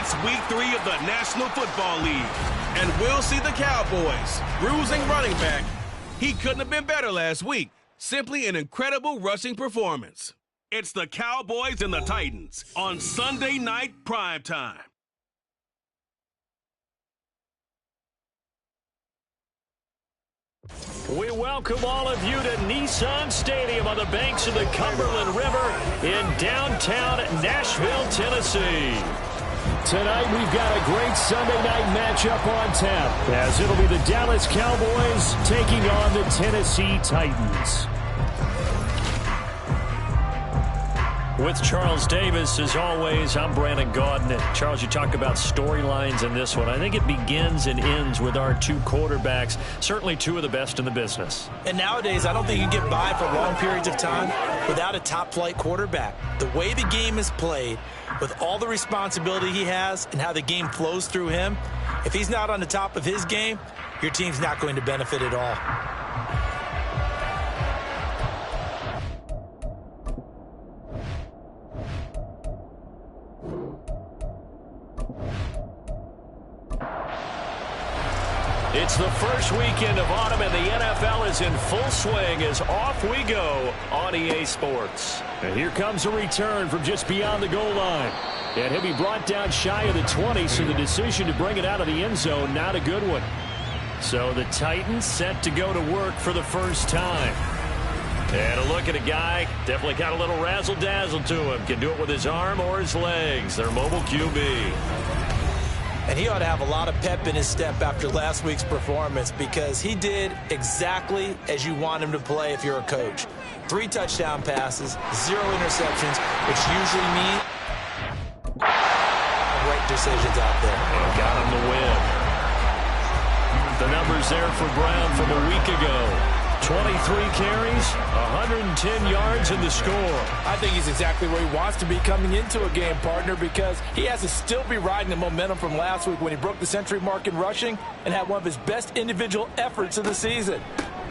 It's Week 3 of the National Football League, and we'll see the Cowboys bruising running back. He couldn't have been better last week. Simply an incredible rushing performance. It's the Cowboys and the Titans on Sunday Night Primetime. We welcome all of you to Nissan Stadium on the banks of the Cumberland River in downtown Nashville, Tennessee. Tonight we've got a great Sunday night matchup on tap, as it'll be the Dallas Cowboys taking on the Tennessee Titans. With Charles Davis, as always, I'm Brandon Gaudin. Charles, you talk about storylines in this one. I think it begins and ends with our two quarterbacks, certainly two of the best in the business. And nowadays, I don't think you get by for long periods of time without a top-flight quarterback. The way the game is played, with all the responsibility he has and how the game flows through him, if he's not on the top of his game, your team's not going to benefit at all. It's the first weekend of autumn, and the NFL is in full swing as off we go on EA Sports. And here comes a return from just beyond the goal line. And he'll be brought down shy of the 20, so the decision to bring it out of the end zone, not a good one. So the Titans set to go to work for the first time. And a look at a guy, definitely got a little razzle-dazzle to him. Can do it with his arm or his legs. Their mobile QB. And he ought to have a lot of pep in his step after last week's performance, because he did exactly as you want him to play if you're a coach. 3 touchdown passes, 0 interceptions, which usually mean great decisions out there. And got him the win. The numbers there for Brown from a week ago. 23 carries, 110 yards in the score. I think he's exactly where he wants to be coming into a game, partner, because he has to still be riding the momentum from last week when he broke the century mark in rushing and had one of his best individual efforts of the season.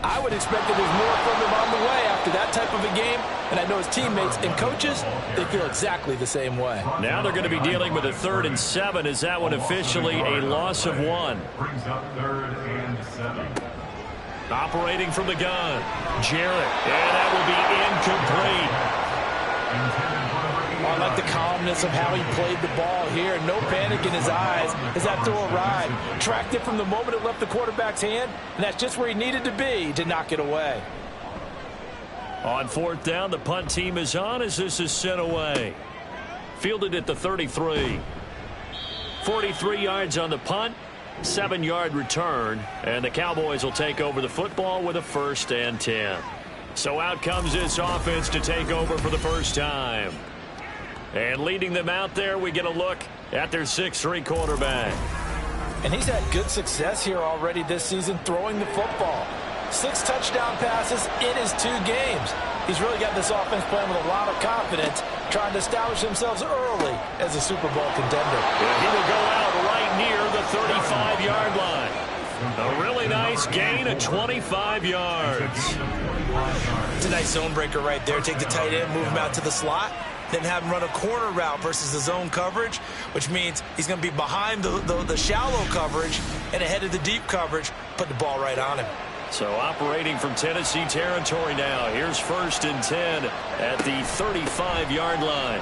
I would expect that there's more from him on the way after that type of a game, and I know his teammates and coaches, they feel exactly the same way. Now they're going to be dealing with a 3rd and 7. Is that one officially a loss of 1? Brings up 3rd and 7. Operating from the gun, Jarrett, and that will be incomplete. I like the calmness of how he played the ball here. No panic in his eyes as that throw arrived. Tracked it from the moment it left the quarterback's hand, and that's just where he needed to be to knock it away. On 4th down, the punt team is on as this is sent away. Fielded at the 33. 43 yards on the punt. 7-yard return, and the Cowboys will take over the football with a 1st and 10. So out comes this offense to take over for the first time. And leading them out there, we get a look at their 6'3" quarterback. And he's had good success here already this season throwing the football. 6 touchdown passes in his 2 games. He's really got this offense playing with a lot of confidence, trying to establish themselves early as a Super Bowl contender. And he will go out right near the 35-yard line. A really nice gain of 25 yards. It's a nice zone breaker right there. Take the tight end, move him out to the slot, then have him run a corner route versus the zone coverage, which means he's going to be behind the shallow coverage and ahead of the deep coverage, put the ball right on him. So operating from Tennessee territory now. Here's 1st and 10 at the 35-yard line.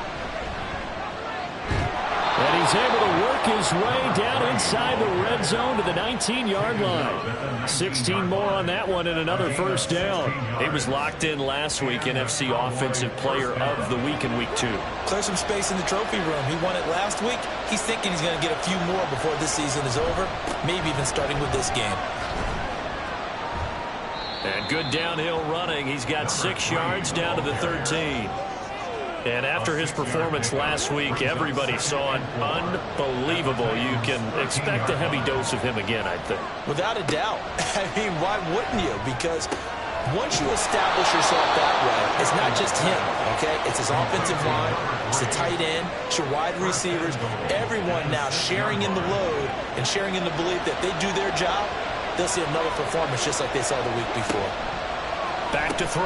And he's able to work his way down inside the red zone to the 19-yard line. 16 more on that one and another 1st down. He was locked in last week, NFC Offensive Player of the Week in Week 2. Clear some space in the trophy room. He won it last week. He's thinking he's going to get a few more before this season is over, maybe even starting with this game. And good downhill running. He's got 6 yards down to the 13. And after his performance last week, everybody saw it. Unbelievable. You can expect a heavy dose of him again, I think. Without a doubt. I mean, why wouldn't you? Because once you establish yourself that way, it's not just him, okay? It's his offensive line, it's the tight end, it's your wide receivers, everyone now sharing in the load and sharing in the belief that they do their job, they'll see another performance just like they saw the week before. Back to throw.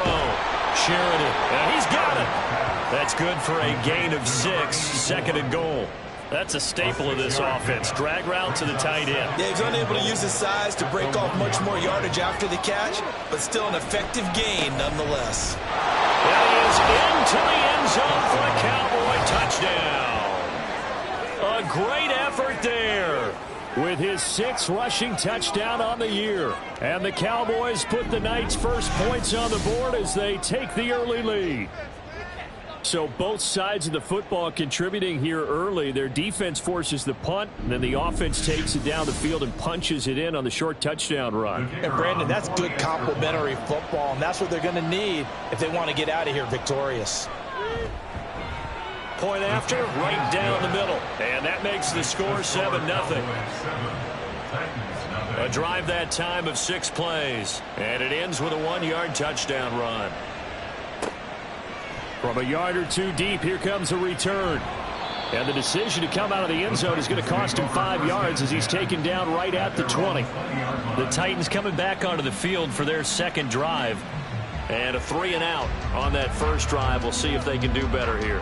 Sheridan. And he's got it. That's good for a gain of 6. 2nd and goal. That's a staple of this offense. Drag route to the tight end. Yeah, he's unable to use his size to break off much more yardage after the catch, but still an effective gain nonetheless. That is into the end zone for a Cowboy touchdown. A great effort there with his 6th rushing touchdown on the year. And the Cowboys put the night's first points on the board as they take the early lead. So both sides of the football contributing here early. Their defense forces the punt, and then the offense takes it down the field and punches it in on the short touchdown run. And Brandon, that's good complementary football, and that's what they're going to need if they want to get out of here victorious. Point after, right down the middle. And that makes the score 7-0. A drive that time of 6 plays. And it ends with a 1-yard touchdown run. From a yard or 2 deep, here comes a return. And the decision to come out of the end zone is going to cost him 5 yards as he's taken down right at the 20. The Titans coming back onto the field for their second drive. And a 3-and-out on that first drive. We'll see if they can do better here.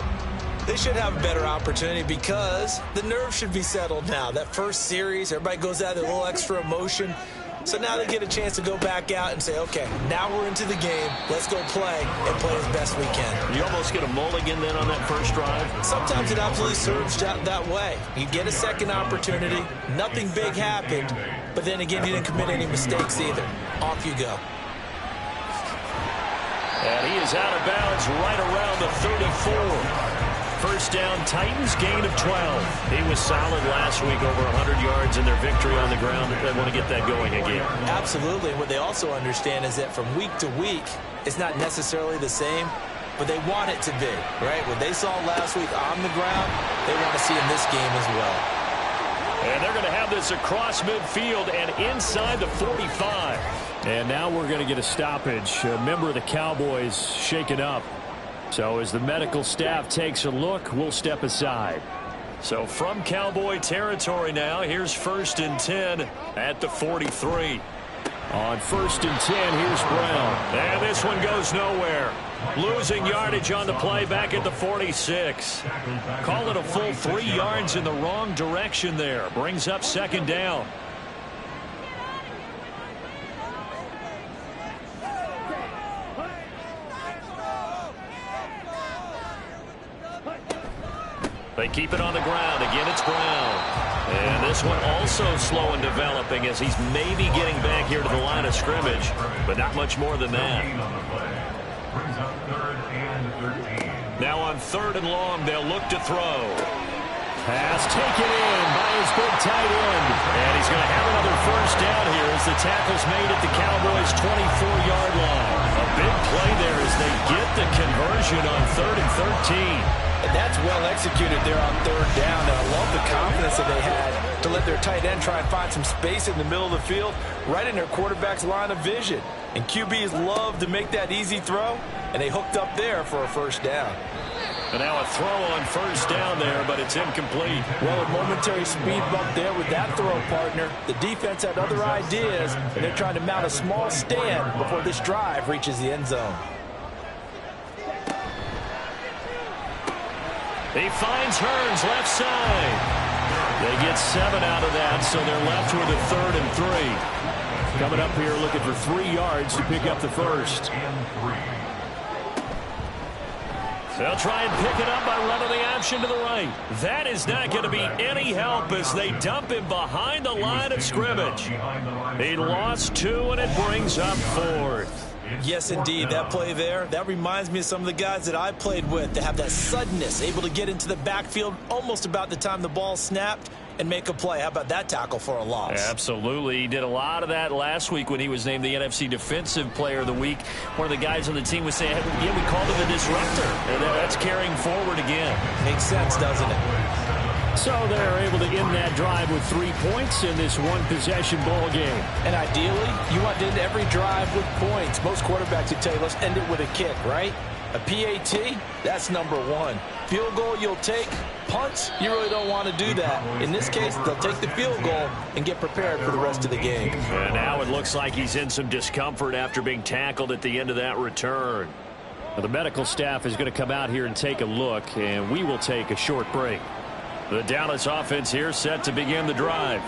They should have a better opportunity because the nerves should be settled now. That first series, everybody goes out with a little extra emotion. So now they get a chance to go back out and say, okay, now we're into the game. Let's go play and play as best we can. You almost get a mulligan then on that first drive? Sometimes it absolutely serves that way. You get a second opportunity. Nothing big happened. But then again, you didn't commit any mistakes either. Off you go. And he is out of bounds right around the 34. First down, Titans, gain of 12. He was solid last week, over 100 yards in their victory on the ground. They want to get that going again. Absolutely. What they also understand is that from week to week, it's not necessarily the same, but they want it to be, right? What they saw last week on the ground, they want to see in this game as well. And they're going to have this across midfield and inside the 45. And now we're going to get a stoppage. A member of the Cowboys shaken up. So as the medical staff takes a look, we'll step aside. So from Cowboy territory now, here's 1st and 10 at the 43. On 1st and 10, here's Brown. And this one goes nowhere. Losing yardage on the play back at the 46. Call it a full 3 yards in the wrong direction there. Brings up 2nd down. They keep it on the ground. Again, it's Brown. And this one also slow in developing as he's maybe getting back here to the line of scrimmage, but not much more than that. Now on 3rd and long, they'll look to throw. Pass taken in by his big tight end. And he's going to have another first down here as the tackle's made at the Cowboys' 24-yard line. A big play there as they get the conversion on 3rd and 13. And that's well executed there on 3rd down. And I love the confidence that they had to let their tight end try and find some space in the middle of the field, right in their quarterback's line of vision. And QBs love to make that easy throw, and they hooked up there for a first down. And now a throw on 1st down there, but it's incomplete. Well, a momentary speed bump there with that throw, partner. The defense had other ideas, and they're trying to mount a small stand before this drive reaches the end zone. He finds Hearns left side. They get 7 out of that, so they're left with a 3rd and 3. Coming up here looking for 3 yards to pick up the first. They'll try and pick it up by running the option to the right. That is not going to be any help as they dump him behind the line of scrimmage. He lost 2, and it brings up 4th. Yes, indeed. That play there, that reminds me of some of the guys that I played with that have that suddenness, able to get into the backfield almost about the time the ball snapped and make a play. How about that tackle for a loss? Absolutely. He did a lot of that last week when he was named the NFC Defensive Player of the Week. One of the guys on the team was saying, yeah, we called him a disruptor. And that's carrying forward again. Makes sense, doesn't it? So they're able to end that drive with 3 points in this one-possession ball game. And ideally, you want to end every drive with points. Most quarterbacks would tell you, let's end it with a kick, right? A PAT, that's number 1. Field goal you'll take. Punts, you really don't want to do that. In this case, they'll take the field goal and get prepared for the rest of the game. And now it looks like he's in some discomfort after being tackled at the end of that return. Well, the medical staff is going to come out here and take a look, and we will take a short break. The Dallas offense here set to begin the drive.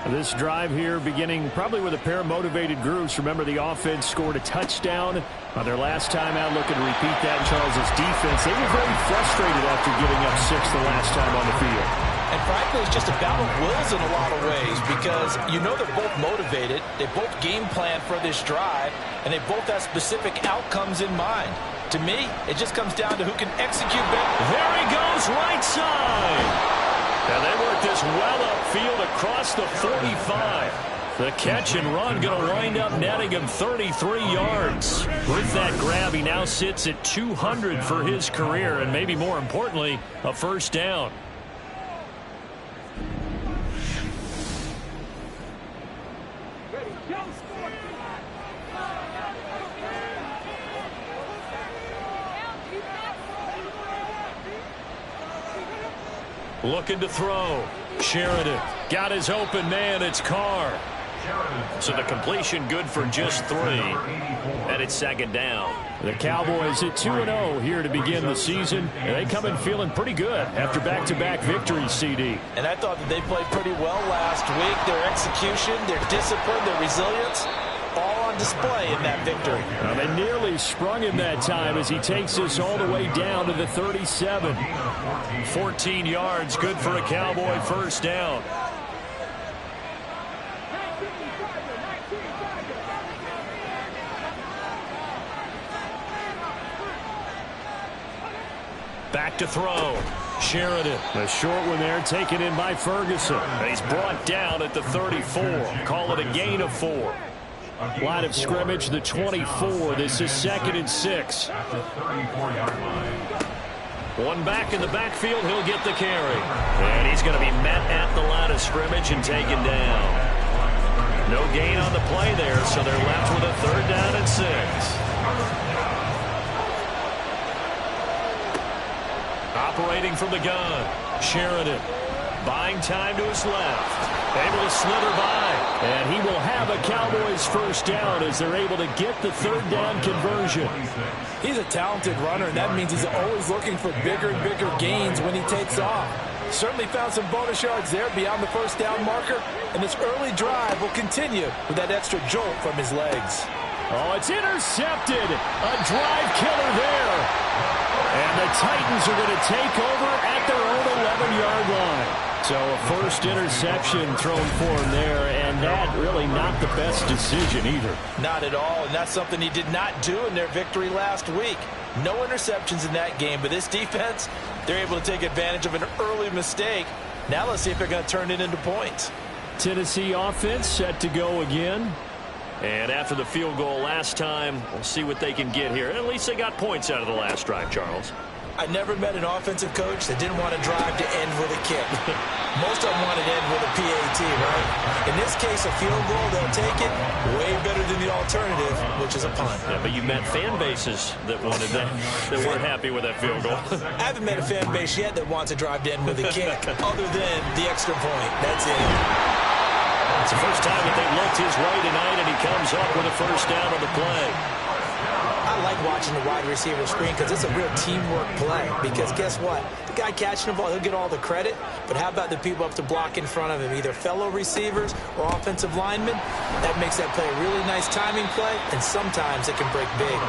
This drive here beginning probably with a pair of motivated groups. Remember, the offense scored a touchdown on their last time out. Looking to repeat that in Charles' defense. They were very frustrated after giving up 6 the last time on the field. And frankly, it's just a battle of wills in a lot of ways because you know they're both motivated. They both game plan for this drive, and they both have specific outcomes in mind. To me, it just comes down to who can execute better. There he goes, right side. And they work this well upfield across the 45. The catch and run going to wind up netting him 33 yards. With that grab, he now sits at 200 for his career, and maybe more importantly, a first down. Looking to throw. Sheridan got his open man. It's Carr. So the completion good for just 3. And it's second down. The Cowboys at 2-0 here to begin the season. And they come in feeling pretty good after back-to-back victories, CD. And I thought that they played pretty well last week. Their execution, their discipline, their resilience, all on display in that victory. Well, they nearly sprung him that time as he takes us all the way down to the 37. 14 yards, good for a Cowboy first down. Back to throw. Sheridan. A short one there, taken in by Ferguson. He's brought down at the 34. Call it a gain of 4. Line of scrimmage, the 24. This is 2nd and 6. One back in the backfield. He'll get the carry. And he's going to be met at the line of scrimmage and taken down. No gain on the play there, so they're left with a 3rd down and 6. Operating from the gun, Sheridan. Buying time to his left. Able to slither by. And he will have a Cowboys first down as they're able to get the 3rd down conversion. He's a talented runner, and that means he's always looking for bigger and bigger gains when he takes off. Certainly found some bonus yards there beyond the first down marker, and this early drive will continue with that extra jolt from his legs. Oh, it's intercepted. A drive killer there. And the Titans are going to take over at their own 11-yard line. So a first interception thrown for him there, and that really not the best decision either. Not at all, and that's something he did not do in their victory last week. No interceptions in that game, but this defense, they're able to take advantage of an early mistake. Now let's see if they're going to turn it into points. Tennessee offense set to go again. And after the field goal last time, we'll see what they can get here. At least they got points out of the last drive, Charles. I never met an offensive coach that didn't want to drive to end with a kick. Most of them wanted to end with a PAT, right? In this case, a field goal, they'll take it way better than the alternative, which is a punt. Yeah, but you met fan bases that wanted that weren't happy with that field goal. I haven't met a fan base yet that wants to drive to end with a kick, other than the extra point. That's it. It's the first time that they've looked his way tonight, and he comes up with a first down on the play. I like watching the wide receiver screen because it's a real teamwork play. Because guess what? The guy catching the ball, he'll get all the credit. But how about the people up to block in front of him, either fellow receivers or offensive linemen? That makes that play a really nice timing play, and sometimes it can break big.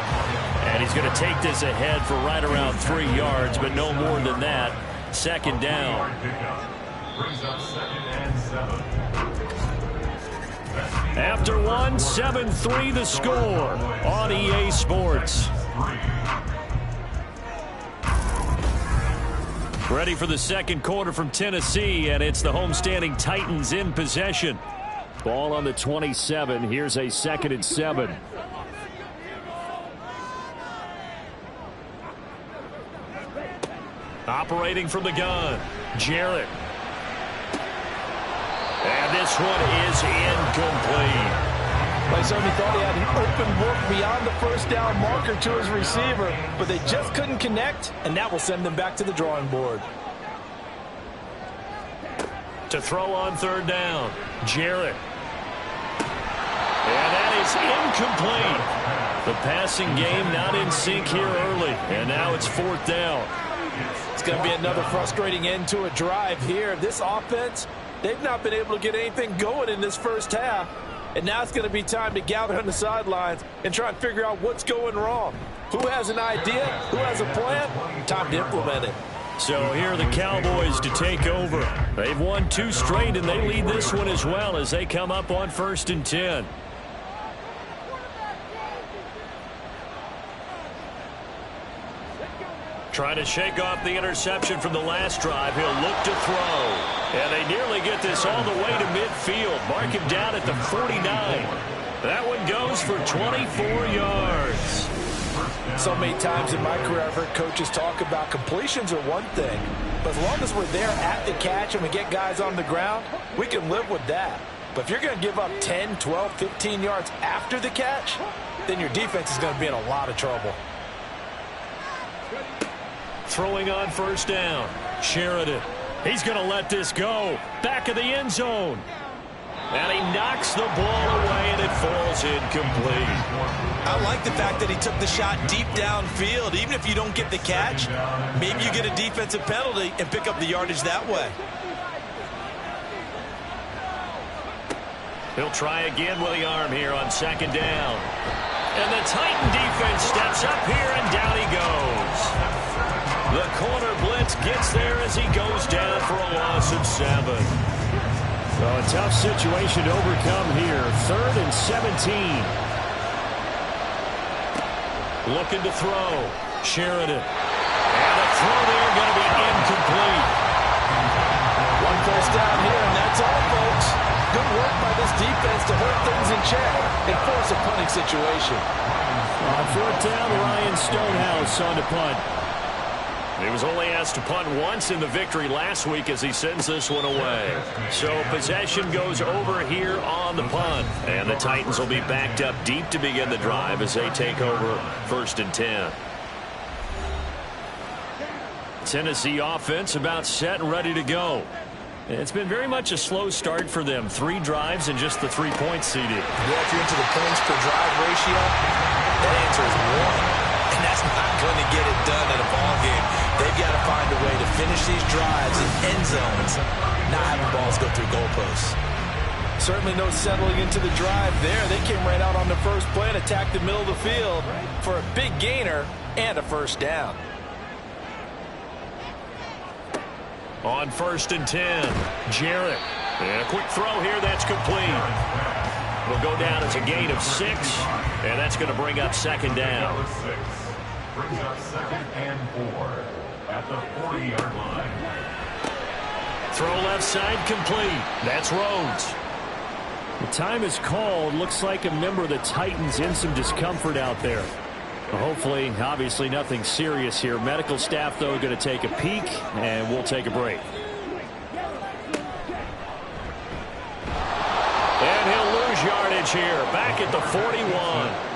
And he's going to take this ahead for right around 3 yards, but no more than that. 2nd down. Brings up 2nd and 7. After 1, 7-3 the score on EA Sports. Ready for the second quarter from Tennessee, and it's the homestanding Titans in possession. Ball on the 27. Here's a 2nd and 7. Operating from the gun, Jarrett. And this one is incomplete. I certainly thought he had an open look beyond the first down marker to his receiver, but they just couldn't connect, and that will send them back to the drawing board. To throw on 3rd down, Jarrett. And that is incomplete. The passing game not in sync here early, and now it's 4th down. It's going to be another frustrating end to a drive here. This offense, they've not been able to get anything going in this first half. And now it's going to be time to gather on the sidelines and try and figure out what's going wrong. Who has an idea? Who has a plan? Time to implement it. So here are the Cowboys to take over. They've won 2 straight, and they lead this one as well as they come up on 1st and 10. Trying to shake off the interception from the last drive. He'll look to throw. And they nearly get this all the way to midfield. Mark him down at the 49. That one goes for 24 yards. So many times in my career I've heard coaches talk about completions are one thing. But as long as we're there at the catch and we get guys on the ground, we can live with that. But if you're going to give up 10, 12, 15 yards after the catch, then your defense is going to be in a lot of trouble. Throwing on 1st down. Sheridan. He's going to let this go. Back of the end zone. And he knocks the ball away, and it falls incomplete. I like the fact that he took the shot deep downfield. Even if you don't get the catch, maybe you get a defensive penalty and pick up the yardage that way. He'll try again with the arm here on 2nd down. And the Titan defense steps up here, and down he goes. The corner blitz gets there as he goes down for a loss of 7. So a tough situation to overcome here. 3rd and 17. Looking to throw. Sheridan. And a throw there going to be incomplete. 1 first down here, and that's all, folks. Good work by this defense to hold things in check and force a punting situation. On 4th down, Ryan Stonehouse on to punt. He was only asked to punt once in the victory last week as he sends this one away. So possession goes over here on the punt. And the Titans will be backed up deep to begin the drive as they take over 1st and 10. Tennessee offense about set and ready to go. It's been very much a slow start for them. 3 drives and just the 3-point CD. Yeah, if you're into the points per drive ratio, that answer is 1. And that's not going to get it done in a ball game. They've got to find a way to finish these drives in end zones, not having balls go through goalposts. Certainly no settling into the drive there. They came right out on the first play and attacked the middle of the field for a big gainer and a 1st down. On 1st and 10, Jarrett. And a quick throw here, that's complete. Will go down as a gain of 6, and that's going to bring up 2nd down. Brings up 2nd and 4 at the 40-yard line. Throw left side complete. That's Rhodes. The time is called. Looks like a member of the Titans in some discomfort out there. Hopefully, obviously nothing serious here. Medical staff, though, going to take a peek, and we'll take a break. And he'll lose yardage here. Back at the 41.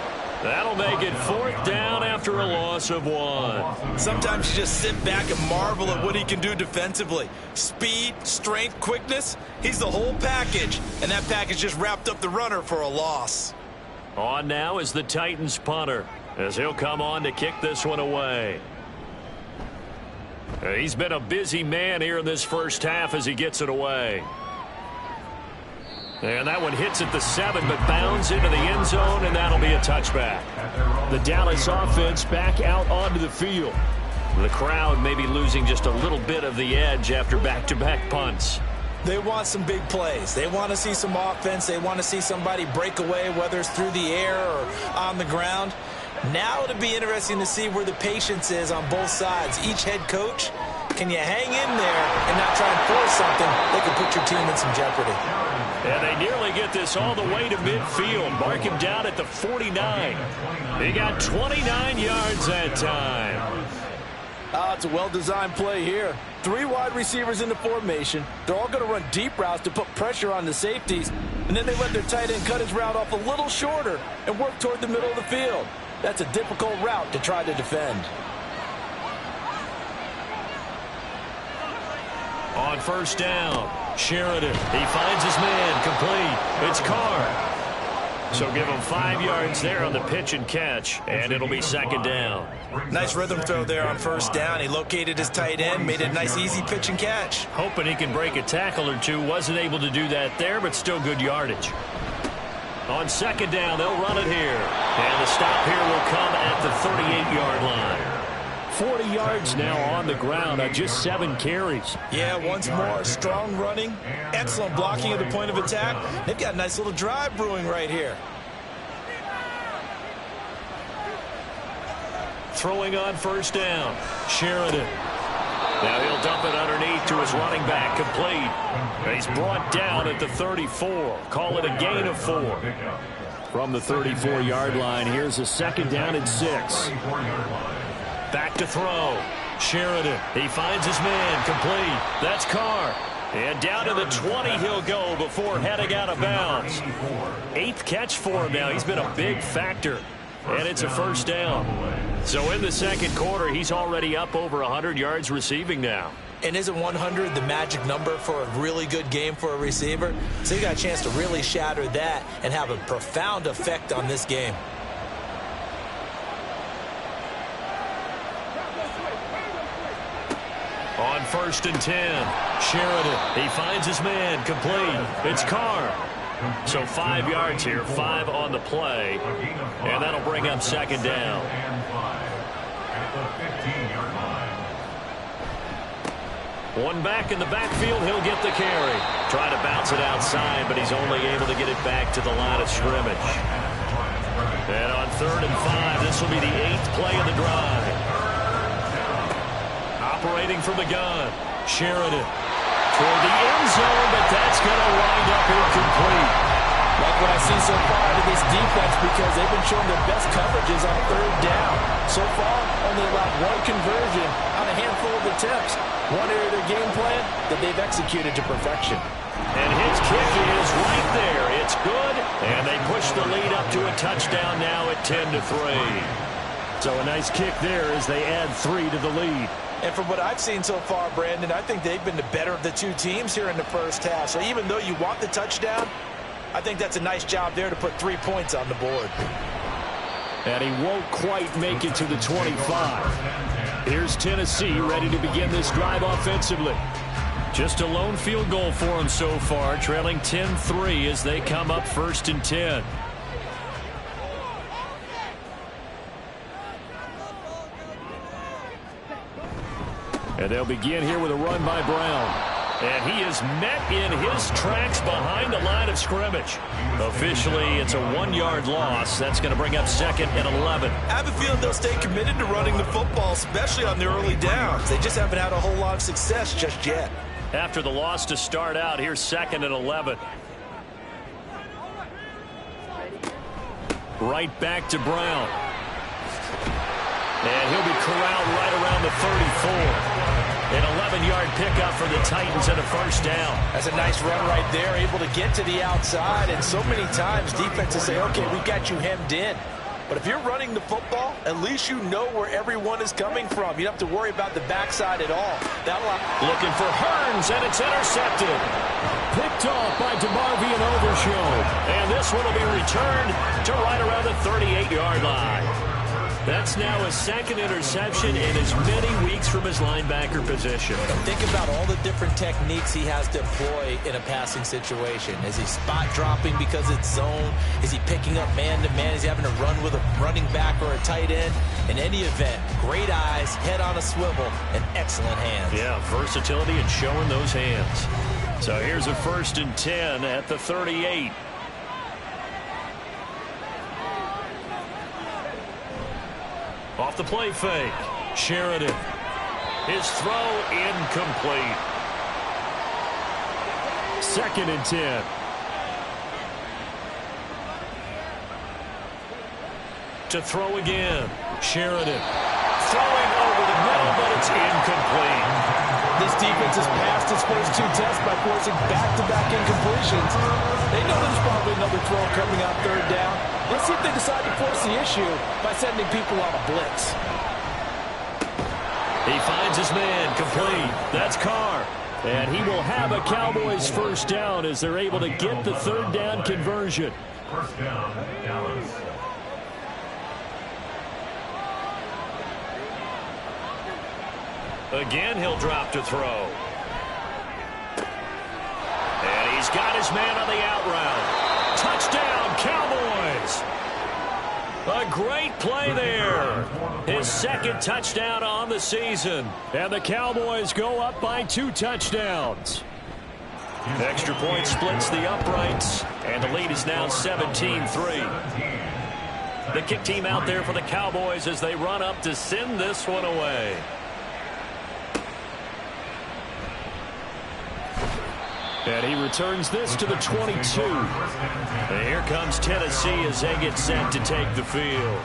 That'll make it 4th down after a loss of 1. Sometimes you just sit back and marvel at what he can do defensively. Speed, strength, quickness, he's the whole package. And that package just wrapped up the runner for a loss. On now is the Titans punter, as he'll come on to kick this one away. He's been a busy man here in this first half as he gets it away. And that one hits at the 7, but bounds into the end zone, and that'll be a touchback. The Dallas offense back out onto the field. The crowd may be losing just a little bit of the edge after back-to-back punts. They want some big plays. They want to see some offense. They want to see somebody break away, whether it's through the air or on the ground. Now it'll be interesting to see where the patience is on both sides. Each head coach, can you hang in there and not try and force something that could put your team in some jeopardy? And they nearly get this all the way to midfield. Mark him down at the 49. He got 29 yards that time. It's a well-designed play here. 3 wide receivers in the formation. They're all going to run deep routes to put pressure on the safeties. And then they let their tight end cut his route off a little shorter and work toward the middle of the field. That's a difficult route to try to defend. On 1st down, Sheridan. He finds his man complete. It's Carr. So give him 5 yards there on the pitch and catch, and it'll be second down. Nice rhythm throw there on first down. He located his tight end, made it a nice easy pitch and catch. Hoping he can break a tackle or two. Wasn't able to do that there, but still good yardage. On second down, they'll run it here. And the stop here will come at the 38-yard line. 40 yards now on the ground on just 7 carries. Yeah, once more, strong running, excellent blocking at the point of attack. They've got a nice little drive brewing right here. Throwing on first down, Sheridan. Now he'll dump it underneath to his running back, complete. He's brought down at the 34. Call it a gain of 4. From the 34-yard line, here's a second down and 6. Back to throw. Sheridan. He finds his man. Complete. That's Carr. And down to the 20 he'll go before heading out of bounds. 8th catch for him now. He's been a big factor. And it's a first down. So in the second quarter, he's already up over 100 yards receiving now. And isn't 100 the magic number for a really good game for a receiver? So you got a chance to really shatter that and have a profound effect on this game. On first and 10, Sheridan. He finds his man. Complete. It's Carr. So 5 yards here, 5 on the play. And that'll bring up second down. One back in the backfield, he'll get the carry. Try to bounce it outside, but he's only able to get it back to the line of scrimmage. And on 3rd and 5, this will be the 8th play of the drive. Operating from the gun, Sheridan. Toward the end zone, but that's going to wind up incomplete. Like what I see so far out of this defense, because they've been showing their best coverages on 3rd down. So far, only allowed 1 conversion on a handful of attempts. One area of their game plan that they've executed to perfection. And his kick is right there. It's good, and they push the lead up to a touchdown now at 10-3. So a nice kick there as they add 3 to the lead. And from what I've seen so far, Brandon, I think they've been the better of the 2 teams here in the first half. So even though you want the touchdown, I think that's a nice job there to put 3 points on the board. And he won't quite make it to the 25. Here's Tennessee ready to begin this drive offensively. Just a lone field goal for them so far, trailing 10-3 as they come up 1st and 10. And they'll begin here with a run by Brown. And he is met in his tracks behind the line of scrimmage. Officially, it's a 1-yard loss. That's going to bring up 2nd and 11. I have a feeling they'll stay committed to running the football, especially on the early downs. They just haven't had a whole lot of success just yet. After the loss to start out, here's 2nd and 11. Right back to Brown. And he'll be corralled right around the 34. An 11-yard pickup for the Titans and a first down. That's a nice run right there, able to get to the outside. And so many times defenses say, okay, we got you hemmed in. But if you're running the football, at least you know where everyone is coming from. You don't have to worry about the backside at all. Looking for Hearns, and it's intercepted. Picked off by DeMarvion Overshown. And this one will be returned to right around the 38-yard line. That's now his 2nd interception in as many weeks from his linebacker position. And think about all the different techniques he has to employ in a passing situation. Is he spot dropping because it's zone? Is he picking up man-to-man? Is he having to run with a running back or a tight end? In any event, great eyes, head on a swivel, and excellent hands. Yeah, versatility and showing those hands. So here's a 1st and 10 at the 38. Off the play fake, Sheridan. His throw incomplete. 2nd and 10. To throw again, Sheridan. Throwing over the middle, but it's incomplete. This defense has passed its first 2 tests by forcing back-to-back incompletions. They know there's probably another throw coming on 3rd down. Let's see if they decide to force the issue by sending people on a blitz. He finds his man, complete. That's Carr. And he will have a Cowboys first down as they're able to get the 3rd down conversion. First down, Dallas. Again, he'll drop to throw. And he's got his man on the out route. Touchdown, Cowboys! A great play there. His second touchdown on the season. And the Cowboys go up by 2 touchdowns. Extra point splits the uprights, and the lead is now 17-3. The kick team out there for the Cowboys as they run up to send this one away. And he returns this to the 22. And here comes Tennessee as they get set to take the field.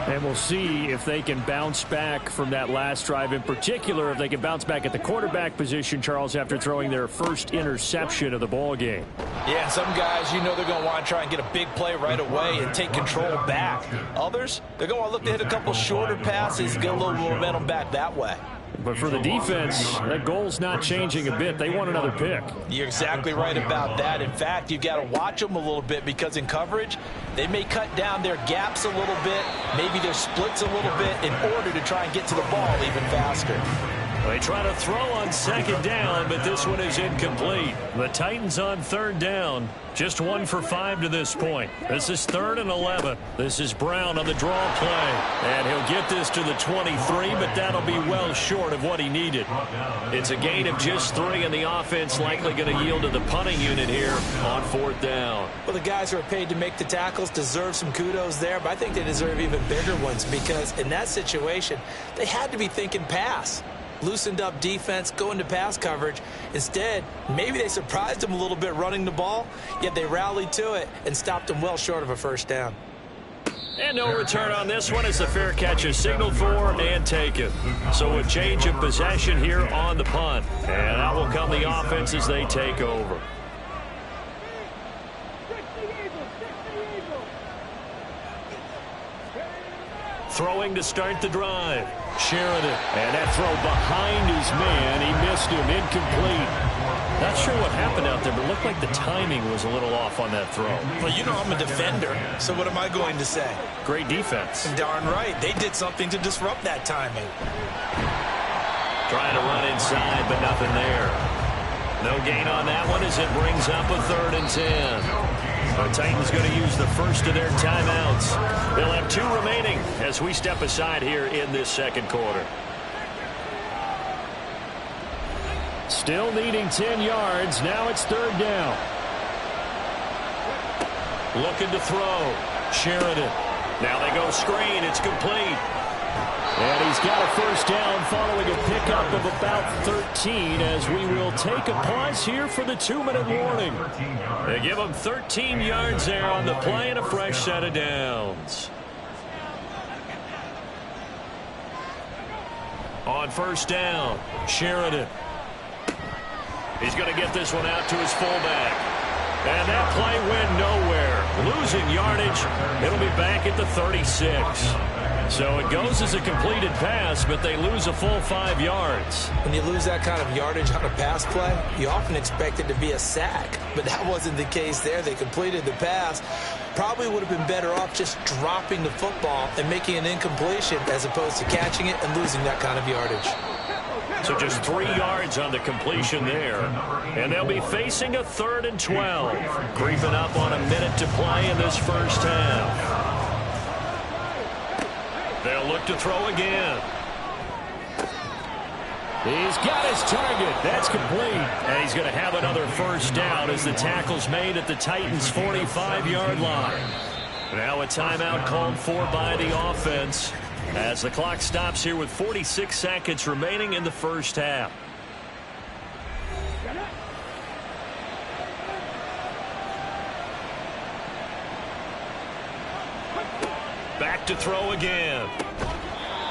And we'll see if they can bounce back from that last drive. In particular, if they can bounce back at the quarterback position, Charles, after throwing their first interception of the ball game. Yeah, some guys, you know they're going to want to try and get a big play right away and take control back. Others, they're going to want to look to hit a couple shorter passes, get a little momentum back that way. But for the defense, that goal's not changing a bit. They want another pick. You're exactly right about that. In fact, you've got to watch them a little bit because in coverage, they may cut down their gaps a little bit, maybe their splits a little bit in order to try and get to the ball even faster. They try to throw on second down, but this one is incomplete. The Titans on third down, just 1 for 5 to this point. This is 3rd and 11. This is Brown on the draw play. And he'll get this to the 23, but that'll be well short of what he needed. It's a gain of just 3, and the offense likely going to yield to the punting unit here on 4th down. Well, the guys who are paid to make the tackles deserve some kudos there, but I think they deserve even bigger ones because in that situation, they had to be thinking pass. Loosened up defense, going to pass coverage. Instead, maybe they surprised them a little bit running the ball, yet they rallied to it and stopped them well short of a first down. And no return on this one as the fair catch is signaled for and taken. So a change of possession here on the punt. And out will come the offense as they take over. Throwing to start the drive. Sheridan. And that throw behind his man. He missed him. Incomplete. Not sure what happened out there, but it looked like the timing was a little off on that throw. Well, you know I'm a defender, so what am I going to say? Great defense. Darn right. They did something to disrupt that timing. Trying to run inside, but nothing there. No gain on that one as it brings up a 3rd and 10. The Titans going to use the first of their timeouts. They'll have 2 remaining as we step aside here in this second quarter. Still needing 10 yards. Now it's 3rd down. Looking to throw. Sheridan. Now they go screen. It's complete. And he's got a first down following a pickup of about 13 as we will take a pause here for the 2-minute warning. They give him 13 yards there on the play and a fresh set of downs. On first down, Sheridan. He's going to get this one out to his fullback. And that play went nowhere. Losing yardage. It'll be back at the 36. So it goes as a completed pass, but they lose a full 5 yards. When you lose that kind of yardage on a pass play, you often expect it to be a sack. But that wasn't the case there. They completed the pass. Probably would have been better off just dropping the football and making an incompletion as opposed to catching it and losing that kind of yardage. So just 3 yards on the completion there. And they'll be facing a 3rd and 12. Creeping up on a minute to play in this first half. They'll look to throw again. He's got his target. That's complete. And he's going to have another first down as the tackle's made at the Titans' 45-yard line. Now a timeout called for by the offense as the clock stops here with 46 seconds remaining in the first half. Back to throw again.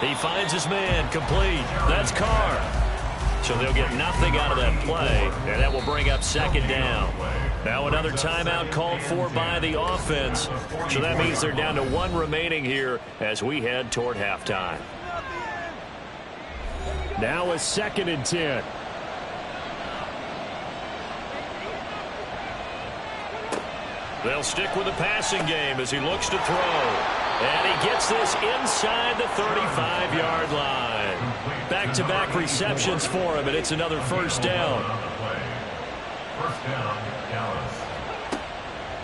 He finds his man, complete. That's Carr. So they'll get nothing out of that play, and that will bring up 2nd down. Now another timeout called for by the offense. So that means they're down to 1 remaining here as we head toward halftime. Now a 2nd and 10. They'll stick with the passing game as he looks to throw. And he gets this inside the 35-yard line. Back-to-back receptions for him, and it's another first down. First down, Dallas.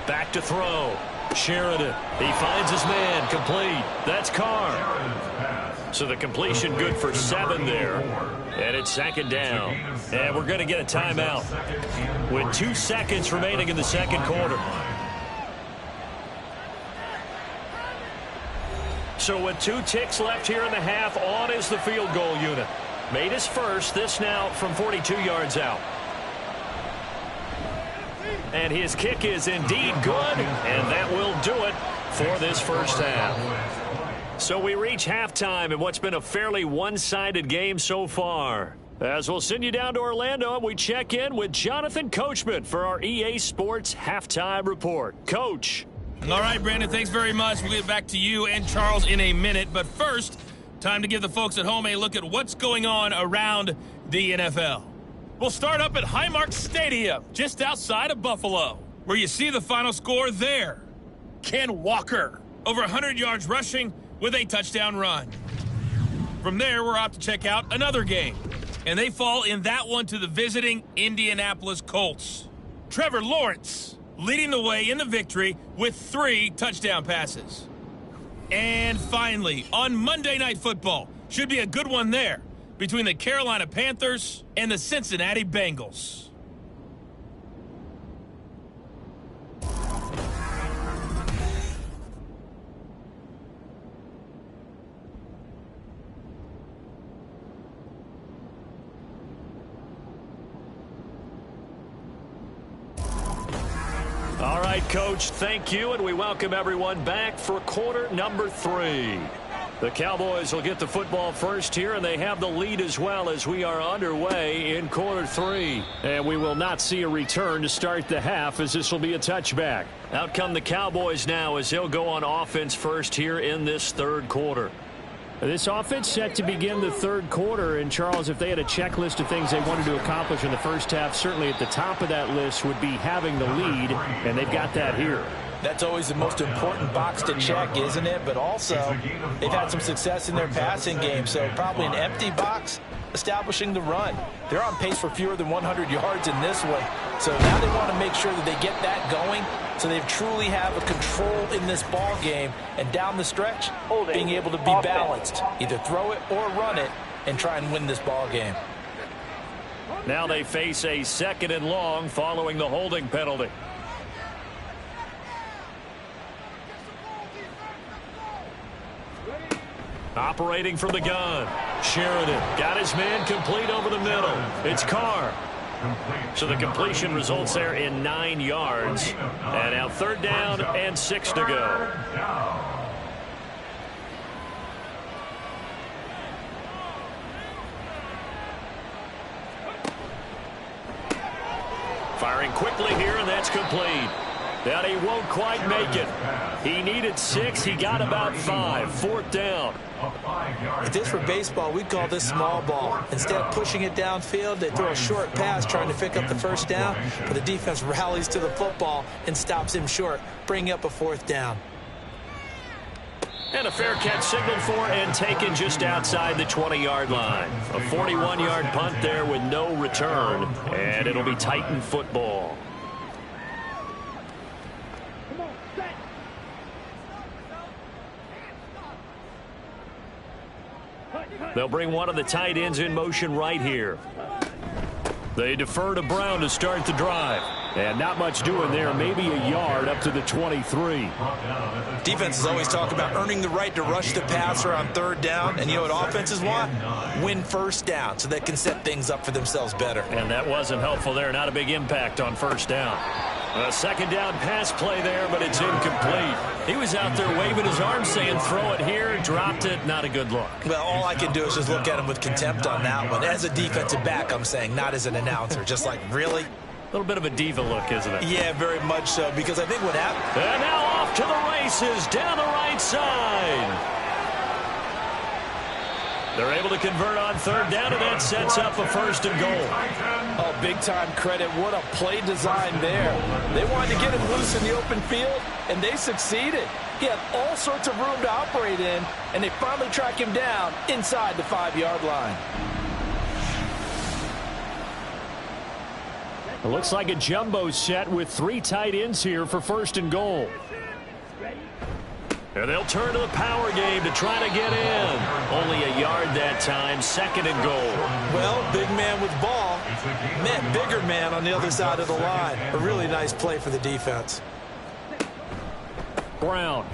Back to throw. Sheridan. He finds his man. Complete. That's Carr. So the completion good for 7 there. And it's second down. And we're going to get a timeout with 2 seconds remaining in the second quarter. So with 2 ticks left here in the half, on is the field goal unit. Made his first. This now from 42 yards out. And his kick is indeed good, and that will do it for this first half. So we reach halftime in what's been a fairly one-sided game so far. As we'll send you down to Orlando, and we check in with Jonathan Coachman for our EA Sports Halftime Report. Coach. All right, Brandon, thanks very much. We'll get back to you and Charles in a minute. But first, time to give the folks at home a look at what's going on around the NFL. We'll start up at Highmark Stadium, just outside of Buffalo, where you see the final score there. Ken Walker, over 100 yards rushing with a touchdown run. From there, we're off to check out another game, and they fall in that one to the visiting Indianapolis Colts. Trevor Lawrence leading the way in the victory with 3 touchdown passes. And finally, on Monday Night Football, should be a good one there, between the Carolina Panthers and the Cincinnati Bengals. All right, Coach, thank you, and we welcome everyone back for quarter number 3. The Cowboys will get the football first here, and they have the lead as well as we are underway in quarter 3. And we will not see a return to start the half, as this will be a touchback. Out come the Cowboys now as they'll go on offense first here in this third quarter. This offense set to begin the third quarter, and Charles, if they had a checklist of things they wanted to accomplish in the first half, certainly at the top of that list would be having the lead, and they've got that here. That's always the most important box to check, isn't it? But also, they've had some success in their passing game, so probably an empty box establishing the run. They're on pace for fewer than 100 yards in this one, so now they want to make sure that they get that going so they truly have a control in this ball game, and down the stretch, being able to be balanced. Either throw it or run it and try and win this ball game. Now they face a 2nd and long following the holding penalty. Operating from the gun. Sheridan got his man complete over the middle. It's Carr. So the completion results there in 9 yards. And now 3rd down and 6 to go. Firing quickly here, and that's complete. And he won't quite make it. He needed 6. He got about 5. 4th down. If this were baseball, we'd call this small ball. Instead of pushing it downfield, they throw a short pass trying to pick up the first down, but the defense rallies to the football and stops him short, bringing up a 4th down. And a fair catch signaled for and taken just outside the 20-yard line. A 41-yard punt there with no return, and it'll be Titan football. They'll bring one of the tight ends in motion right here. They defer to Brown to start the drive. And not much doing there, maybe a yard up to the 23. Defenses always talk about earning the right to rush the passer on 3rd down. And you know what offenses want? Win 1st down so they can set things up for themselves better. And that wasn't helpful there. Not a big impact on 1st down. A 2nd down pass play there, but it's incomplete. He was out there waving his arms saying, throw it here, dropped it. Not a good look. Well, all I can do is just look at him with contempt on that one. As a defensive back, I'm saying, not as an announcer. Just like, really? A little bit of a diva look, isn't it? Yeah, very much so, because I think what happened... And now off to the races down the right side. They're able to convert on third down, and that sets up a first and goal. Oh, big-time credit. What a play design there. They wanted to get him loose in the open field, and they succeeded. He had all sorts of room to operate in, and they finally track him down inside the 5-yard line. It looks like a jumbo set with 3 tight ends here for first and goal. And they'll turn to the power game to try to get in. Only a yard that time, second and goal. Well, big man with ball met bigger man on the other side of the line. A really nice play for the defense. Brown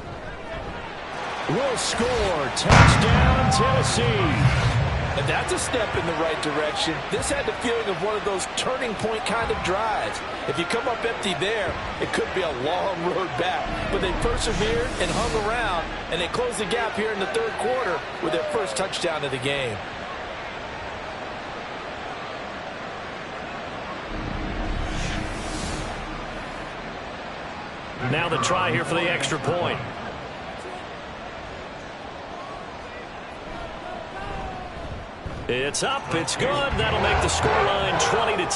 will score. Touchdown, Tennessee. And that's a step in the right direction. This had the feeling of one of those turning point kind of drives. If you come up empty there, it could be a long road back. But they persevered and hung around, and they closed the gap here in the third quarter with their first touchdown of the game. Now the try here for the extra point. It's up, it's good. That'll make the scoreline 20-10.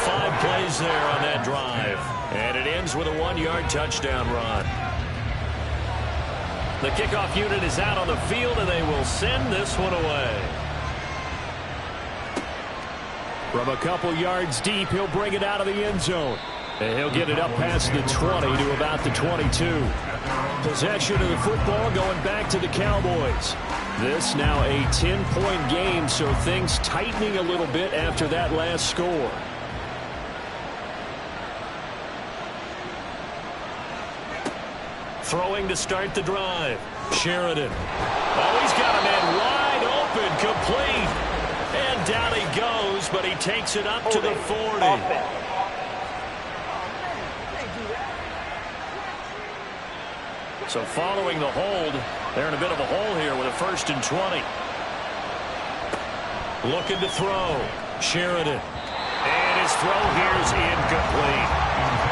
5 plays there on that drive. And it ends with a 1-yard touchdown run. The kickoff unit is out on the field, and they will send this one away. From a couple yards deep, he'll bring it out of the end zone. And he'll get it up past the 20 to about the 22. Possession of the football going back to the Cowboys. This now a 10-point game, so things tightening a little bit after that last score. Throwing to start the drive. Sheridan. Oh, he's got a man wide open, complete. And down he goes, but he takes it up to the 40. So following the hold, they're in a bit of a hole here with a 1st and 20. Looking to throw. Sheridan. And his throw here is incomplete.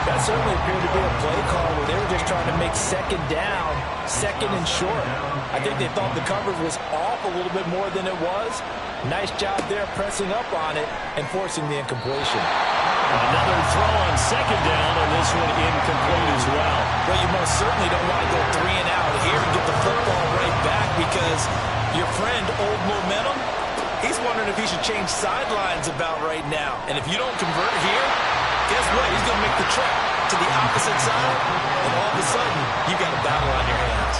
That certainly appeared to be a play call where they were just trying to make second down, second and short. I think they thought the coverage was off a little bit more than it was. Nice job there pressing up on it and forcing the incompletion. Another throw on second down, and this one incomplete as well. Well, you most certainly don't want to go 3 and out here and get the football right back because your friend, Old Momentum, he's wondering if he should change sidelines about right now. And if you don't convert here, guess what? He's going to make the trek to the opposite side, and all of a sudden, you got a battle on your hands.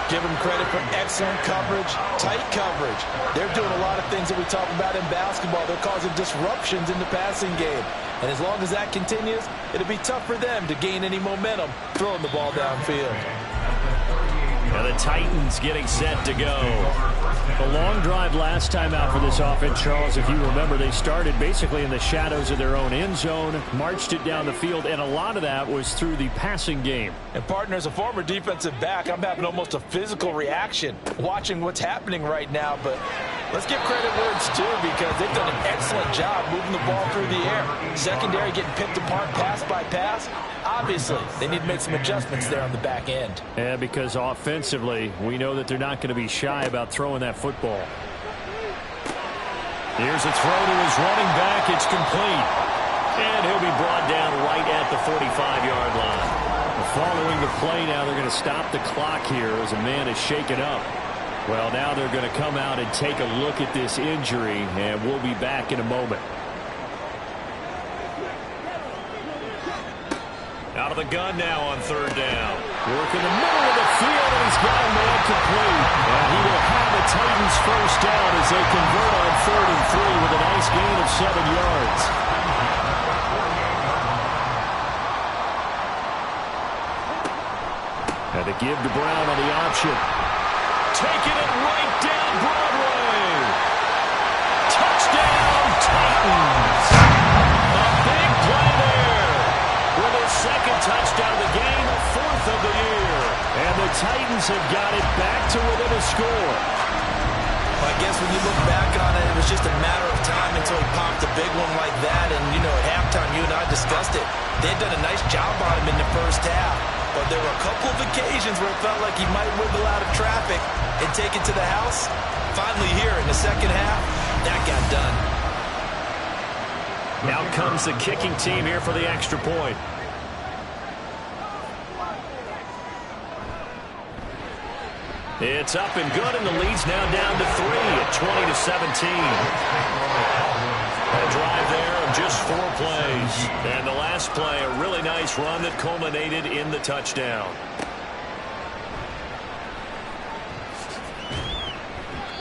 Give them credit for excellent coverage, tight coverage. They're doing a lot of things that we talk about in basketball. They're causing disruptions in the passing game. And as long as that continues, it'll be tough for them to gain any momentum throwing the ball downfield. Now the Titans getting set to go. A long drive last time out for this offense, Charles. If you remember, they started basically in the shadows of their own end zone, marched it down the field, and a lot of that was through the passing game. And partner, as a former defensive back, I'm having almost a physical reaction watching what's happening right now. But let's give credit where it's due because they've done an excellent job moving the ball through the air. Secondary getting picked apart pass by pass. Obviously, they need to make some adjustments there on the back end. Yeah, because offensively, we know that they're not going to be shy about throwing that football. Here's a throw to his running back. It's complete. And he'll be brought down right at the 45-yard line. Following the play now, they're going to stop the clock here as a man is shaken up. Well, now they're going to come out and take a look at this injury, and we'll be back in a moment. Out of the gun now on third down. Work in the middle of the field, and he's got a man complete. And he will have the Titans first down as they convert on 3rd and 3 with a nice gain of 7 yards. And to give to Brown on the option. Taking it right down Broadway. Touchdown, Titans. A big play there. With his second touchdown of the game, 4th of the year. And the Titans have got it back to within a score. Well, I guess when you look back on it, it was just a matter of time until he popped a big one like that. And, you know, at halftime, you and I discussed it. They had done a nice job on him in the first half. but there were a couple of occasions where it felt like he might wiggle out of traffic and take it to the house. Finally here in the second half, that got done. Out comes the kicking team here for the extra point. It's up and good, and the lead's now down to 3 at 20-17. A drive there of just 4 plays. And the last play, a really nice run that culminated in the touchdown.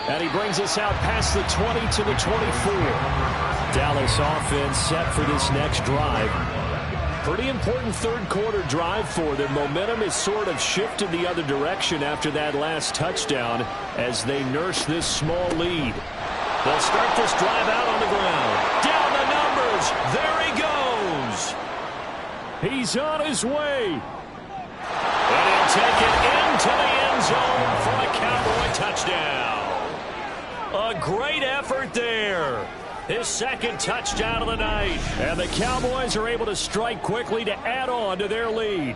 And he brings us out past the 20 to the 24. Dallas offense set for this next drive. Pretty important third-quarter drive for them. Momentum has sort of shifted the other direction after that last touchdown as they nurse this small lead. They'll start this drive out on the ground. Down the numbers. There he goes. He's on his way. And he'll take it into the end zone for a Cowboy touchdown. A great effort there. His second touchdown of the night. And the Cowboys are able to strike quickly to add on to their lead.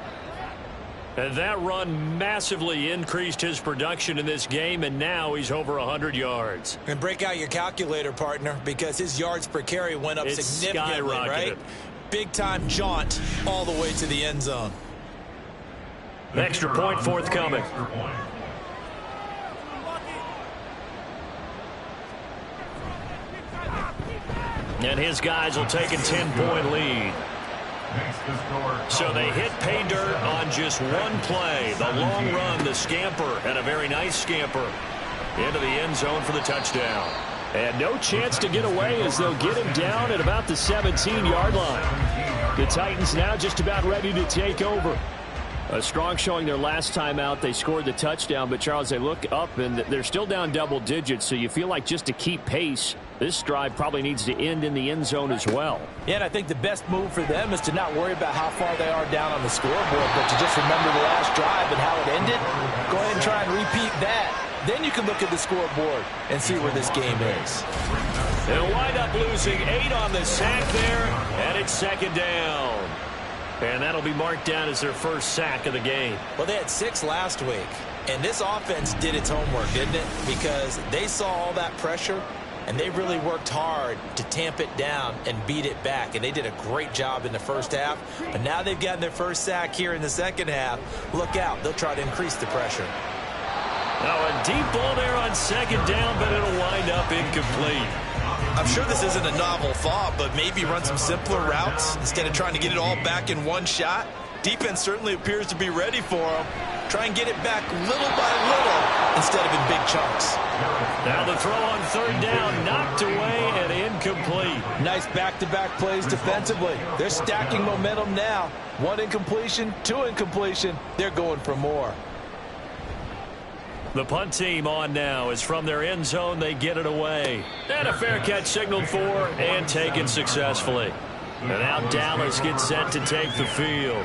And that run massively increased his production in this game, and now he's over 100 yards. And break out your calculator, partner, because his yards per carry went up significantly, right? Big-time jaunt all the way to the end zone. Extra point forthcoming. And his guys will take a 10-point lead. So they hit pay dirt on just one play. The long run, the scamper, and a very nice scamper into the end zone for the touchdown. And no chance to get away as they'll get him down at about the 17-yard line. The Titans now just about ready to take over. A strong showing their last time out. They scored the touchdown, but Charles, they look up and they're still down double digits, so you feel like just to keep pace, this drive probably needs to end in the end zone as well. Yeah, and I think the best move for them is to not worry about how far they are down on the scoreboard, but to just remember the last drive and how it ended. Go ahead and try and repeat that. Then you can look at the scoreboard and see where this game is. They'll wind up losing 8 on the sack there, and it's second down. And that'll be marked down as their first sack of the game. Well, they had 6 last week, and this offense did its homework, didn't it? Because they saw all that pressure, and they really worked hard to tamp it down and beat it back. And they did a great job in the first half. But now they've gotten their first sack here in the second half. Look out. They'll try to increase the pressure. Now a deep ball there on second down, but it'll wind up incomplete. I'm sure this isn't a novel thought, but maybe run some simpler routes instead of trying to get it all back in one shot. Defense certainly appears to be ready for them. Try and get it back little by little instead of in big chunks. Now the throw on third down, knocked away and incomplete. Nice back-to-back plays defensively. They're stacking momentum now. 1 incompletion, 2 incompletion. They're going for more. The punt team on now is from their end zone. They get it away. And a fair catch signaled for and taken successfully. And now Dallas gets set to take the field.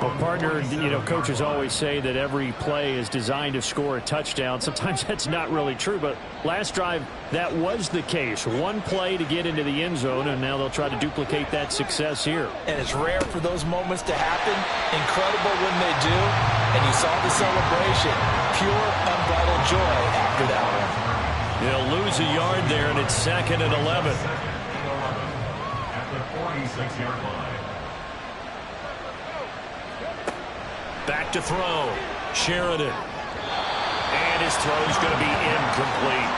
Well, partner, you know, coaches always say that every play is designed to score a touchdown. Sometimes that's not really true, but last drive, that was the case. 1 play to get into the end zone, and now they'll try to duplicate that success here. And it's rare for those moments to happen. Incredible when they do. And you saw the celebration. Pure, unbridled joy after that one. They'll lose a yard there, and it's 2nd and 11. At the 46-yard line. Back to throw. Sheridan. And his throw's going to be incomplete.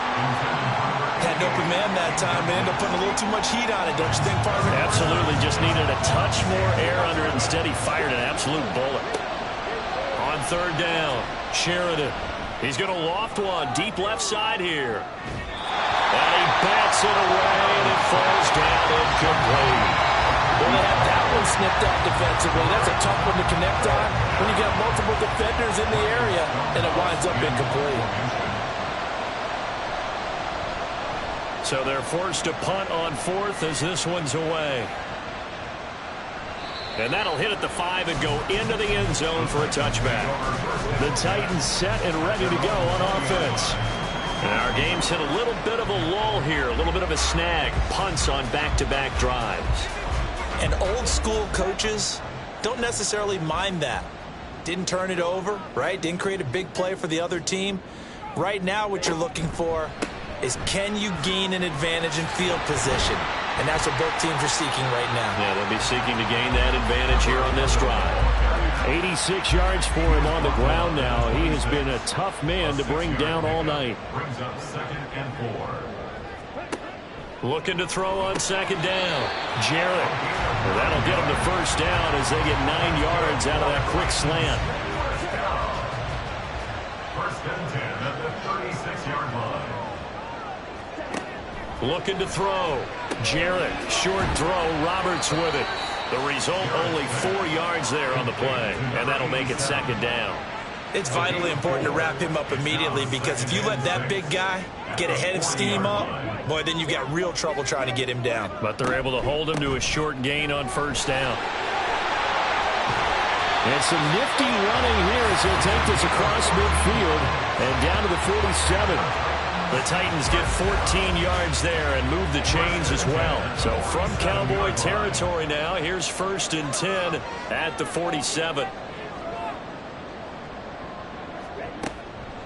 Had an open man that time. They ended up putting a little too much heat on it, don't you think, partner? Absolutely. Just needed a touch more air under it. Instead, he fired an absolute bullet. On third down, Sheridan. He's going to loft one. Deep left side here. And he bats it away, and it falls down incomplete. Well, they have that one snipped out defensively. That's a tough one to connect on when you got multiple defenders in the area, and it winds up incomplete. So they're forced to punt on 4th as this one's away. And that'll hit at the 5 and go into the end zone for a touchback. The Titans set and ready to go on offense. And our game's hit a little bit of a lull here, a little bit of a snag. Punts on back-to-back drives. And old school coaches don't necessarily mind that. didn't turn it over, right? Didn't create a big play for the other team. Right now what you're looking for is, can you gain an advantage in field position? And that's what both teams are seeking right now. Yeah, they'll be seeking to gain that advantage here on this drive. 86 yards for him on the ground now. He has been a tough man to bring down all night. Brings up 2nd and 4. Looking to throw on 2nd down. Jarrett. Well, that'll get him the first down as they get 9 yards out of that quick slant. First and 10 at the 36-yard line. Looking to throw. Jarrett, short throw. Roberts with it. The result, only 4 yards there on the play, and that'll make it 2nd down. It's vitally important to wrap him up immediately, because if you let that big guy get ahead of steam up, boy, then you've got real trouble trying to get him down. But they're able to hold him to a short gain on 1st down. And some nifty running here as he'll take this across midfield and down to the 47. The Titans get 14 yards there and move the chains as well. So from Cowboy territory now, here's 1st and 10 at the 47.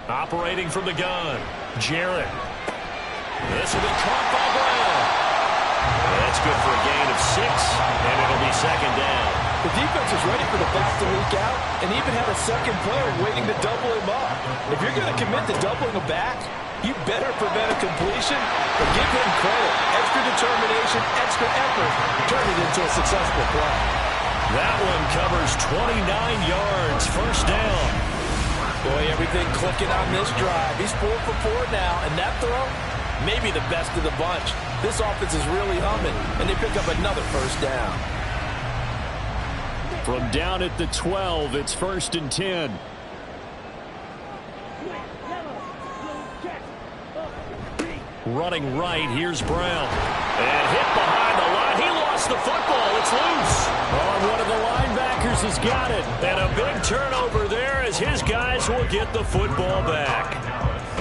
Operating from the gun, Jarrett. This will be caught by Brown. That's good for a gain of 6, and it'll be 2nd down. The defense is ready for the back to leak out and even had a second player waiting to double him up. If you're going to commit to doubling a back, you better prevent a completion, but give him credit. Extra determination, extra effort, turn it into a successful play. That one covers 29 yards, 1st down. Boy, everything clicking on this drive. He's 4 for 4 now, and that throw, maybe the best of the bunch. This offense is really humming, and they pick up another 1st down. From down at the 12, it's 1st and 10. Running right, here's Brown. And hit behind the line. He lost the football. It's loose. Oh, one of the linebackers has got it. And a big turnover there as his guys will get the football back.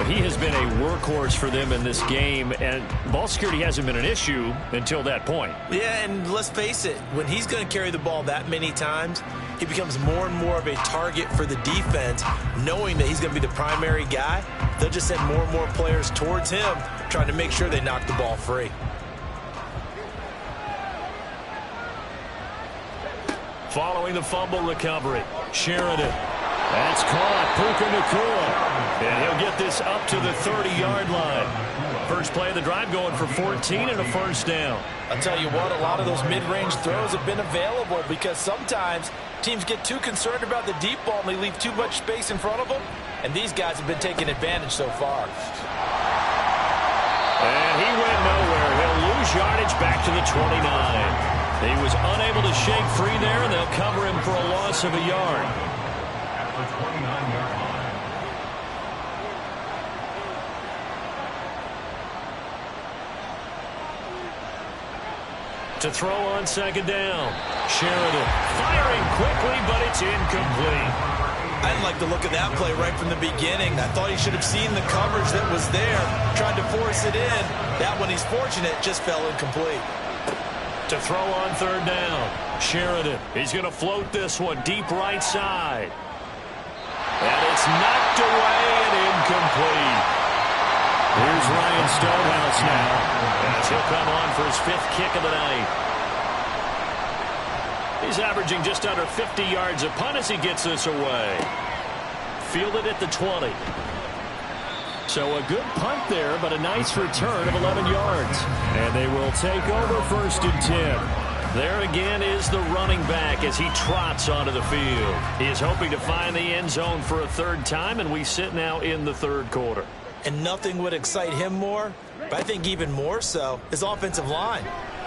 He has been a workhorse for them in this game, and ball security hasn't been an issue until that point. Yeah, and let's face it, when he's going to carry the ball that many times, he becomes more and more of a target for the defense, knowing that he's going to be the primary guy. They'll just send more and more players towards him, trying to make sure they knock the ball free. Following the fumble recovery, Sheridan. That's caught. Puka Nacua. And he'll get this up to the 30-yard line. First play of the drive going for 14 and a 1st down. I'll tell you what, a lot of those mid-range throws have been available because sometimes teams get too concerned about the deep ball and they leave too much space in front of them. And these guys have been taking advantage so far. And he went nowhere. He'll lose yardage back to the 29. He was unable to shake free there, and they'll cover him for a loss of a yard. At the 29-yard line. To throw on 2nd down. Sheridan firing quickly, but it's incomplete. I didn't like the look of that play right from the beginning. I thought he should have seen the coverage that was there, tried to force it in. That one, he's fortunate, just fell incomplete. To throw on 3rd down. Sheridan, he's going to float this one deep right side. And it's knocked away and incomplete. Here's Ryan Stonehouse now. As he'll come on for his 5th kick of the night. He's averaging just under 50 yards a punt as he gets this away. Fielded at the 20. So a good punt there, but a nice return of 11 yards. And they will take over 1st and 10. There again is the running back as he trots onto the field. He is hoping to find the end zone for a 3rd time, and we sit now in the 3rd quarter. And nothing would excite him more, but I think even more so, his offensive line.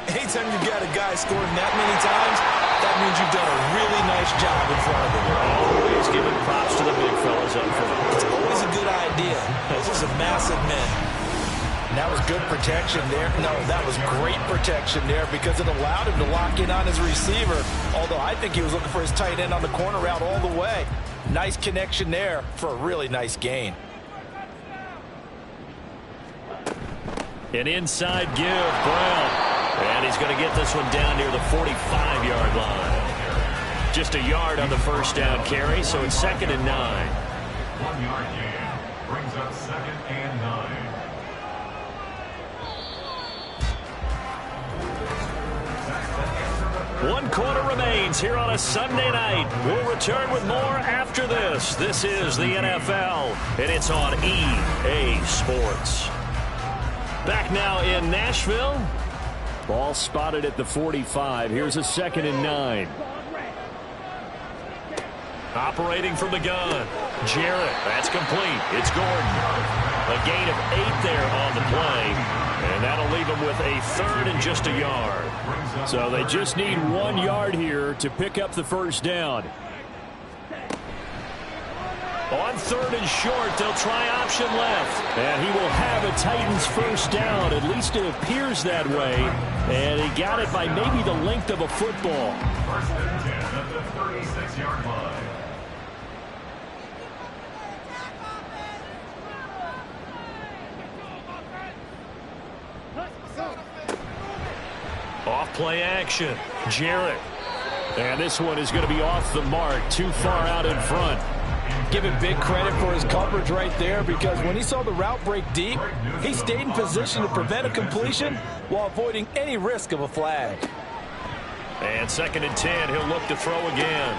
Anytime you've got a guy scoring that many times, that means you've done a really nice job in front of him. Always giving props to the big fellas up front. It's always a good idea. This is a massive man. And that was good protection there. No, that was great protection there because it allowed him to lock in on his receiver, although I think he was looking for his tight end on the corner route all the way. Nice connection there for a really nice gain. An inside give, Brown. And he's going to get this one down near the 45-yard line. Just a yard on the first down carry, so it's 2nd and 9. 1 yard gain brings up 2nd and 9. One quarter remains here on a Sunday night. We'll return with more after this. This is the NFL, and it's on EA Sports. Back now in Nashville. Ball spotted at the 45. Here's a 2nd and 9. Operating from the gun. Jarrett, that's complete. It's Gordon. A gain of 8 there on the play. And that'll leave them with a 3rd and just a yard. So they just need 1 yard here to pick up the first down. On 3rd and short, they'll try option left. And he will have a Titans first down. At least it appears that way. And he got it by maybe the length of a football. 1st and 10 at the 36-yard line. Off play action. Jarrett. And this one is going to be off the mark. Too far out in front. Give him big credit for his coverage right there, because when he saw the route break deep, he stayed in position to prevent a completion while avoiding any risk of a flag. And 2nd and 10, he'll look to throw again.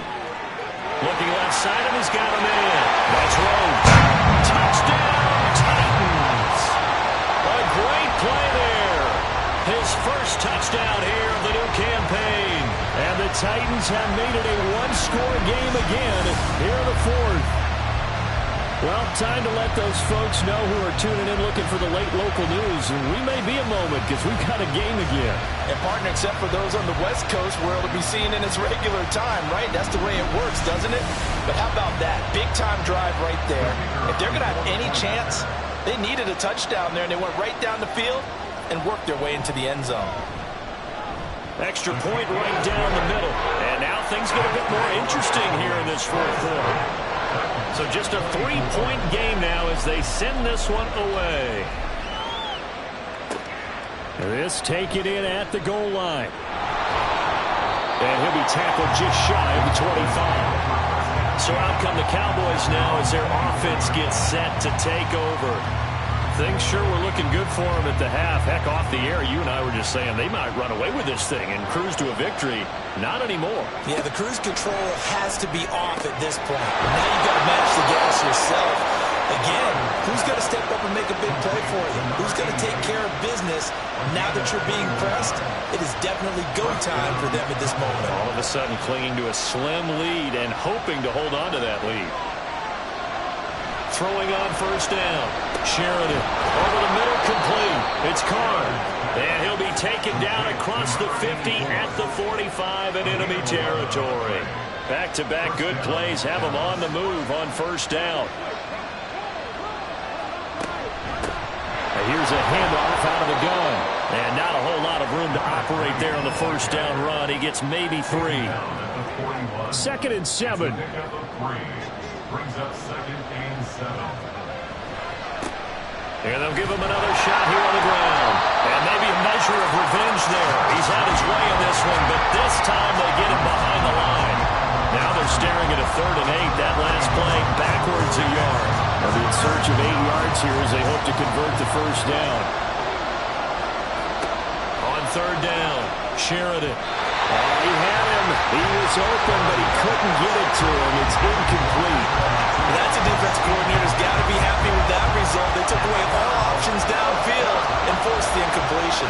Looking left side, and he's got him in. That's Rhodes. Touchdown, Titans. A great play there. His first touchdown here of the new campaign. And the Titans have made it a one-score game again here in the 4th. Well, time to let those folks know who are tuning in looking for the late local news. And we may be a moment because we've got a game again. And partner, except for those on the West Coast where it'll be seen in its regular time, right? That's the way it works, doesn't it? But how about that? Big-time drive right there. If they're going to have any chance, they needed a touchdown there, and they went right down the field and worked their way into the end zone. Extra point right down the middle. And now things get a bit more interesting here in this 4th quarter. So just a 3-point game now as they send this one away. This taken in at the goal line. And he'll be tackled just shy of the 25. So out come the Cowboys now as their offense gets set to take over. Things sure were looking good for them at the half. Heck, off the air, you and I were just saying they might run away with this thing and cruise to a victory. Not anymore. Yeah, the cruise control has to be off at this point. Now you've got to match the gas yourself. Again, who's going to step up and make a big play for you? Who's going to take care of business now that you're being pressed? It is definitely go time for them at this moment. All of a sudden clinging to a slim lead and hoping to hold on to that lead. Throwing on first down. Sheridan over the middle, complete. It's Carr. And he'll be taken down across the 50 at the 45 in enemy territory. Back-to-back good plays have him on the move on first down. And here's a handoff out of the gun. And not a whole lot of room to operate there on the first down run. He gets maybe 3. 2nd and 7. Brings up 2nd and 7. And they'll give him another shot here on the ground. And maybe a measure of revenge there. He's had his way in this one, but this time they get him behind the line. Now they're staring at a 3rd and 8. That last play backwards a yard. They'll be in search of 8 yards here as they hope to convert the first down. On 3rd down, Sheridan. He had him. He was open, but he couldn't get it to him. It's incomplete. That's a defense coordinator's got to be happy with that result. They took away all options downfield and forced the incompletion.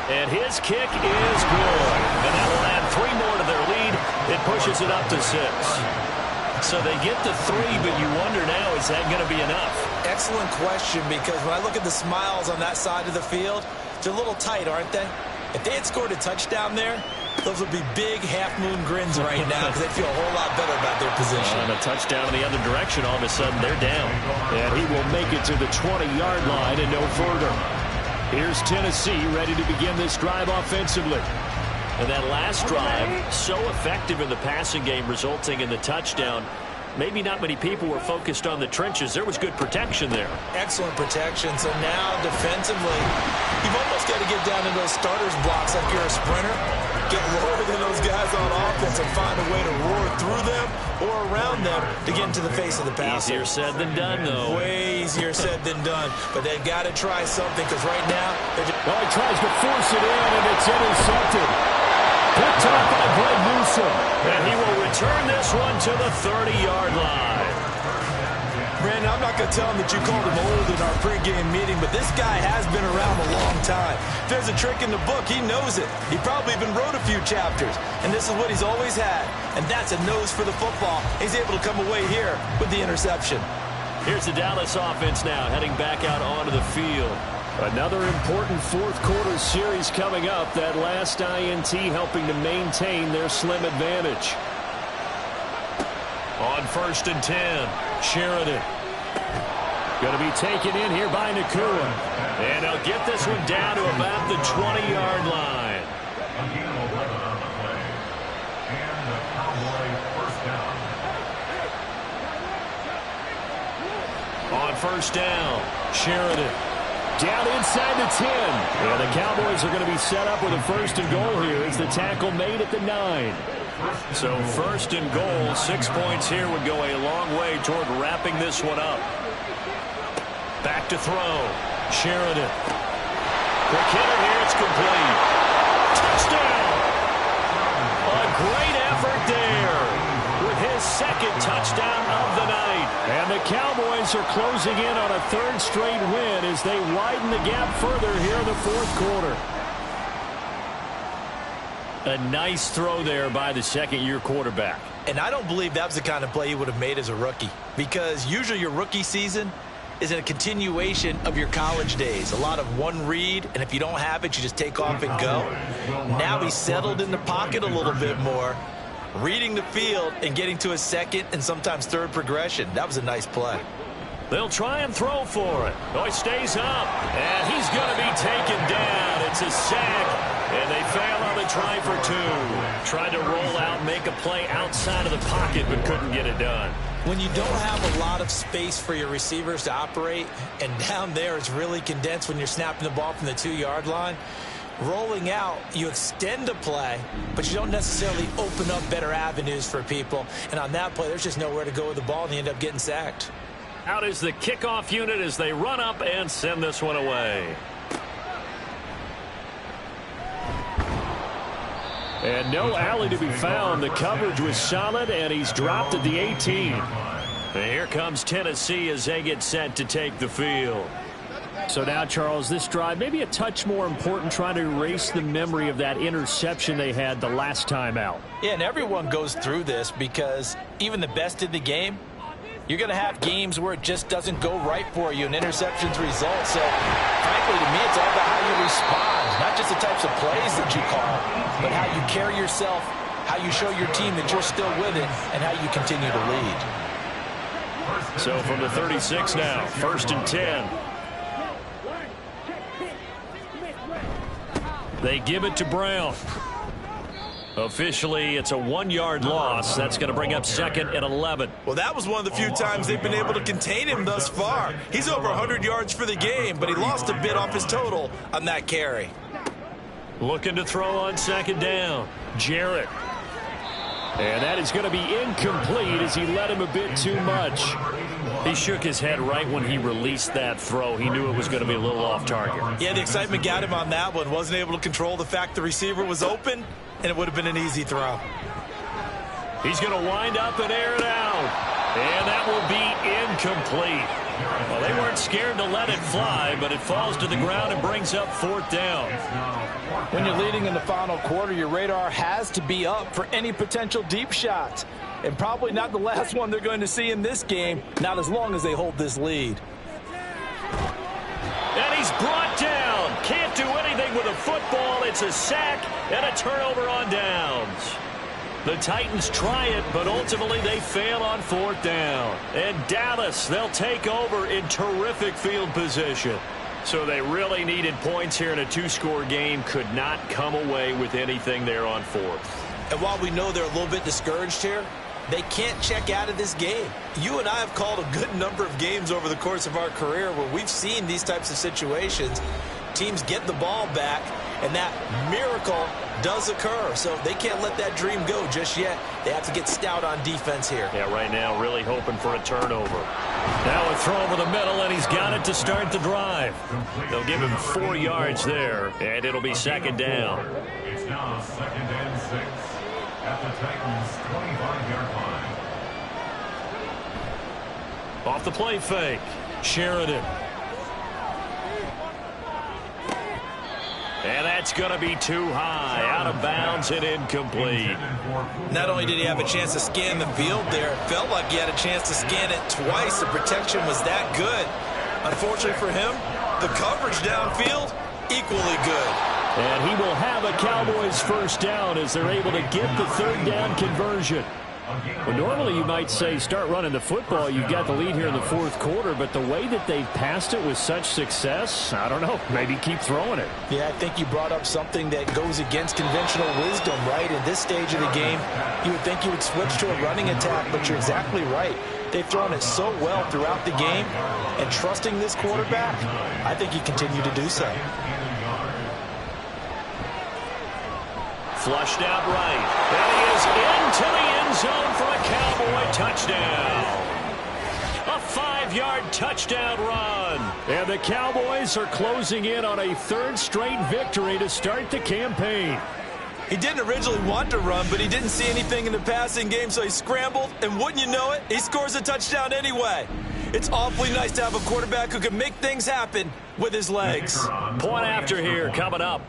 And his kick is good. And that will add 3 more to their lead. It pushes it up to 6. So they get to 3, but you wonder now, is that going to be enough? Excellent question, because when I look at the smiles on that side of the field, they're a little tight, aren't they? If they had scored a touchdown there, those would be big half-moon grins right now because they feel a whole lot better about their position. And a touchdown in the other direction, all of a sudden they're down. And he will make it to the 20-yard line and no further. Here's Tennessee ready to begin this drive offensively. And that last drive, so effective in the passing game, resulting in the touchdown. maybe not many people were focused on the trenches. There was good protection there. Excellent protection. So now defensively, you've almost got to get down to those starters blocks like you're a sprinter. Get lower than those guys on offense and find a way to roar through them or around them to get into the face of the passer. Easier said than done, though. Way easier said than done. But they've got to try something because right now, they're just... Well, he tries to force it in, and it's intercepted. Picked up by Greg Newsome. And he will return this one to the 30-yard line. Brandon, I'm not going to tell him that you called him old in our pregame meeting, but this guy has been around a long time. If there's a trick in the book, he knows it. He probably even wrote a few chapters, and this is what he's always had, and that's a nose for the football. He's able to come away here with the interception. Here's the Dallas offense now, heading back out onto the field. Another important fourth-quarter series coming up. That last INT helping to maintain their slim advantage. On 1st and 10, Sheridan. Going to be taken in here by Nakua. And he'll get this one down to about the 20-yard line. Again, 11 on the play. And the Cowboy first down. On 1st down, Sheridan. Down inside the 10. And the Cowboys are going to be set up with a 1st and goal here as the tackle made at the 9. So 1st and goal, 6 points here would go a long way toward wrapping this one up. Back to throw. Sheridan. Quick hitter here. It's complete. Touchdown. A great effort there with his 2nd touchdown of the night. And the Cowboys are closing in on a 3rd straight win as they widen the gap further here in the 4th quarter. A nice throw there by the 2nd-year quarterback. And I don't believe that was the kind of play he would have made as a rookie, because usually your rookie season is a continuation of your college days. A lot of one read, and if you don't have it, you just take off and go. Now he's settled in the pocket a little bit more, reading the field and getting to his 2nd and sometimes 3rd progression. That was a nice play. They'll try and throw for it. Oh, he stays up, and he's going to be taken down. It's a sack, and they fail on the try for 2. Tried to roll out, make a play outside of the pocket, but couldn't get it done. When you don't have a lot of space for your receivers to operate, and down there it's really condensed when you're snapping the ball from the 2-yard line, rolling out, you extend a play, but you don't necessarily open up better avenues for people. And on that play, there's just nowhere to go with the ball, and they end up getting sacked. Out is the kickoff unit as they run up and send this one away. And no alley to be found. The coverage was solid, and he's dropped at the 18. And here comes Tennessee as they get set to take the field. So now, Charles, this drive maybe a touch more important, trying to erase the memory of that interception they had the last time out. Yeah, and everyone goes through this because even the best in the game, you're going to have games where it just doesn't go right for you and interceptions result. So, frankly, to me, it's all about how you respond, not just the types of plays that you call, but how you carry yourself, how you show your team that you're still with it, and how you continue to lead. So from the 36 now, 1st and 10. They give it to Brown. Officially, it's a 1-yard loss. That's going to bring up 2nd and 11. Well, that was one of the few times they've been able to contain him thus far. He's over 100 yards for the game, but he lost a bit off his total on that carry. Looking to throw on 2nd down. Jarrett. And that is going to be incomplete as he led him a bit too much. He shook his head right when he released that throw. He knew it was going to be a little off target. Yeah, the excitement got him on that one. Wasn't able to control the fact the receiver was open, and it would have been an easy throw. He's going to wind up and air it out. And that will be incomplete. Well, they weren't scared to let it fly, but it falls to the ground and brings up 4th down. When you're leading in the final quarter, your radar has to be up for any potential deep shots. And probably not the last one they're going to see in this game, not as long as they hold this lead. And he's brought down. Can't do anything with a football. It's a sack and a turnover on downs. The Titans try it, but ultimately they fail on 4th down. And Dallas, they'll take over in terrific field position. So they really needed points here in a 2-score game. Could not come away with anything there on 4th. And while we know they're a little bit discouraged here, They can't check out of this game. You and I have called a good number of games over the course of our career where we've seen these types of situations. Teams get the ball back, and that miracle does occur. So they can't let that dream go just yet. They have to get stout on defense here. Yeah, right now really hoping for a turnover. Now a throw over the middle, and he's got it to start the drive. They'll give him 4 yards there, and it'll be second down. It's now 2nd and 6 at the Titans' 25-yard line. Off the play fake, Sheridan. And that's going to be too high, out of bounds and incomplete. Not only did he have a chance to scan the field there, it felt like he had a chance to scan it twice. The protection was that good. Unfortunately for him, the coverage downfield, equally good. And he will have a Cowboys first down as they're able to get the third down conversion. Well, normally you might say start running the football. You've got the lead here in the fourth quarter, but the way that they've passed it with such success, I don't know, maybe keep throwing it. Yeah, I think you brought up something that goes against conventional wisdom, right? In this stage of the game, you would think you would switch to a running attack, but you're exactly right. They've thrown it so well throughout the game, and trusting this quarterback, I think you continue to do so. Flushed out right. And he is into the end zone for a Cowboy touchdown. A 5-yard touchdown run. And the Cowboys are closing in on a third straight victory to start the campaign. He didn't originally want to run, but he didn't see anything in the passing game, so he scrambled, and wouldn't you know it, he scores a touchdown anyway. It's awfully nice to have a quarterback who can make things happen with his legs. Point after here coming up.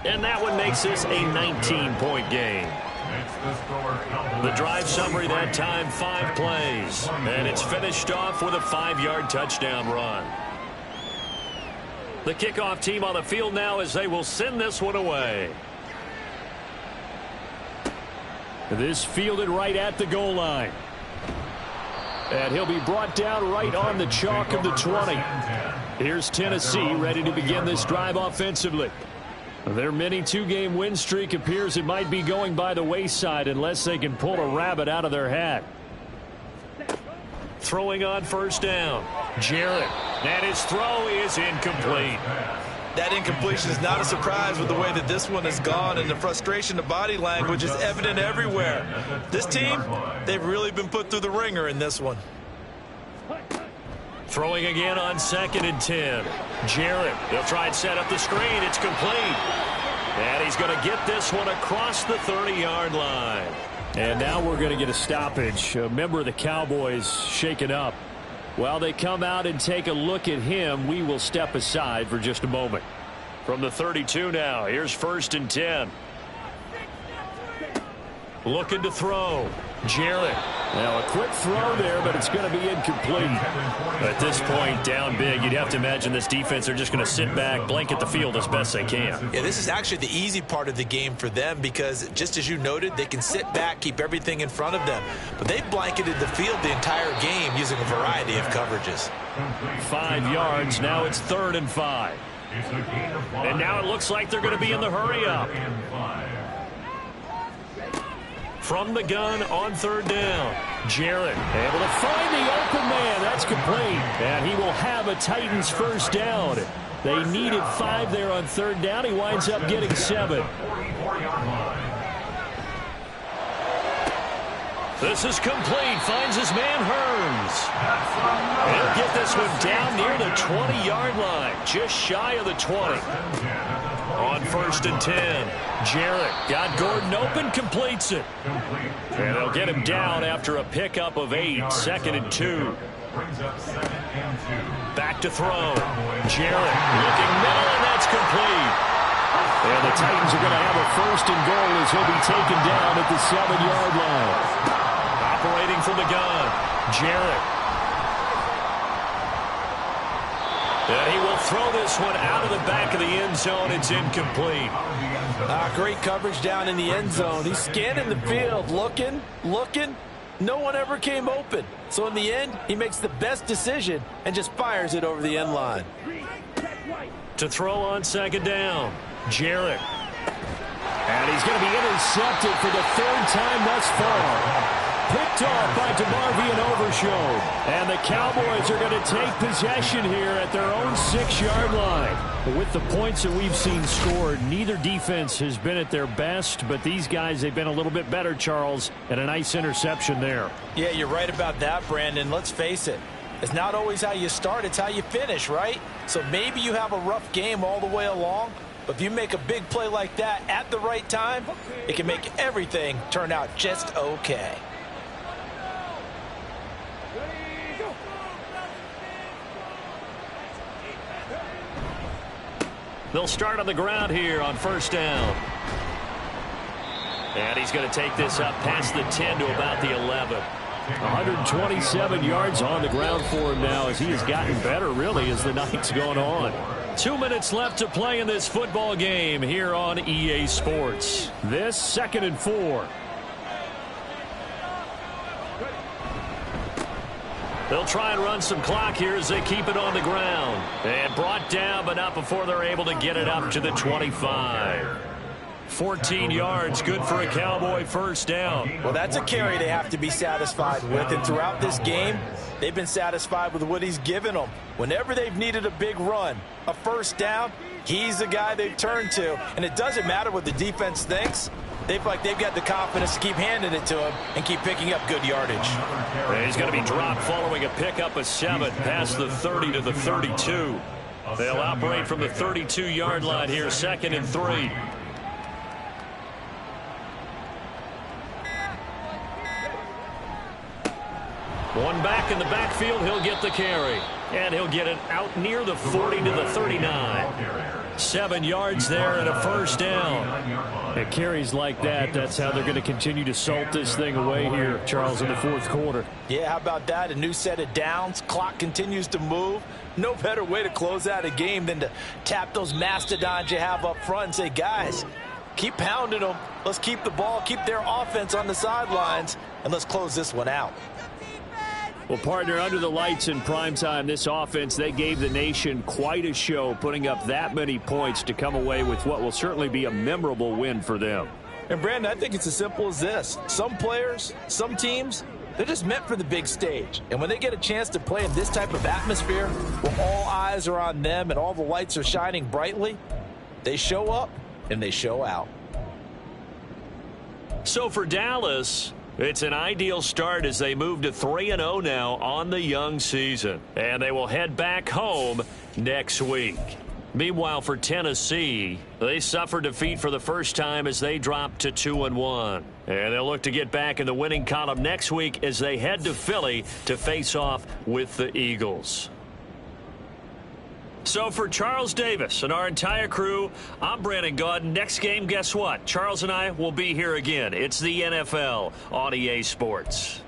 And that one makes this a 19-point game. The drive summary that time, 5 plays. And it's finished off with a 5-yard touchdown run. The kickoff team on the field now as they will send this one away. This fielded right at the goal line. And he'll be brought down right on the chalk of the 20. Here's Tennessee ready to begin this drive offensively. Their mini 2-game win streak appears it might be going by the wayside unless they can pull a rabbit out of their hat. Throwing on first down. Jarrett. And his throw is incomplete. That incompletion is not a surprise with the way that this one has gone, and the frustration of body language is evident everywhere. This team, they've really been put through the ringer in this one. Throwing again on 2nd and 10. Jarrett. They'll try and set up the screen. It's complete. And he's going to get this one across the 30-yard line. And now we're going to get a stoppage. A member of the Cowboys shaken up. While they come out and take a look at him, we will step aside for just a moment. From the 32 now, here's 1st and 10. Looking to throw. Jarrett. Now a quick throw there, but it's going to be incomplete. At this point, down big, you'd have to imagine this defense are just going to sit back, blanket the field as best they can. Yeah, this is actually the easy part of the game for them because, just as you noted, they can sit back, keep everything in front of them. But they've blanketed the field the entire game using a variety of coverages. 5 yards. Now it's 3rd and 5. And now it looks like they're going to be in the hurry-up. From the gun on 3rd down. Jarrett able to find the open man. That's complete. And he will have a Titans first down. They needed 5 there on 3rd down. He winds up getting 7. This is complete. Finds his man Hearns. He'll get this one down near the 20-yard line. Just shy of the 20. On 1st and 10. Jarrett got Gordon open, completes it. And they'll get him down after a pickup of 8. 2nd and 2. Back to throw. Jarrett looking middle, and that's complete. And the Titans are going to have a 1st and goal as he'll be taken down at the 7-yard line. Operating from the gun. Jarrett. And he will throw this one out of the back of the end zone. It's incomplete. Great coverage down in the end zone. He's scanning the field, looking. No one ever came open. So in the end, he makes the best decision and just fires it over the end line. To throw on 2nd down. Jarrett. And he's going to be intercepted for the third time thus far. Picked off by DeMarvion Overshown. And the Cowboys are going to take possession here at their own 6-yard line. With the points that we've seen scored, neither defense has been at their best, but these guys, they've been a little bit better, Charles, and a nice interception there. Yeah, you're right about that, Brandon. Let's face it. It's not always how you start, it's how you finish, right? So maybe you have a rough game all the way along, but if you make a big play like that at the right time, it can make everything turn out just okay. They'll start on the ground here on first down. And he's going to take this up past the 10 to about the 11. 127 yards on the ground for him now as he has gotten better, really, as the night's gone on. 2 minutes left to play in this football game here on EA Sports. This 2nd and 4. They'll try and run some clock here as they keep it on the ground. And brought down, but not before they're able to get it up to the 25. 14 yards, good for a Cowboy first down. Well, that's a carry they have to be satisfied with. And throughout this game, they've been satisfied with what he's given them. Whenever they've needed a big run, a first down, he's the guy they've turned to. And it doesn't matter what the defense thinks. They feel like they've got the confidence to keep handing it to him and keep picking up good yardage. And he's going to be dropped following a pickup of 7 past the 30 to the 32. They'll operate from the 32-yard line here, 2nd and 3. One back in the backfield, he'll get the carry. And he'll get it out near the 40 to the 39. 7 yards there and a first down. It carries like that. That's how they're going to continue to salt this thing away here, Charles, in the 4th quarter. Yeah, how about that? A new set of downs. Clock continues to move. No better way to close out a game than to tap those mastodons you have up front and say, guys, keep pounding them. Let's keep the ball, keep their offense on the sidelines, and let's close this one out. Well, partner, under the lights in primetime, this offense, they gave the nation quite a show, putting up that many points to come away with what will certainly be a memorable win for them. And, Brandon, I think it's as simple as this. Some players, some teams, they're just meant for the big stage. And when they get a chance to play in this type of atmosphere where all eyes are on them and all the lights are shining brightly, they show up and they show out. So for Dallas, it's an ideal start as they move to 3-0 now on the young season. And they will head back home next week. Meanwhile, for Tennessee, they suffered defeat for the first time as they dropped to 2-1. And they'll look to get back in the winning column next week as they head to Philly to face off with the Eagles. So for Charles Davis and our entire crew, I'm Brandon Gaudin. Next game, guess what? Charles and I will be here again. It's the NFL on EA Sports.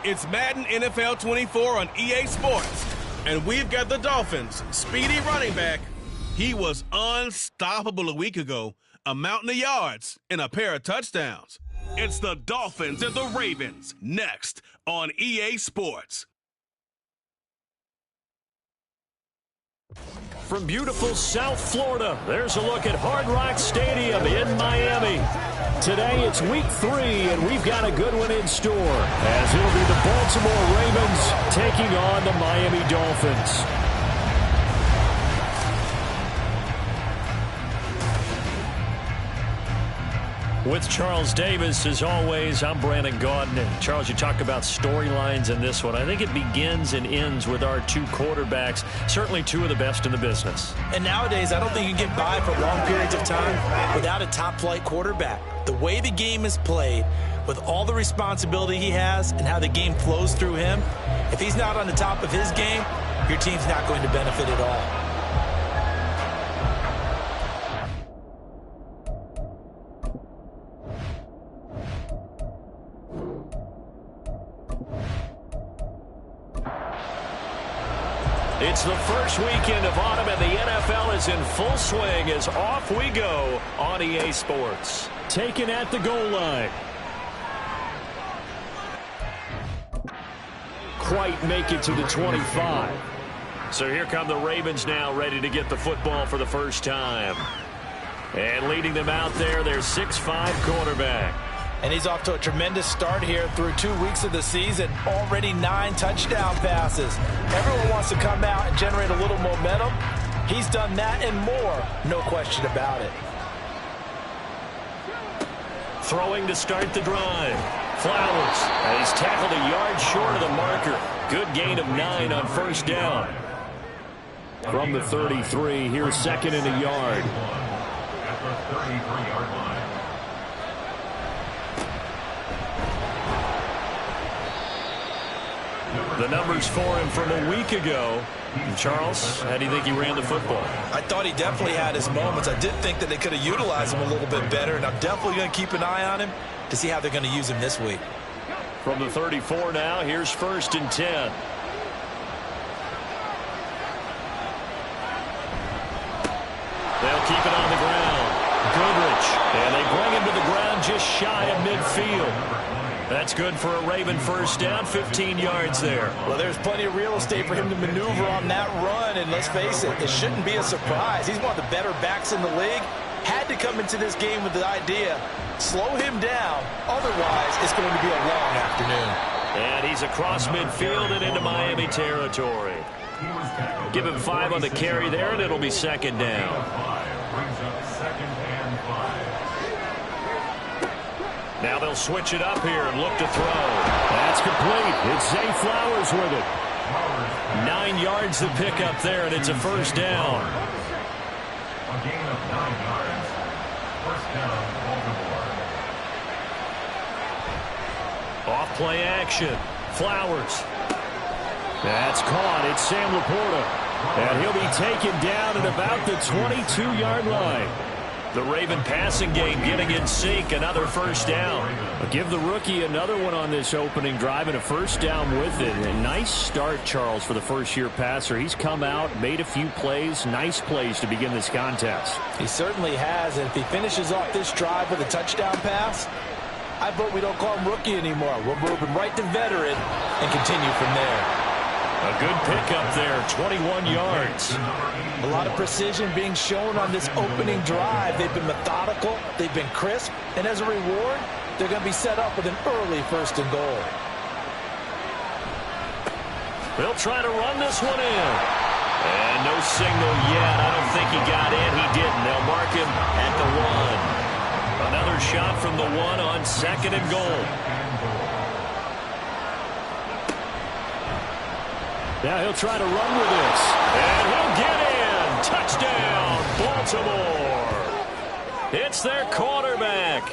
It's Madden NFL 24 on EA Sports, and we've got the Dolphins' speedy running back. He was unstoppable a week ago, a mountain of yards and a pair of touchdowns. It's the Dolphins and the Ravens next on EA Sports. From beautiful South Florida, there's a look at Hard Rock Stadium in Miami. Today it's week 3, and we've got a good one in store, as it'll be the Baltimore Ravens taking on the Miami Dolphins. With Charles Davis, as always, I'm Brandon Gaudin. And Charles, you talk about storylines in this one. I think it begins and ends with our two quarterbacks, certainly two of the best in the business. And nowadays, I don't think you can get by for long periods of time without a top-flight quarterback. The way the game is played, with all the responsibility he has and how the game flows through him, if he's not on the top of his game, your team's not going to benefit at all. It's the first weekend of autumn, and the NFL is in full swing as off we go on EA Sports. Taken at the goal line. Quite make it to the 25. So here come the Ravens now, ready to get the football for the first time. And leading them out there, their 6'5" quarterback. And he's off to a tremendous start here through 2 weeks of the season. Already 9 touchdown passes. Everyone wants to come out and generate a little momentum. He's done that and more, no question about it. Throwing to start the drive. Flowers. And he's tackled a yard short of the marker. Good gain of 9 on first down. From the 33, here's second and a yard. At the 33-yard line. The numbers for him from a week ago. And Charles, how do you think he ran the football? I thought he definitely had his moments. I did think that they could have utilized him a little bit better, and I'm definitely going to keep an eye on him to see how they're going to use him this week. From the 34 now, here's 1st and 10. They'll keep it on the ground. Goodrich, and they bring him to the ground just shy of midfield. That's good for a Raven first down, 15 yards there. Well, there's plenty of real estate for him to maneuver on that run, and let's face it, it shouldn't be a surprise. He's one of the better backs in the league. Had to come into this game with the idea, slow him down, otherwise it's going to be a long afternoon. And he's across midfield and into Miami territory. Give him 5 on the carry there, and it'll be 2nd down. Now they'll switch it up here and look to throw. That's complete. It's Zay Flowers with it. 9 yards to pick up there, and it's a first down. A gain of 9 yards. First down, Baltimore. Off play action. Flowers. That's caught. It's Sam Laporta. And he'll be taken down at about the 22-yard line. The Raven passing game getting in sync. Another first down. But give the rookie another one on this opening drive and a first down with it. A nice start, Charles, for the first-year passer. He's come out, made a few plays, nice plays to begin this contest. He certainly has, and if he finishes off this drive with a touchdown pass, I vote we don't call him rookie anymore. We'll move him right to veteran and continue from there. A good pickup there, 21 yards. A lot of precision being shown on this opening drive. They've been methodical, they've been crisp, and as a reward, they're going to be set up with an early 1st and goal. They'll try to run this one in. And no signal yet. I don't think he got in. He didn't. They'll mark him at the 1. Another shot from the 1 on 2nd and goal. Now he'll try to run with this. And he'll get in. Touchdown, Baltimore. It's their quarterback,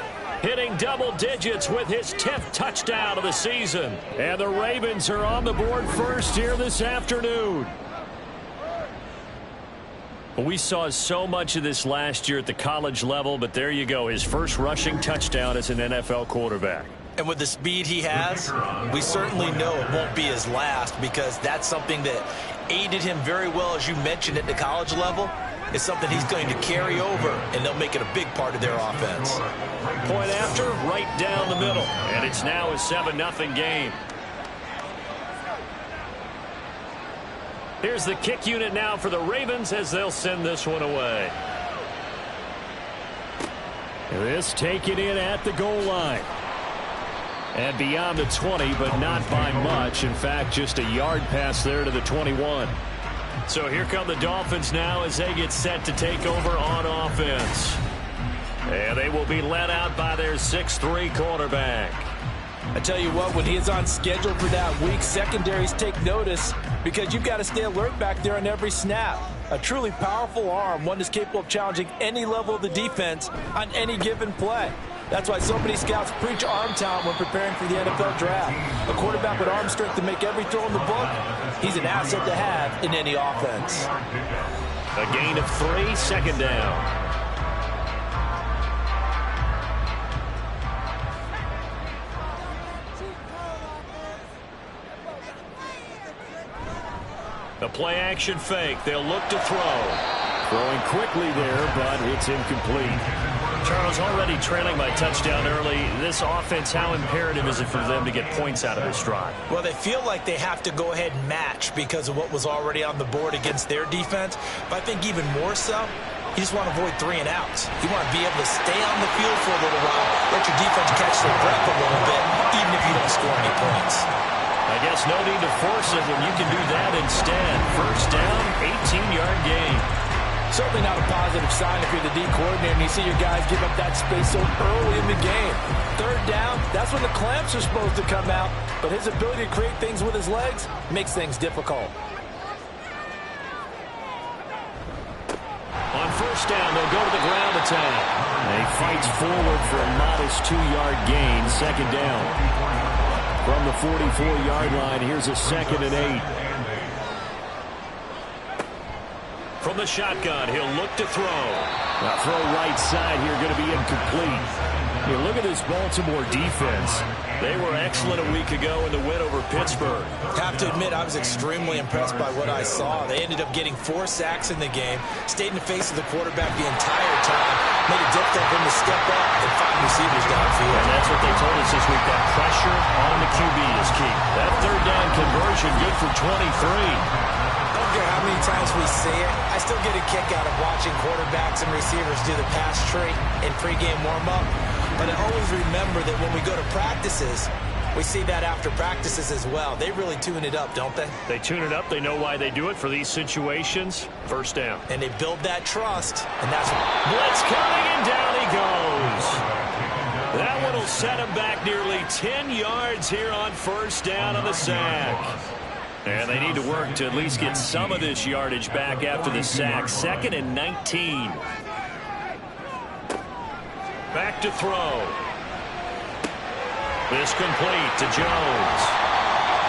hitting double digits with his 10th touchdown of the season. And the Ravens are on the board first here this afternoon. We saw so much of this last year at the college level, but there you go, his first rushing touchdown as an NFL quarterback. And with the speed he has, we certainly know it won't be his last, because that's something that aided him very well, as you mentioned, at the college level. It's something he's going to carry over, and they'll make it a big part of their offense. Point after, right down the middle. And it's now a 7-0 game. Here's the kick unit now for the Ravens as they'll send this one away. This taken in at the goal line. And beyond the 20, but not by much. In fact, just a yard pass there to the 21. So here come the Dolphins now as they get set to take over on offense. And they will be led out by their 6'3" quarterback. I tell you what, when he is on schedule for that week, secondaries take notice, because you've got to stay alert back there on every snap. A truly powerful arm, one that's capable of challenging any level of the defense on any given play. That's why so many scouts preach arm talent when preparing for the NFL draft. A quarterback with arm strength to make every throw in the book, he's an asset to have in any offense. A gain of 3, second down. The play-action fake. They'll look to throw. Throwing quickly there, but it's incomplete. Charles, already trailing by touchdown early. This offense, how imperative is it for them to get points out of this drive? Well, they feel like they have to go ahead and match because of what was already on the board against their defense. But I think even more so, you just want to avoid 3 and outs. You want to be able to stay on the field for a little while, let your defense catch their breath a little bit, even if you don't score any points. I guess no need to force it when you can do that instead. First down, 18-yard gain. Certainly not a positive sign if you're the D coordinator and you see your guys give up that space so early in the game. Third down, that's when the clamps are supposed to come out, but his ability to create things with his legs makes things difficult. On first down, they'll go to the ground attack. He fights forward for a modest 2-yard gain, second down. From the 44-yard line, here's a 2nd and 8. From the shotgun, he'll look to throw. Now throw right side here, going to be incomplete. Here, look at this Baltimore defense. They were excellent a week ago in the win over Pittsburgh. Have to admit, I was extremely impressed by what I saw. They ended up getting 4 sacks in the game, stayed in the face of the quarterback the entire time, made it difficult for him to step up and find receivers downfield. And that's what they told us this week, that pressure on the QB is key. That third down conversion good for 23. I don't care how many times we see it, I still get a kick out of watching quarterbacks and receivers do the pass tree in pregame warm-up. But I always remember that when we go to practices, we see that after practices as well. They really tune it up, don't they? They tune it up. They know why they do it for these situations. First down. And they build that trust, and that's what... Blitz coming, and down he goes. That one will set him back nearly 10 yards here on first down on the sack. And they need to work to at least get some of this yardage back after the sack. 2nd and 19. Back to throw. This complete to Jones.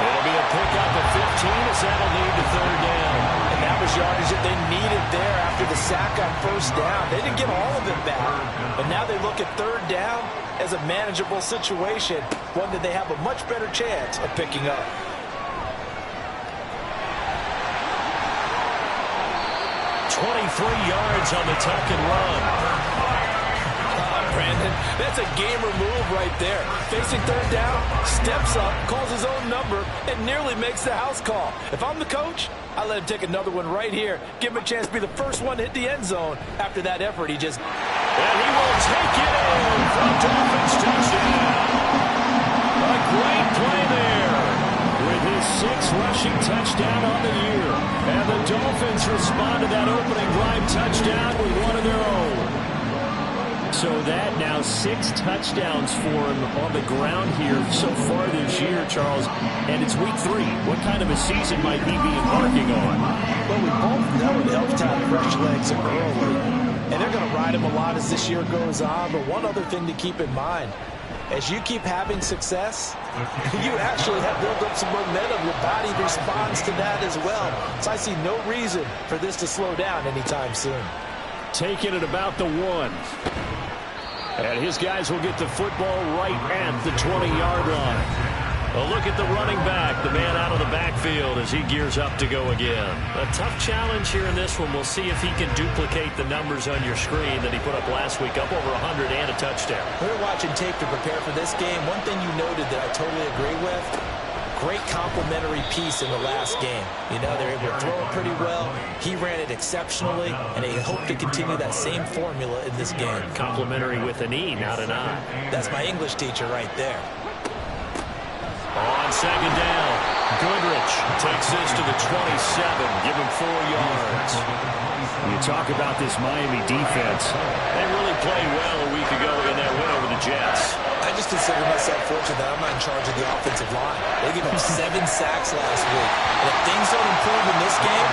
It'll be a pickup of 15 as that'll lead to third down. And that was yardage that they needed there after the sack on first down. They didn't get all of it back. But now they look at third down as a manageable situation, one that they have a much better chance of picking up. Yards on the tuck and run. Brandon, that's a gamer move right there. Facing third down, steps up, calls his own number, and nearly makes the house call. If I'm the coach, I let him take another one right here. Give him a chance to be the first one to hit the end zone after that effort he just... And he will take it in for a Dolphins touchdown. A great play there. With his 6th rushing touchdown on the year. And the Dolphins respond to that opening drive touchdown with one of their own. So that now 6 touchdowns for him on the ground here so far this year, Charles. And it's week 3. What kind of a season might he be embarking on? Well, we both know it helps to have fresh legs early. And they're going to ride him a lot as this year goes on. But one other thing to keep in mind, as you keep having success, you actually have built up some momentum. Your body responds to that as well. So I see no reason for this to slow down anytime soon. Taking it about the 1. And his guys will get the football right at the 20-yard line. A look at the running back, the man out of the backfield as he gears up to go again. A tough challenge here in this one. We'll see if he can duplicate the numbers on your screen that he put up last week, up over 100 and a touchdown. We were watching tape to prepare for this game. One thing you noted that I totally agree with, great complimentary piece in the last game. You know, they were able to throw it pretty well. He ran it exceptionally, and they hope to continue that same formula in this game. Complimentary with an E, not an I. That's my English teacher right there. On second down, Goodrich takes this to the 27. Give him 4 yards. You talk about this Miami defense. They really played well a week ago in that win over the Jets. I just consider myself fortunate that I'm not in charge of the offensive line. They gave up 7 sacks last week. And if things don't improve in this game,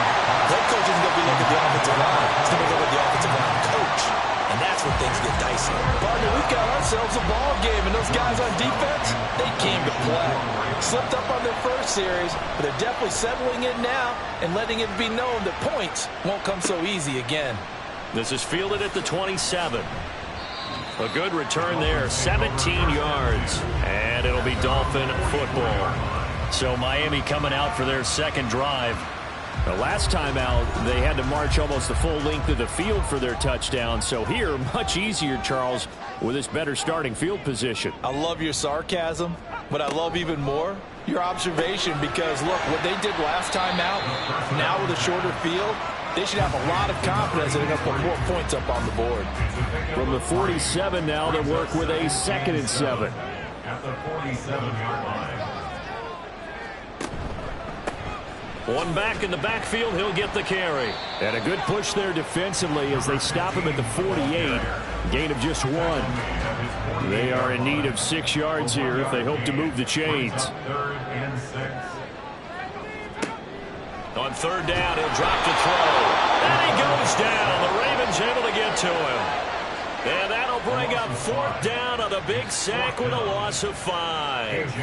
head coach isn't going to be looking at the offensive line. He's going to look at the offensive line coach. And that's when things get dicey. Partner, we've got ourselves a ball game, and those guys on defense, they came to play. Slipped up on their first series, but they're definitely settling in now and letting it be known that points won't come so easy again. This is fielded at the 27. A good return there, 17 yards. And it'll be Dolphin football. So Miami coming out for their second drive. The last time out, they had to march almost the full length of the field for their touchdown. So here, much easier, Charles, with this better starting field position. I love your sarcasm, but I love even more your observation because, look, what they did last time out, now with a shorter field, they should have a lot of confidence that they're going to put more points up on the board. From the 47 now, they work with a 2nd and 7. At the 47-yard line. One back in the backfield, he'll get the carry. And a good push there defensively as they stop him at the 48. Gain of just 1. They are in need of 6 yards here if they hope to move the chains. 3rd and 6. On 3rd down, he'll drop to throw. And he goes down. The Ravens able to get to him. And that'll bring up 4th down on a big sack with a loss of 5.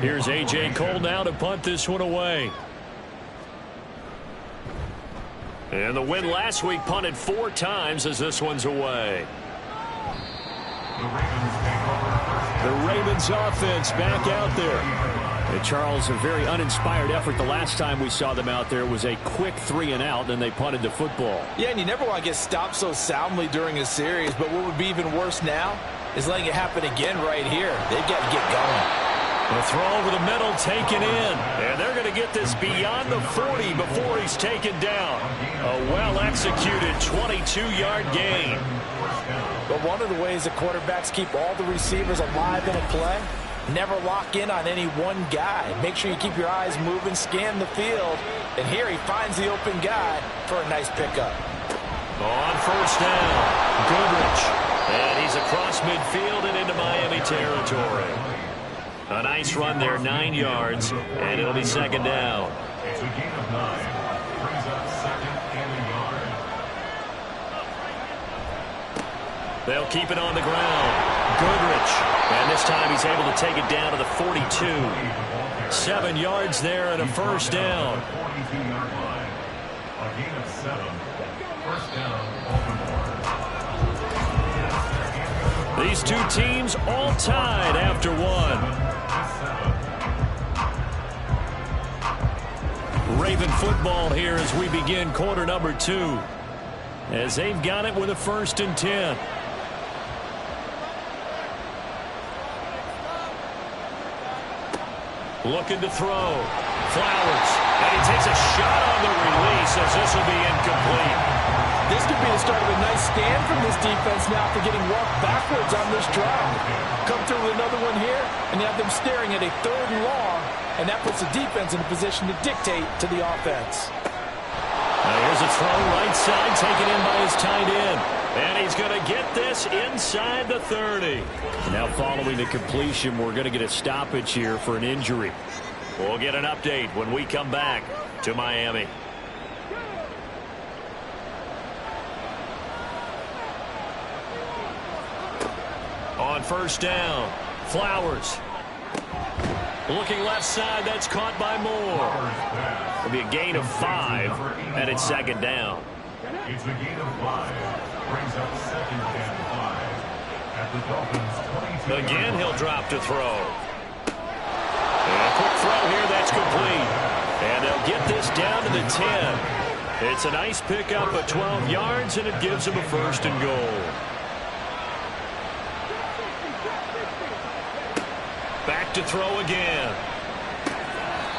Here's A.J. Cole now to punt this one away. And the win last week punted 4 times as this one's away. The Ravens offense back out there. And Charles, a very uninspired effort the last time we saw them out there. It was a quick 3 and out, and they punted the football. Yeah, and you never want to get stopped so soundly during a series, but what would be even worse now is letting it happen again right here. They've got to get going. The throw over the middle taken in. And they're going to get this beyond the 40 before he's taken down. A well-executed 22-yard gain. But one of the ways the quarterbacks keep all the receivers alive in a play, never lock in on any one guy. Make sure you keep your eyes moving, scan the field. And here he finds the open guy for a nice pickup. On 1st down, Goodrich. And he's across midfield and into Miami territory. A nice run there, 9 yards, and it'll be 2nd down. It's a gain of 9. Brings up 2nd and a yard. They'll keep it on the ground. Goodrich. And this time he's able to take it down to the 42. 7 yards there and a 1st down. 42-yard line. A gain of 7. 1st down, Baltimore. These two teams all tied after 1. Raven football here as we begin quarter number 2. As they've got it with a 1st and 10. Looking to throw. Flowers. And he takes a shot on the release as this will be incomplete. This could be the start of a nice stand from this defense now for getting walked backwards on this drive. Come through with another one here, and you have them staring at a 3rd and long, and that puts the defense in a position to dictate to the offense. Now here's a throw right side, taken in by his tight end. And he's going to get this inside the 30. Now following the completion, we're going to get a stoppage here for an injury. We'll get an update when we come back to Miami. On 1st down, Flowers. Looking left side, that's caught by Moore. It'll be a gain of 5, and it's 2nd down. It's a gain of 5. Brings up 2nd and 5. at the Dolphins' 22. Again, he'll drop to throw. And a quick throw here, that's complete. And they'll get this down to the 10. It's a nice pickup of 12 yards, and it gives them a 1st and goal. Back to throw again.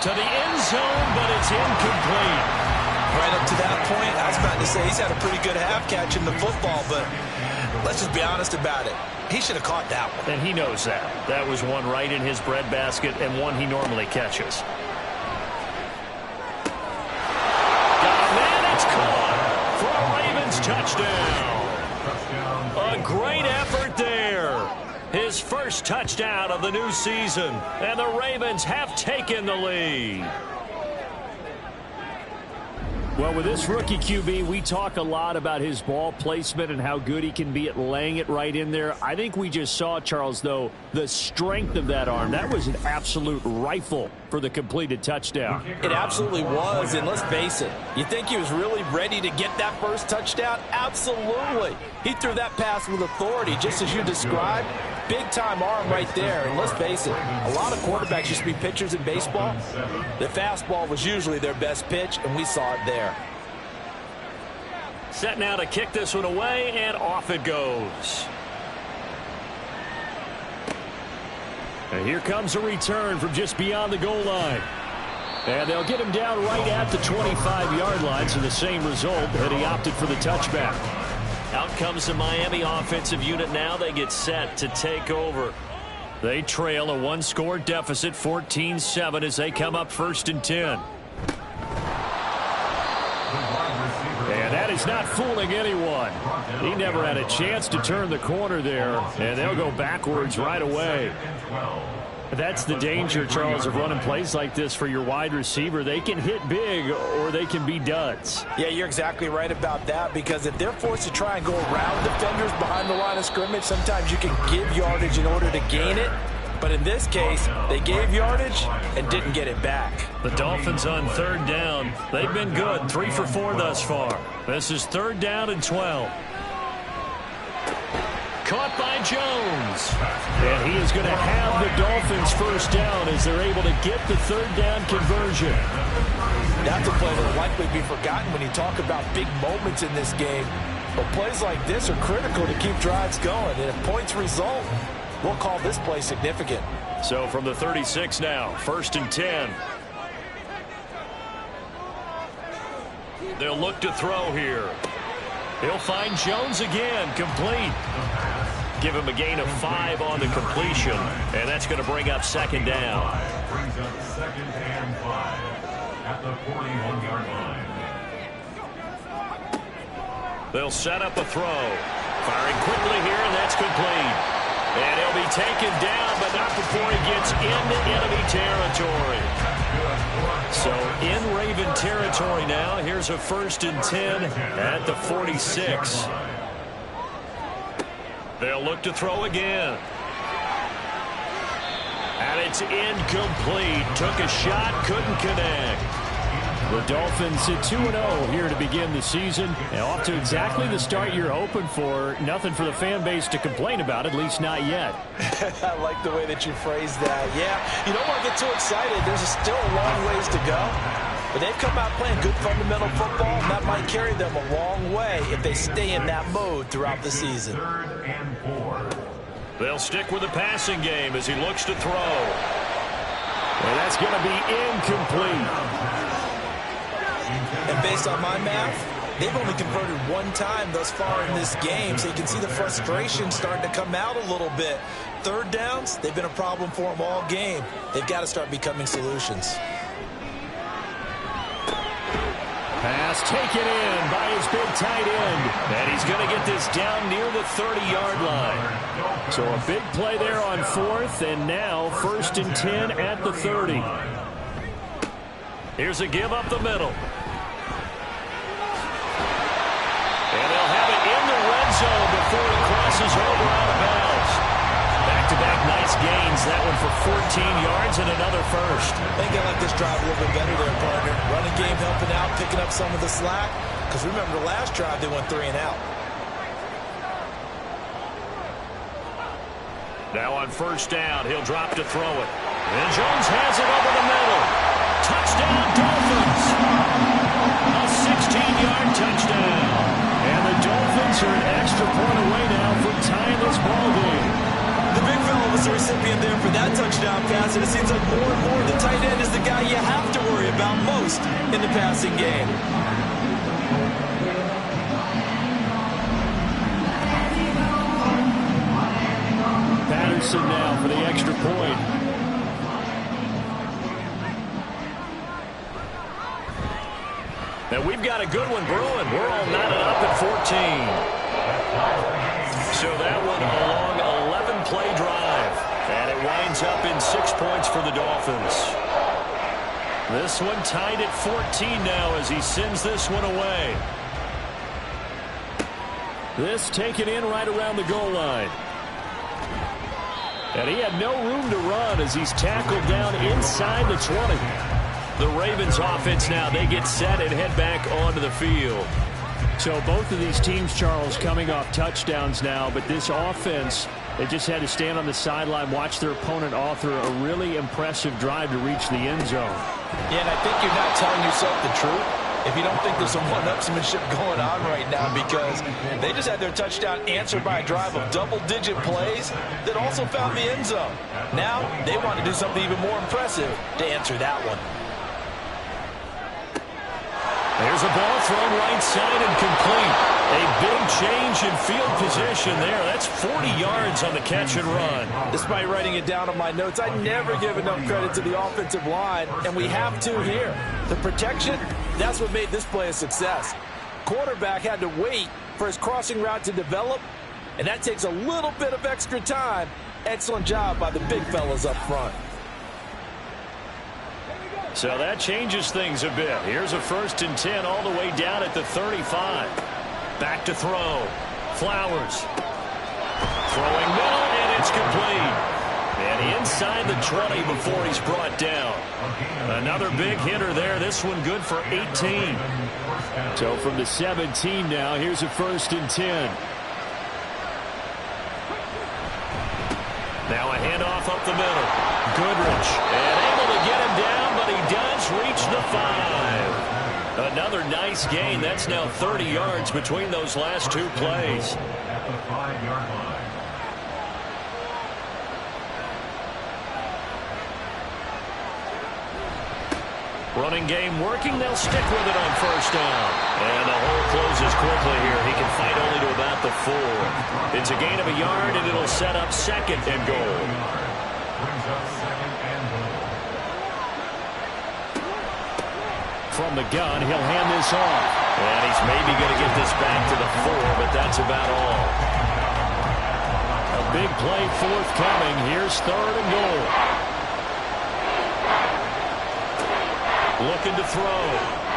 To the end zone, but it's incomplete. Right up to that point, I was about to say he's had a pretty good half catching the football, but let's just be honest about it. He should have caught that one. And he knows that. That was one right in his breadbasket and one he normally catches. Got a man, it's caught for a Ravens touchdown. A great effort there. His first touchdown of the new season, and the Ravens have taken the lead. Well, with this rookie QB, we talk a lot about his ball placement and how good he can be at laying it right in there. I think we just saw, Charles, though, the strength of that arm. That was an absolute rifle for the completed touchdown. It absolutely was, and let's face it, you think he was really ready to get that first touchdown? Absolutely. He threw that pass with authority, just as you described. Big-time arm right there, and let's face it, a lot of quarterbacks used to be pitchers in baseball. The fastball was usually their best pitch, and we saw it there. Set now to kick this one away, and off it goes. And here comes a return from just beyond the goal line. And they'll get him down right at the 25-yard line, so the same result, and he opted for the touchback. Out comes the Miami offensive unit now. They get set to take over. They trail a one-score deficit, 14-7, as they come up 1st and 10. And that is not fooling anyone. He never had a chance to turn the corner there, and they'll go backwards right away. That's the danger, Charles, of running plays like this for your wide receiver. They can hit big or they can be duds. Yeah, you're exactly right about that, because if they're forced to try and go around defenders behind the line of scrimmage, sometimes you can give yardage in order to gain it. But in this case, they gave yardage and didn't get it back. The Dolphins on 3rd down. They've been good, 3 for 4 thus far. This is 3rd down and 12. Caught by Jones. And he is going to have the Dolphins 1st down as they're able to get the 3rd down conversion. That's a play that will likely be forgotten when you talk about big moments in this game. But plays like this are critical to keep drives going. And if points result, we'll call this play significant. So from the 36 now, 1st and 10. They'll look to throw here. He'll find Jones again, complete. Give him a gain of 5 on the completion, and that's going to bring up 2nd down. Brings up 2nd and 5 at the 41-yard line. They'll set up a throw. Firing quickly here, and that's complete. And he'll be taken down, but not before he gets into enemy territory. So in Raven territory now. Here's a 1st and 10 at the 46. They'll look to throw again. And it's incomplete. Took a shot, couldn't connect. The Dolphins at 2-0 here to begin the season. And off to exactly the start you're hoping for. Nothing for the fan base to complain about, at least not yet. I like the way that you phrased that. Yeah, you don't want to get too excited. There's still a long ways to go. But they've come out playing good fundamental football, and that might carry them a long way if they stay in that mode throughout the season. 3rd and 4. They'll stick with the passing game as he looks to throw. And that's going to be incomplete. And based on my math, they've only converted 1 time thus far in this game, so you can see the frustration starting to come out a little bit. 3rd downs, they've been a problem for them all game. They've got to start becoming solutions. Pass taken in by his big tight end. And he's going to get this down near the 30-yard line. So a big play there on 4th, and now 1st and 10 at the 30. Here's a give up the middle. And they'll have it in the red zone before it crosses over out of bounds. Back-to-back nice gains. That one for 14 yards and another 1st. I think I like this drive a little bit better there, partner. Running game helping out, picking up some of the slack. Because remember, the last drive they went 3 and out. Now on first down, he'll drop to throw it. And Jones has it over the middle. Touchdown, Dolphins. A 16-yard touchdown. And the Dolphins are an extra point away now from tying this ball game. The big fella was the recipient there for that touchdown pass, and it seems like more and more the tight end is the guy you have to worry about most in the passing game. Patterson now for the extra point. And we've got a good one brewing. We're all knotted up at 14. So that one a long 11-play drive. And it winds up in 6 points for the Dolphins. This one tied at 14 now as he sends this one away. This taken in right around the goal line. And he had no room to run as he's tackled down inside the 20. The Ravens offense now, they get set and head back onto the field. So both of these teams, Charles, coming off touchdowns now, but this offense, they just had to stand on the sideline, watch their opponent author a really impressive drive to reach the end zone. Yeah, and I think you're not telling yourself the truth if you don't think there's some one-upsmanship going on right now, because they just had their touchdown answered by a drive of double-digit plays that also found the end zone. Now they want to do something even more impressive to answer that one. There's a ball thrown right side and complete. A big change in field position there. That's 40 yards on the catch and run. Despite writing it down on my notes, I never give enough credit to the offensive line, and we have to here. The protection, that's what made this play a success. Quarterback had to wait for his crossing route to develop, and that takes a little bit of extra time. Excellent job by the big fellas up front. So that changes things a bit. Here's a 1st and 10 all the way down at the 35. Back to throw. Flowers. Throwing middle, and it's complete. And inside the 20 before he's brought down. Another big hitter there. This one good for 18. So from the 17 now, here's a 1st and 10. Now a handoff up the middle. Goodrich. And able to get him down, but he does reach the 5. Another nice gain. That's now 30 yards between those last 2 plays. At the 5-yard line. Running game working. They'll stick with it on first down. And the hole closes quickly here. He can fight only to about the 4. It's a gain of a yard, and it'll set up 2nd and goal. Brings up 2nd and goal. From the gun, he'll hand this off. And he's maybe going to get this back to the 4, but that's about all. A big play forthcoming. Here's 3rd and goal. Looking to throw.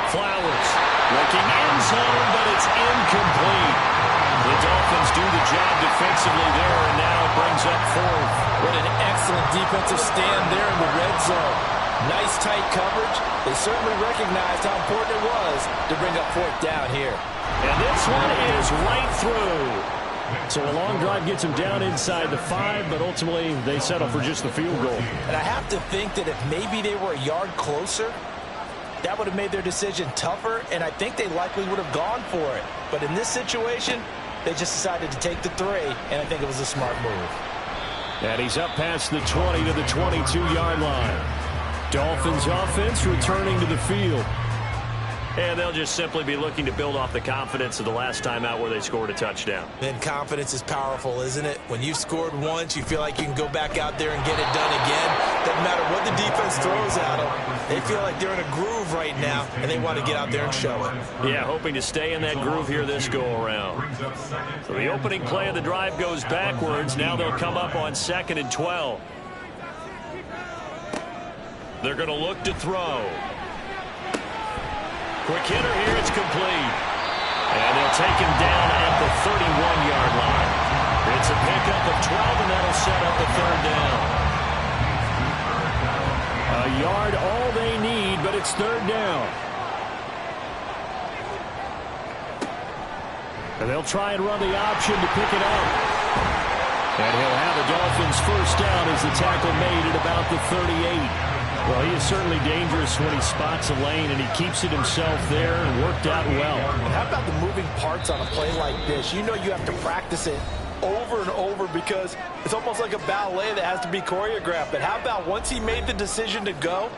Flowers. Looking end zone, but it's incomplete. The Dolphins do the job defensively there, and now it brings up 4th. What an excellent defensive stand there in the red zone. Nice tight coverage. They certainly recognized how important it was to bring up 4th down here. And this one is right through. So a long drive gets them down inside the 5, but ultimately they settle for just the field goal. And I have to think that if maybe they were a yard closer, that would have made their decision tougher, and I think they likely would have gone for it. But in this situation, they just decided to take the 3, and I think it was a smart move. And he's up past the 20 to the 22-yard line. Dolphins offense returning to the field. And they'll just simply be looking to build off the confidence of the last time out where they scored a touchdown. And confidence is powerful, isn't it? When you've scored once, you feel like you can go back out there and get it done again. Doesn't matter what the defense throws at them. They feel like they're in a groove right now, and they want to get out there and show it. Yeah, hoping to stay in that groove here this go-around. So the opening play of the drive goes backwards. Now they'll come up on 2nd and 12. They're going to look to throw. Quick hitter here, it's complete. And they'll take him down at the 31-yard line. It's a pickup of 12, and that'll set up the 3rd down. A yard all they need, but it's 3rd down. And they'll try and run the option to pick it up. And he'll have the Dolphins Dolphins first down as the tackle made at about the 38. Well, he is certainly dangerous when he spots a lane, and he keeps it himself there and worked out well. How about the moving parts on a play like this? You know you have to practice it over and over because it's almost like a ballet that has to be choreographed. But how about once he made the decision to go,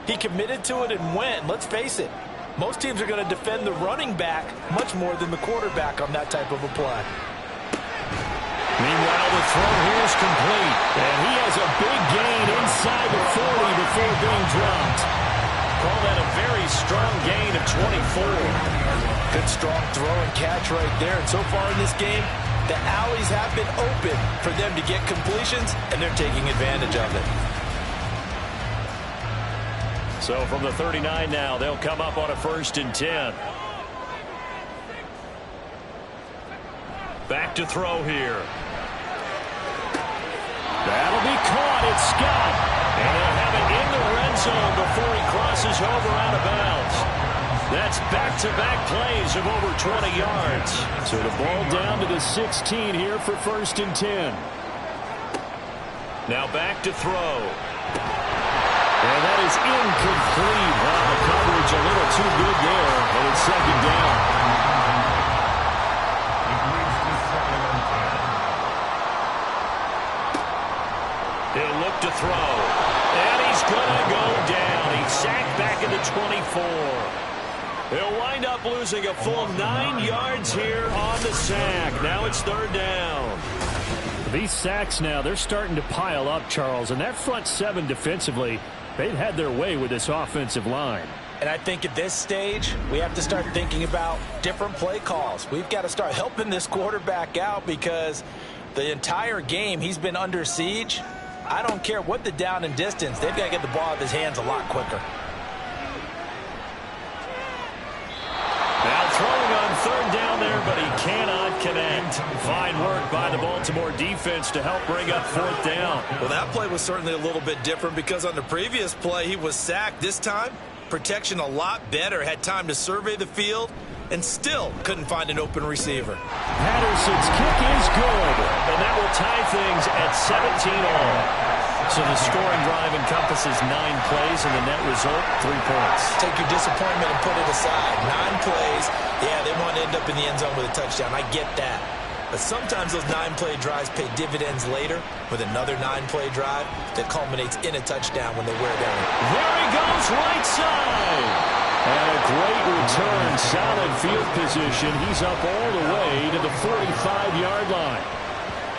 he committed to it and went. Let's face it, most teams are going to defend the running back much more than the quarterback on that type of a play. Meanwhile, the throw here is complete. And he has a big gain inside the 40 before being dropped. Call that a very strong gain of 24. Good strong throw and catch right there. And so far in this game, the alleys have been open for them to get completions, and they're taking advantage of it. So from the 39 now, they'll come up on a 1st and 10. Back to throw here. That'll be caught. It's Scott. And they'll have it in the red zone before he crosses over out of bounds. That's back-to-back plays of over 20 yards. So the ball down to the 16 here for 1st and 10. Now back to throw. And that is incomplete. Wow, the coverage a little too good there, and it's 2nd down. He'll look to throw. And he's going to go down. He's sacked back at the 24. He'll wind up losing a full 9 yards here on the sack. Now it's 3rd down. These sacks now, they're starting to pile up, Charles. And that front 7 defensively, they've had their way with this offensive line. And I think at this stage, we have to start thinking about different play calls. We've got to start helping this quarterback out because the entire game he's been under siege. I don't care what the down and distance. They've got to get the ball out of his hands a lot quicker. Now throwing on 3rd down there, but he cannot connect. Fine work by the Baltimore defense to help bring up 4th down. Well, that play was certainly a little bit different because on the previous play, he was sacked. This time, protection a lot better. Had time to survey the field and still couldn't find an open receiver. Patterson's kick is good. And that will tie things at 17 all. So the scoring drive encompasses 9 plays, and the net result, 3 points. Take your disappointment and put it aside. 9 plays. Yeah, they want to end up in the end zone with a touchdown. I get that. But sometimes those 9-play drives pay dividends later with another 9-play drive that culminates in a touchdown when they wear down. There he goes, right side. And a great return, solid field position. He's up all the way to the 45-yard line.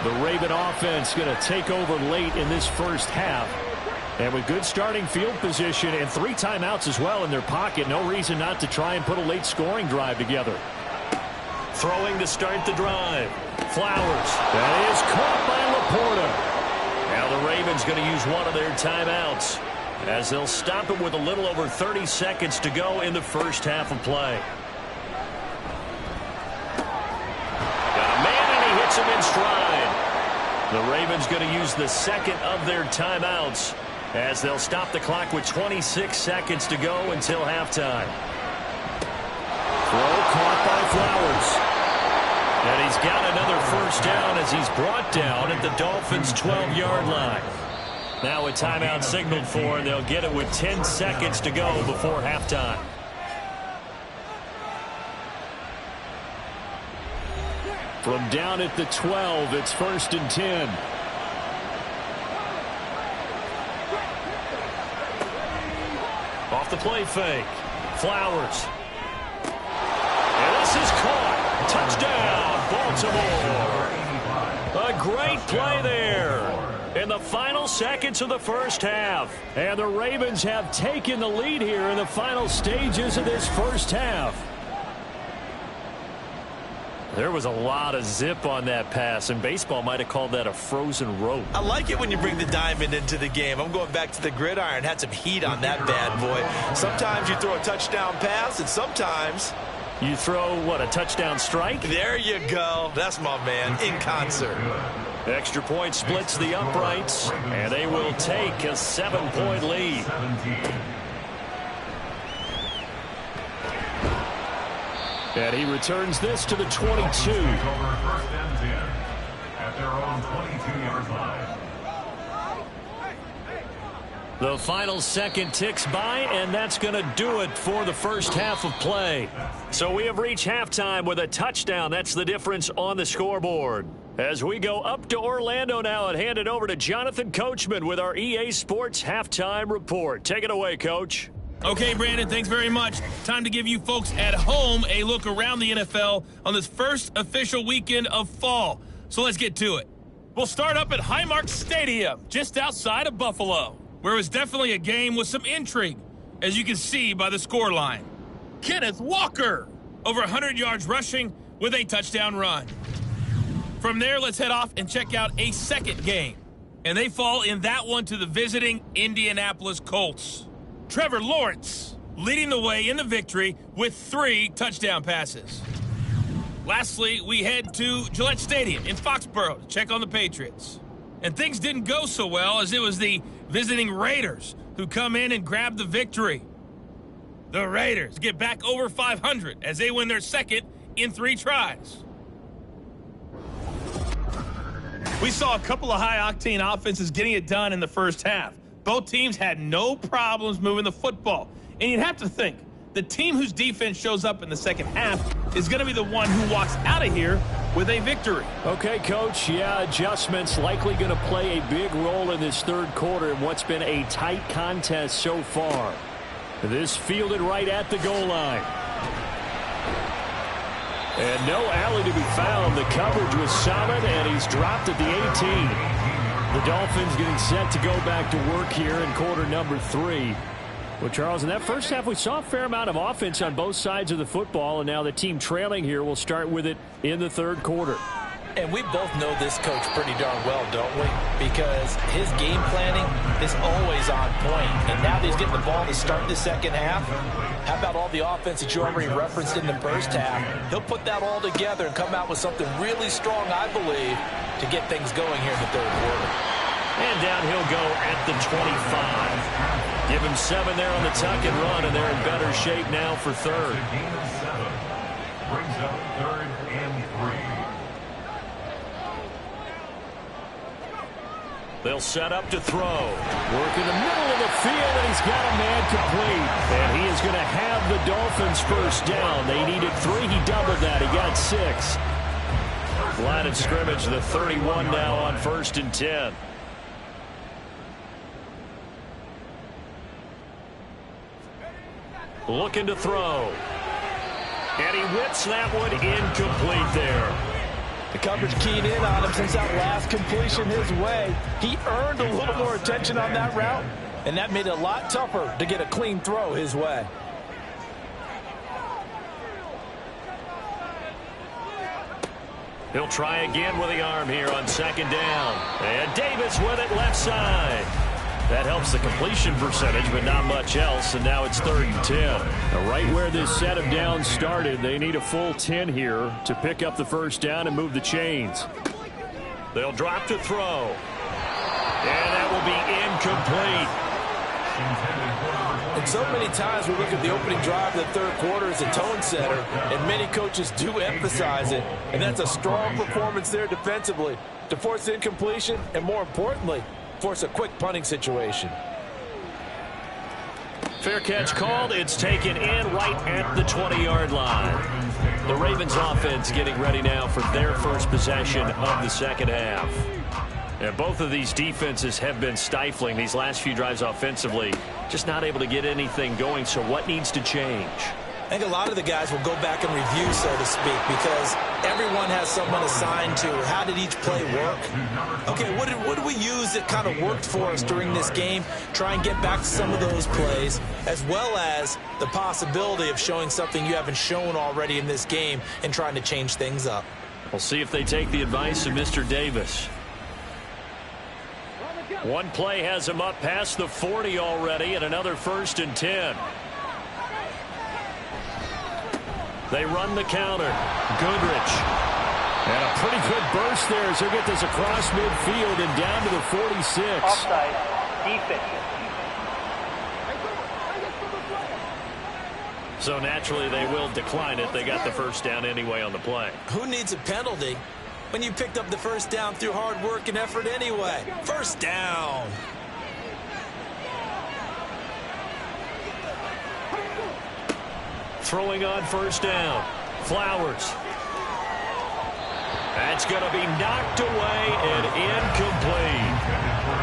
The Raven offense going to take over late in this first half. And with good starting field position and 3 timeouts as well in their pocket, no reason not to try and put a late scoring drive together. Throwing to start the drive. Flowers. That is caught by Laporta. Now the Ravens going to use one of their timeouts as they'll stop it with a little over 30 seconds to go in the first half of play. Got a man, and he hits him in stride. The Ravens going to use the second of their timeouts as they'll stop the clock with 26 seconds to go until halftime. Throw caught by Flowers. And he's got another first down as he's brought down at the Dolphins' 12-yard line. Now a timeout signaled for, and they'll get it with 10 seconds to go before halftime. From down at the 12, it's 1st and 10. Off the play fake. Flowers. And this is caught. Touchdown, Baltimore. A great play there in the final seconds of the first half. And the Ravens have taken the lead here in the final stages of this first half. There was a lot of zip on that pass, and baseball might have called that a frozen rope. I like it when you bring the diamond into the game. I'm going back to the gridiron. Had some heat on that bad boy. Sometimes you throw a touchdown pass, and sometimes you throw, what, a touchdown strike? There you go. That's my man, in concert. Extra point splits the uprights, and they will take a 7-point lead. And he returns this to the 22. At their own 22-yard line. The final second ticks by, and that's going to do it for the first half of play. So we have reached halftime with a touchdown. That's the difference on the scoreboard. As we go up to Orlando now and hand it over to Jonathan Coachman with our EA Sports Halftime Report. Take it away, Coach. Okay, Brandon, thanks very much. Time to give you folks at home a look around the NFL on this first official weekend of fall. So let's get to it. We'll start up at Highmark Stadium, just outside of Buffalo, where it was definitely a game with some intrigue, as you can see by the scoreline. Kenneth Walker, over 100 yards rushing with a touchdown run. From there, let's head off and check out a second game. And they fall in that one to the visiting Indianapolis Colts. Trevor Lawrence leading the way in the victory with 3 touchdown passes. Lastly, we head to Gillette Stadium in Foxborough to check on the Patriots. And things didn't go so well, as it was the visiting Raiders who come in and grab the victory. The Raiders get back over 500 as they win their second in 3 tries. We saw a couple of high-octane offenses getting it done in the first half. Both teams had no problems moving the football. And you'd have to think, the team whose defense shows up in the second half is going to be the one who walks out of here with a victory. Okay, Coach, yeah, adjustments likely going to play a big role in this third quarter in what's been a tight contest so far. This fielded right at the goal line. And no alley to be found. The coverage was solid, and he's dropped at the 18. The Dolphins getting set to go back to work here in quarter number 3. Well, Charles, in that first half, we saw a fair amount of offense on both sides of the football, and now the team trailing here will start with it in the third quarter. And we both know this coach pretty darn well, don't we? Because his game planning is always on point. And now that he's getting the ball to start the second half, how about all the offense that you already referenced in the first half? He'll put that all together and come out with something really strong, I believe, to get things going here in the third quarter. And down he'll go at the 25. Give him 7 there on the tuck and run, and they're in better shape now for third. Brings up 3rd and 3. They'll set up to throw. Work in the middle of the field, and he's got a man complete. And he is going to have the Dolphins first down. They needed 3. He doubled that. He got 6. Line of scrimmage, the 31 now on 1st and 10. Looking to throw. And he whips that one incomplete there. The coverage keyed in on him since that last completion his way. He earned a little more attention on that route, and that made it a lot tougher to get a clean throw his way. He'll try again with the arm here on 2nd down. And Davis with it left side. That helps the completion percentage, but not much else, and now it's 3rd and 10. Now, right where this set of downs started, they need a full 10 here to pick up the first down and move the chains. They'll drop to throw. And that will be incomplete. And so many times we look at the opening drive of the third quarter as a tone setter, and many coaches do emphasize it, and that's a strong performance there defensively to force incompletion and, more importantly, force a quick punting situation. Fair catch called. It's taken in right at the 20-yard line. The Ravens offense getting ready now for their first possession of the second half. And both of these defenses have been stifling these last few drives offensively. Just not able to get anything going, so what needs to change? I think a lot of the guys will go back and review, so to speak, because everyone has someone assigned to how did each play work. Okay, what did we use that kind of worked for us during this game? Try and get back to some of those plays, as well as the possibility of showing something you haven't shown already in this game and trying to change things up. We'll see if they take the advice of Mr. Davis. One play has him up past the 40 already, and another 1st and 10. They run the counter. Goodrich. And a pretty good burst there as he'll get this across midfield and down to the 46. Offside. Defense. So naturally they will decline it. They got the first down anyway on the play. Who needs a penalty when you picked up the first down through hard work and effort anyway? First down. throwing on first down. Flowers. That's going to be knocked away and incomplete.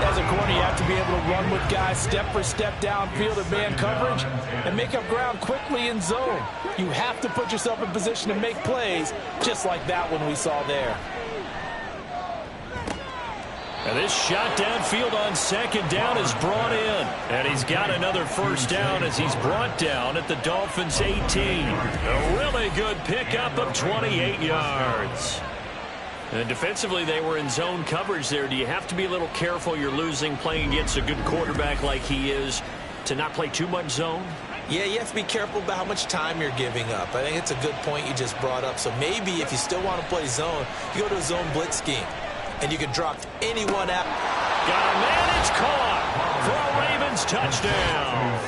As a corner, you have to be able to run with guys step for step downfield in man coverage and make up ground quickly in zone. You have to put yourself in position to make plays, just like that one we saw there. And this shot downfield on second down is brought in. And he's got another first down as he's brought down at the Dolphins' 18. A really good pickup of 28 yards. And defensively, they were in zone coverage there. Do you have to be a little careful? You're losing playing against a good quarterback like he is to not play too much zone? Yeah, you have to be careful about how much time you're giving up. I think it's a good point you just brought up. So maybe if you still want to play zone, you go to a zone blitz scheme. And you can drop anyone out. Got a man, it's caught for a Ravens touchdown.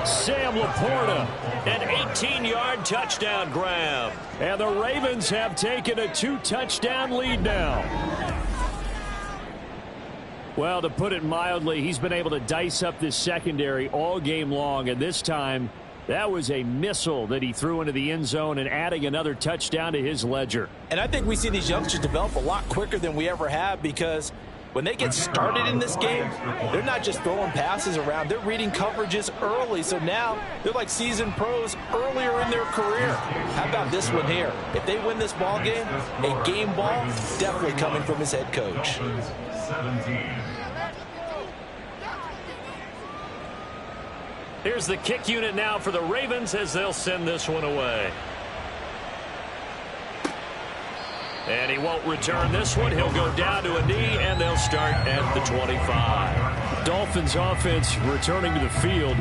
Sam Laporta, an 18-yard touchdown grab. And the Ravens have taken a 2-touchdown lead now. Well, to put it mildly, he's been able to dice up this secondary all game long, and this time that was a missile that he threw into the end zone and adding another touchdown to his ledger. And I think we see these youngsters develop a lot quicker than we ever have, because when they get started in this game, they're not just throwing passes around. They're reading coverages early. So now they're like seasoned pros earlier in their career. How about this one here? If they win this ball game, a game ball definitely coming from his head coach. 17. Here's the kick unit now for the Ravens as they'll send this one away. And he won't return this one. He'll go down to a knee, and they'll start at the 25. Dolphins offense returning to the field.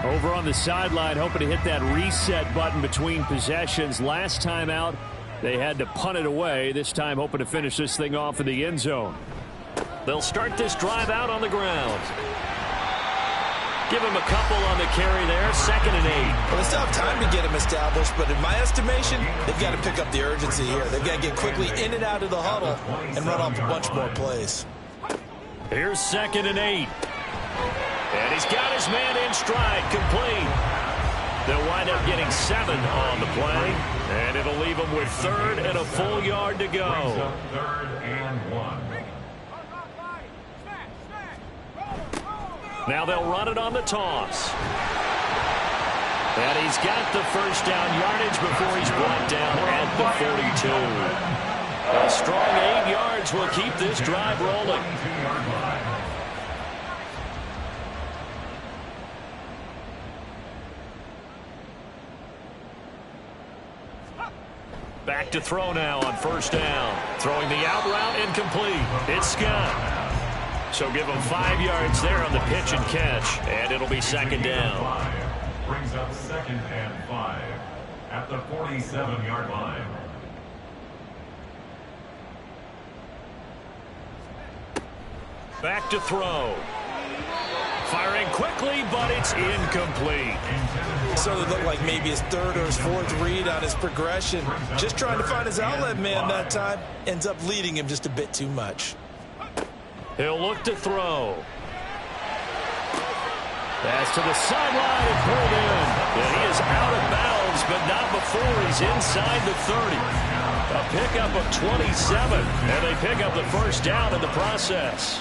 Over on the sideline, hoping to hit that reset button between possessions. Last time out, they had to punt it away. This time, hoping to finish this thing off in the end zone. They'll start this drive out on the ground. Give him a couple on the carry there. 2nd and 8. Well, they still have time to get him established, but in my estimation, they've got to pick up the urgency here. They've got to get quickly in and out of the huddle and run off a bunch more plays. Here's 2nd and 8. And he's got his man in stride, complete. They'll wind up getting 7 on the play, and it'll leave them with 3rd and a full yard to go. 3rd and 1. Now they'll run it on the toss. And he's got the first down yardage before he's brought down at the 42. A strong 8 yards will keep this drive rolling. Back to throw now on first down. Throwing the out route incomplete. It's Scott. So give him 5 yards there on the pitch and catch, and it'll be 2nd down. Brings up 2nd and 5 at the 47-yard line. Back to throw. Firing quickly, but it's incomplete. So it looked like maybe his 3rd or his 4th read on his progression. Just trying to find his outlet man that time. Ends up leading him just a bit too much. He'll look to throw. Pass to the sideline and pulled in. And he is out of bounds, but not before he's inside the 30. A pickup of 27, and they pick up the first down in the process.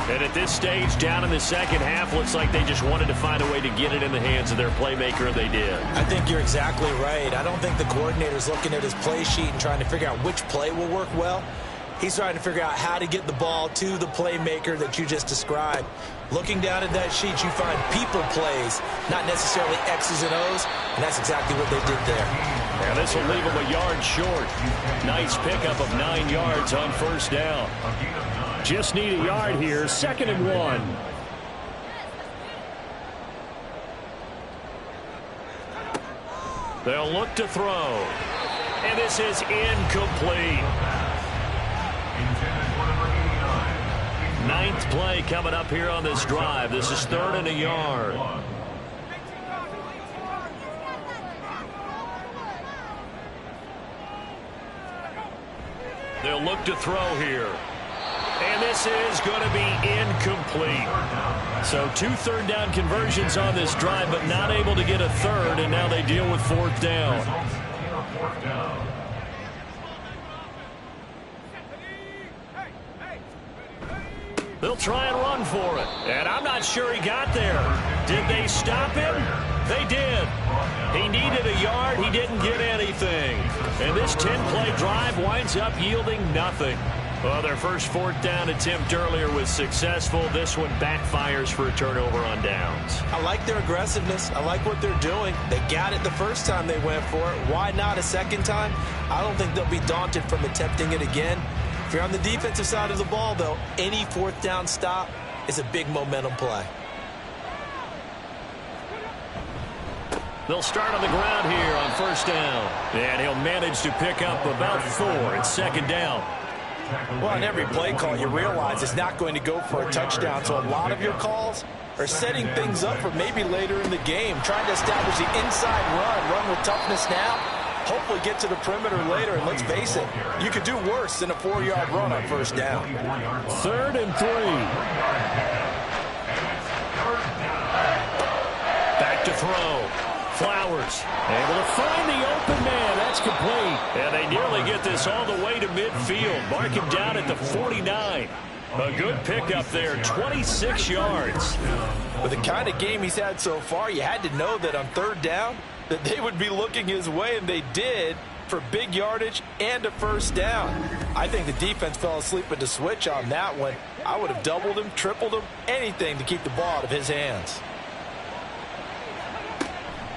And at this stage, down in the second half, looks like they just wanted to find a way to get it in the hands of their playmaker, and they did. I think you're exactly right. I don't think the coordinator's looking at his play sheet and trying to figure out which play will work well. He's trying to figure out how to get the ball to the playmaker that you just described. Looking down at that sheet, you find people plays, not necessarily X's and O's, and that's exactly what they did there. And this will leave him a yard short. Nice pickup of 9 yards on first down. Just need a yard here. 2nd and 1. They'll look to throw. And this is incomplete. 9th play coming up here on this drive. This is 3rd and a yard. They'll look to throw here. And this is going to be incomplete. So 2 third-down conversions on this drive, but not able to get a third, and now they deal with 4th down. They'll try and run for it, and I'm not sure he got there. Did they stop him? They did. He needed a yard. He didn't get anything. And this 10-play drive winds up yielding nothing. Well, their first 4th down attempt earlier was successful. This one backfires for a turnover on downs. I like their aggressiveness. I like what they're doing. They got it the first time they went for it. Why not a second time? I don't think they'll be daunted from attempting it again. If you're on the defensive side of the ball, though, any 4th down stop is a big momentum play. They'll start on the ground here on 1st down. And he'll manage to pick up about 4. It's 2nd down. Well, on every play call, you realize it's not going to go for a touchdown. So a lot of your calls are setting things up for maybe later in the game, trying to establish the inside run with toughness now. Hopefully get to the perimeter later, and let's face it, you could do worse than a 4-yard run on 1st down. 3rd and 3. Back to throw. Flowers able to find the open man. That's complete. And they nearly get this all the way to midfield. Mark him down at the 49. A good pickup there, 26 yards. With the kind of game he's had so far, you had to know that on 3rd down, that they would be looking his way, and they did, for big yardage and a 1st down. I think the defense fell asleep at the switch on that one. I would have doubled him, tripled him, anything to keep the ball out of his hands.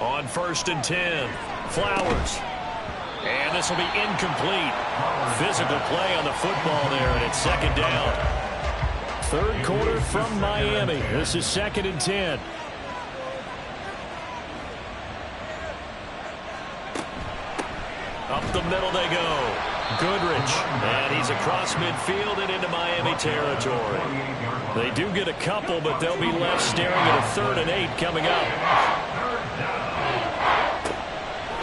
On 1st and 10, Flowers. And this will be incomplete. Physical play on the football there, and it's 2nd down. 3rd quarter from Miami. This is 2nd and 10. Up the middle they go. Goodrich. And he's across midfield and into Miami territory. They do get a couple, but they'll be left staring at a 3rd and 8 coming up.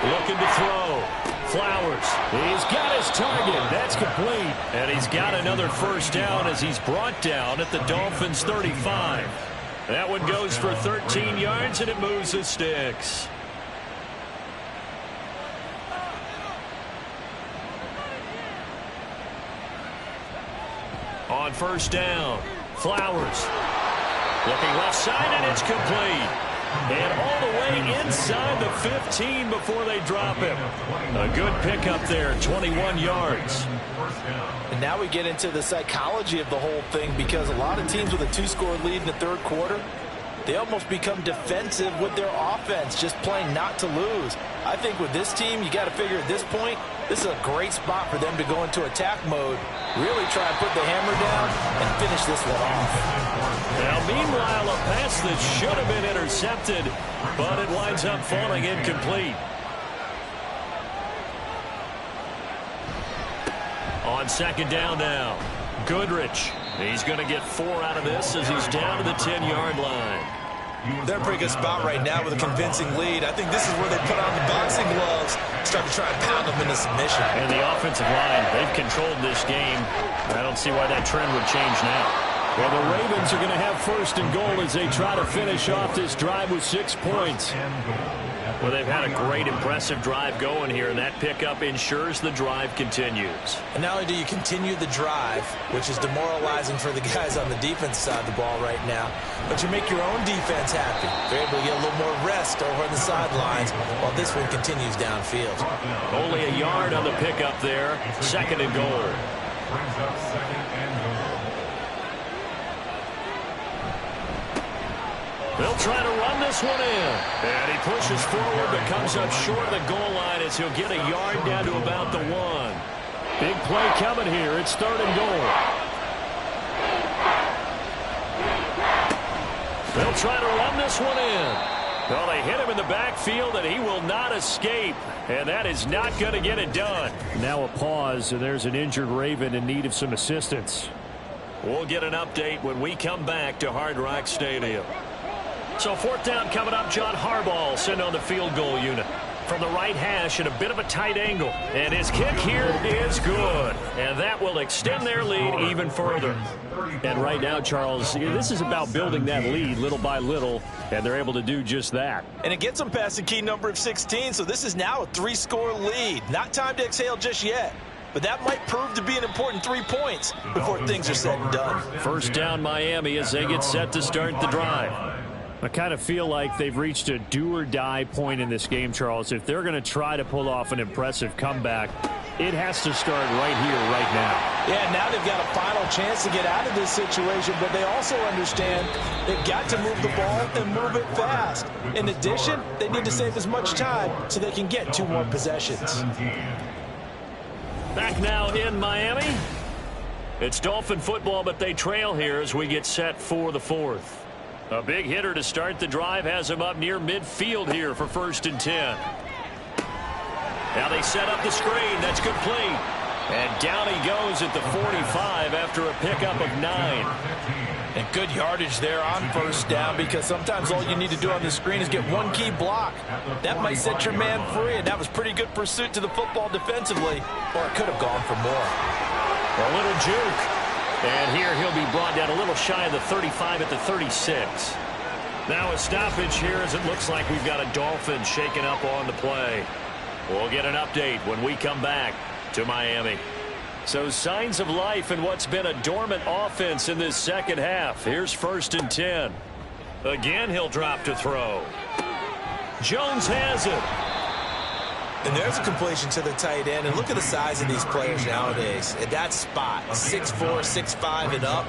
Looking to throw. Flowers. He's got his target. That's complete. And he's got another 1st down as he's brought down at the Dolphins' 35. That one goes for 13 yards, and it moves the sticks. On 1st down, Flowers. Looking left side, and it's complete. And all the way inside the 15 before they drop him. A good pickup there, 21 yards. And now we get into the psychology of the whole thing, because a lot of teams with a 2-score lead in the 3rd quarter, they almost become defensive with their offense, just playing not to lose. I think with this team, you got to figure at this point, this is a great spot for them to go into attack mode, really try and put the hammer down and finish this one off. Now, meanwhile, a pass that should have been intercepted, but it winds up falling incomplete. On 2nd down now, Goodrich. He's going to get 4 out of this as he's down to the 10-yard line. They're in a pretty good spot right now with a convincing lead. I think this is where they put on the boxing gloves, start to try and pound them into submission. And the offensive line, they've controlled this game. I don't see why that trend would change now. Well, the Ravens are going to have 1st and goal as they try to finish off this drive with 6 points. Well, they've had a great, impressive drive going here, and that pickup ensures the drive continues. And not only do you continue the drive, which is demoralizing for the guys on the defense side of the ball right now, but you make your own defense happy. They're able to get a little more rest over on the sidelines while this one continues downfield. Only a yard on the pickup there. 2nd and goal. Brings up 2nd and goal. They'll try to run this one in. And he pushes forward but comes up short of the goal line as he'll get a yard down to about the 1. Big play coming here. It's 3rd and goal. They'll try to run this one in. Well, they hit him in the backfield, and he will not escape. And that is not going to get it done. Now a pause, and there's an injured Raven in need of some assistance. We'll get an update when we come back to Hard Rock Stadium. So 4th down coming up. John Harbaugh sent on the field goal unit. from the right hash at a bit of a tight angle. And his kick here is good. And that will extend their lead even further. And right now, Charles, this is about building that lead little by little, and they're able to do just that. And it gets them past the key number of 16, so this is now a 3-score lead. Not time to exhale just yet, but that might prove to be an important 3 points before things are said and done. First down, Miami, as they get set to start the drive. I kind of feel like they've reached a do-or-die point in this game, Charles. If they're going to try to pull off an impressive comeback, it has to start right here, right now. Yeah, now they've got a final chance to get out of this situation, but they also understand they've got to move the ball and move it fast. In addition, they need to save as much time so they can get 2 more possessions. Back now in Miami. It's Dolphin football, but they trail here as we get set for the 4th. A big hitter to start the drive has him up near midfield here for 1st and 10. Now they set up the screen. That's complete. And down he goes at the 45 after a pickup of 9. And good yardage there on 1st down, because sometimes all you need to do on the screen is get 1 key block. That might set your man free, and that was pretty good pursuit to the football defensively, or it could have gone for more. A little juke. And here he'll be brought down a little shy of the 35 at the 36. Now a stoppage here as it looks like we've got a Dolphin shaken up on the play. We'll get an update when we come back to Miami. So signs of life in what's been a dormant offense in this second half. Here's 1st and 10. Again, he'll drop to throw. Jones has it. And there's a completion to the tight end. And look at the size of these players nowadays. At that spot, 6'4", 6'5", and up.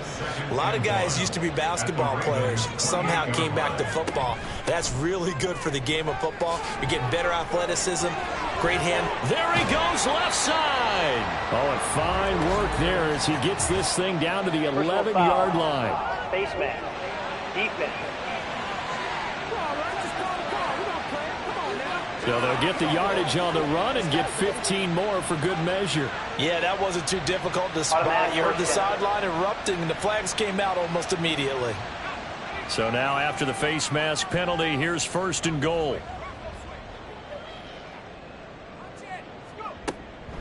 A lot of guys used to be basketball players, somehow came back to football. That's really good for the game of football. You're getting better athleticism, great hand. There he goes, left side. Oh, and fine work there as he gets this thing down to the 11-yard line. Face man. Defense. So they'll get the yardage on the run and get 15 more for good measure. Yeah, that wasn't too difficult to spot. You heard the sideline erupting, and the flags came out almost immediately. So now after the face mask penalty, here's 1st and goal.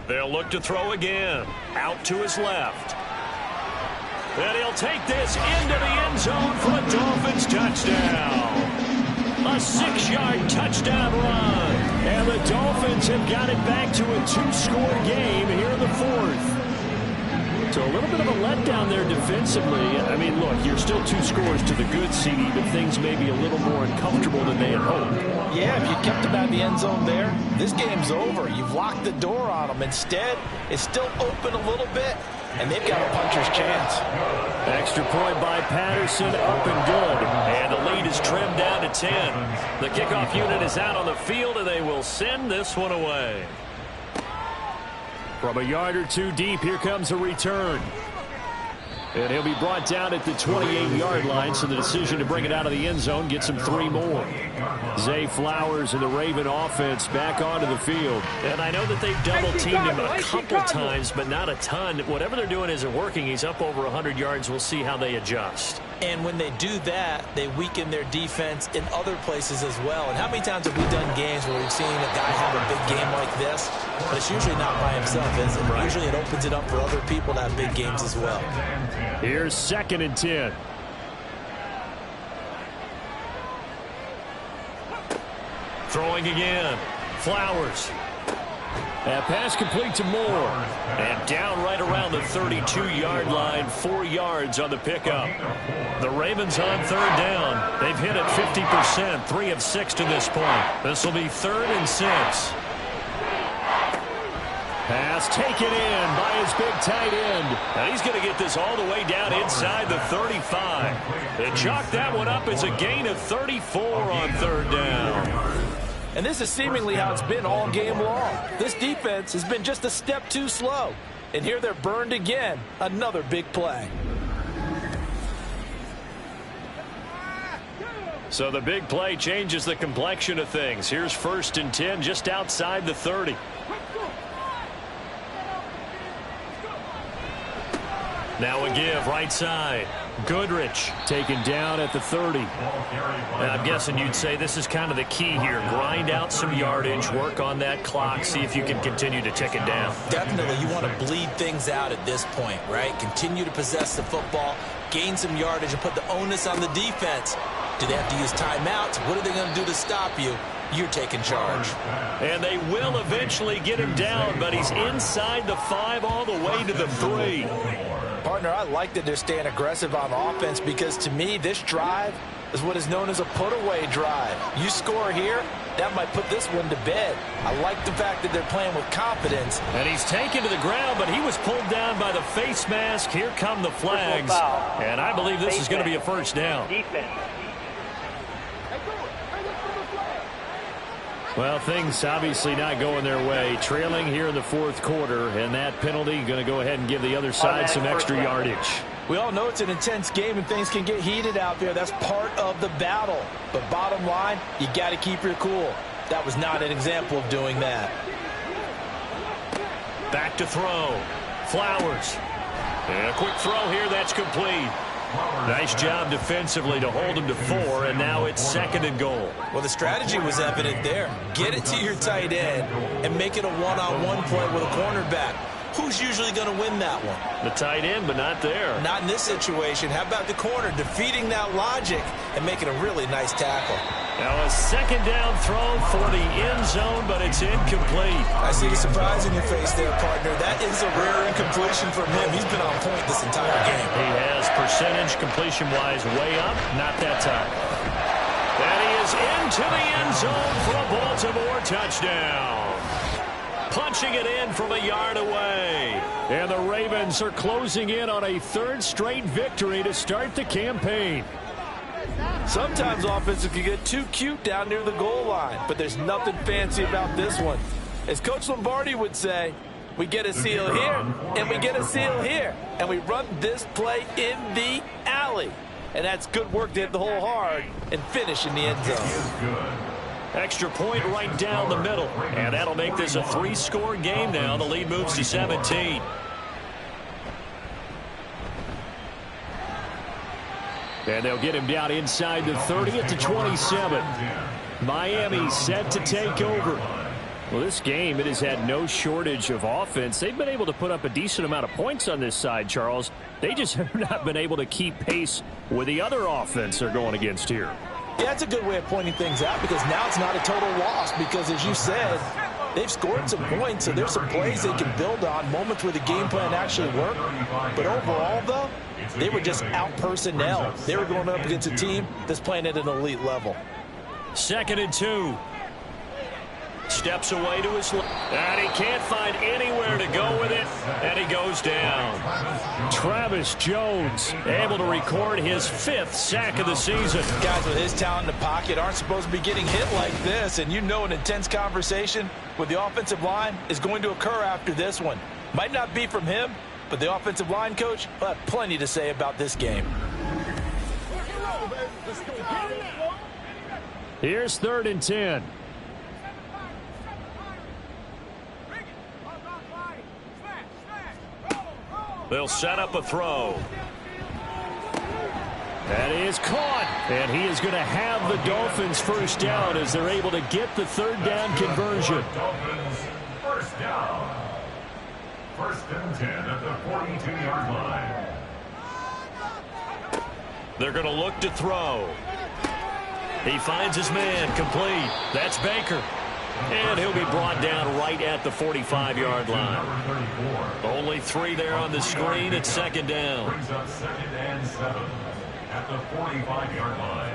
They'll look to throw again. Out to his left. And he'll take this into the end zone for a Dolphins touchdown. A 6-yard touchdown run. And the Dolphins have got it back to a 2-score game here in the 4th. So a little bit of a letdown there defensively. I mean, look, you're still 2 scores to the good, CD, but things may be a little more uncomfortable than they had hoped. Yeah, if you kept them out of the end zone there, this game's over. You've locked the door on them. Instead, it's still open a little bit, and they've got a puncher's chance. Extra point by Patterson, up and good. And the lead is trimmed down to 10. The kickoff unit is out on the field, and they will send this one away. From a yard or 2 deep, here comes a return. And he'll be brought down at the 28-yard line, so the decision to bring it out of the end zone gets him 3 more. Zay Flowers and the Raven offense back onto the field. And I know that they've double-teamed him a couple times, but not a ton. Whatever they're doing isn't working. He's up over 100 yards. We'll see how they adjust. And when they do that, they weaken their defense in other places as well. And how many times have we done games where we've seen a guy have a big game like this? But it's usually not by himself, is it? Right. Usually it opens it up for other people to have big games as well. Here's 2nd and 10. Throwing again. Flowers. That pass complete to Moore. And down right around the 32-yard line, 4 yards on the pickup. The Ravens on 3rd down. They've hit it 50%, 3 of 6 to this point. This will be 3rd and 6. Pass taken in by his big tight end. Now he's going to get this all the way down inside the 35. They chalk that one up as a gain of 34 on 3rd down. And this is seemingly how it's been all game long. This defense has been just a step too slow. And here they're burned again. Another big play. So the big play changes the complexion of things. Here's 1st and 10 just outside the 30. Now a give right side. Goodrich taken down at the 30. And I'm guessing you'd say this is kind of the key here. Grind out some yardage, work on that clock, see if you can continue to tick it down. Definitely, you want to bleed things out at this point, right? Continue to possess the football, gain some yardage, and put the onus on the defense. Do they have to use timeouts? What are they going to do to stop you? You're taking charge. And they will eventually get him down, but he's inside the 5 all the way to the 3. Partner, I like that they're staying aggressive on offense because, to me, this drive is what is known as a put-away drive. You score here, that might put this one to bed. I like the fact that they're playing with confidence. And he's taken to the ground, but he was pulled down by the face mask. Here come the flags. And I believe this is going to be a first down. Well, things obviously not going their way. Trailing here in the fourth quarter, and that penalty going to go ahead and give the other side some extra yardage. We all know it's an intense game and things can get heated out there. That's part of the battle. But bottom line, you got to keep your cool. That was not an example of doing that. Back to throw. Flowers. And a quick throw here. That's complete. Nice job defensively to hold him to 4, and now it's 2nd and goal. Well, the strategy was evident there. Get it to your tight end and make it a one-on-one play with a cornerback. Who's usually going to win that one? The tight end, but not there. Not in this situation. How about the corner defeating that logic and making a really nice tackle? Now a 2nd down throw for the end zone, but it's incomplete. I see the surprise in your face there, partner. That is a rare incompletion from him. He's been on point this entire game. He has percentage completion-wise way up. Not that time. And he is into the end zone for a Baltimore touchdown. Punching it in from a yard away. And the Ravens are closing in on a 3rd straight victory to start the campaign. Sometimes offenses can get too cute down near the goal line, but there's nothing fancy about this one. As Coach Lombardi would say, we get a seal here, and we get a seal here, and we run this play in the alley. And that's good work to hit the hole hard and finish in the end zone. Extra point right down the middle. And that'll make this a 3-score game now. The lead moves to 17. And they'll get him down inside the 30 at the 27. Miami set to take over. Well, this game, it has had no shortage of offense. They've been able to put up a decent amount of points on this side, Charles. They just have not been able to keep pace with the other offense they're going against here. Yeah, that's a good way of pointing things out because now it's not a total loss because, as you said, they've scored some points, so there's some plays they can build on, moments where the game plan actually worked. But overall, though, they were just out-personnel. They were going up against a team that's playing at an elite level. 2nd and 2. Steps away to his left. And he can't find anywhere to go with it. And he goes down. Travis Jones able to record his 5th sack of the season. Guys with his talent in the pocket aren't supposed to be getting hit like this. And you know an intense conversation with the offensive line is going to occur after this one. Might not be from him, but the offensive line coach will have plenty to say about this game. Here's 3rd and 10. They'll set up a throw. That is caught. And he is going to have the Dolphins first down as they're able to get the 3rd down conversion. Dolphins first down. 1st and 10 at the 42-yard line. They're going to look to throw. He finds his man complete. That's Baker. And he'll be brought down right at the 45-yard line. Only 3 there on the screen at 2nd down. Brings up 2nd and 7 at the 45-yard line.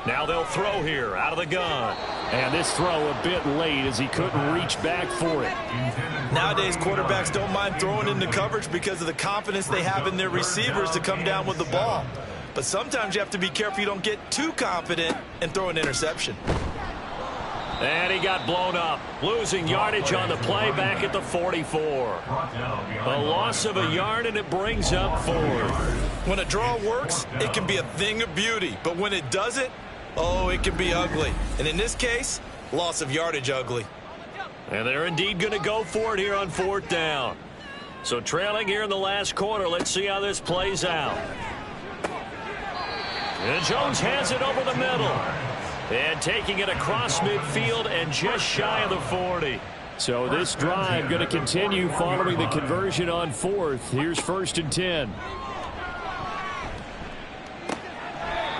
Now they'll throw here out of the gun. And this throw a bit late as he couldn't reach back for it. Nowadays, quarterbacks don't mind throwing into coverage because of the confidence they have in their receivers to come down with the ball. But sometimes you have to be careful you don't get too confident and throw an interception. And he got blown up, losing yardage on the play back at the 44. A loss of a yard, and it brings up 4th. When a draw works, it can be a thing of beauty. But when it doesn't, oh, it can be ugly. And in this case, loss of yardage ugly. And they're indeed going to go for it here on 4th down. So trailing here in the last quarter. Let's see how this plays out. And Jones has it over the middle. And taking it across midfield and just shy of the 40. So this drive going to continue following the conversion on 4th. Here's 1st and 10.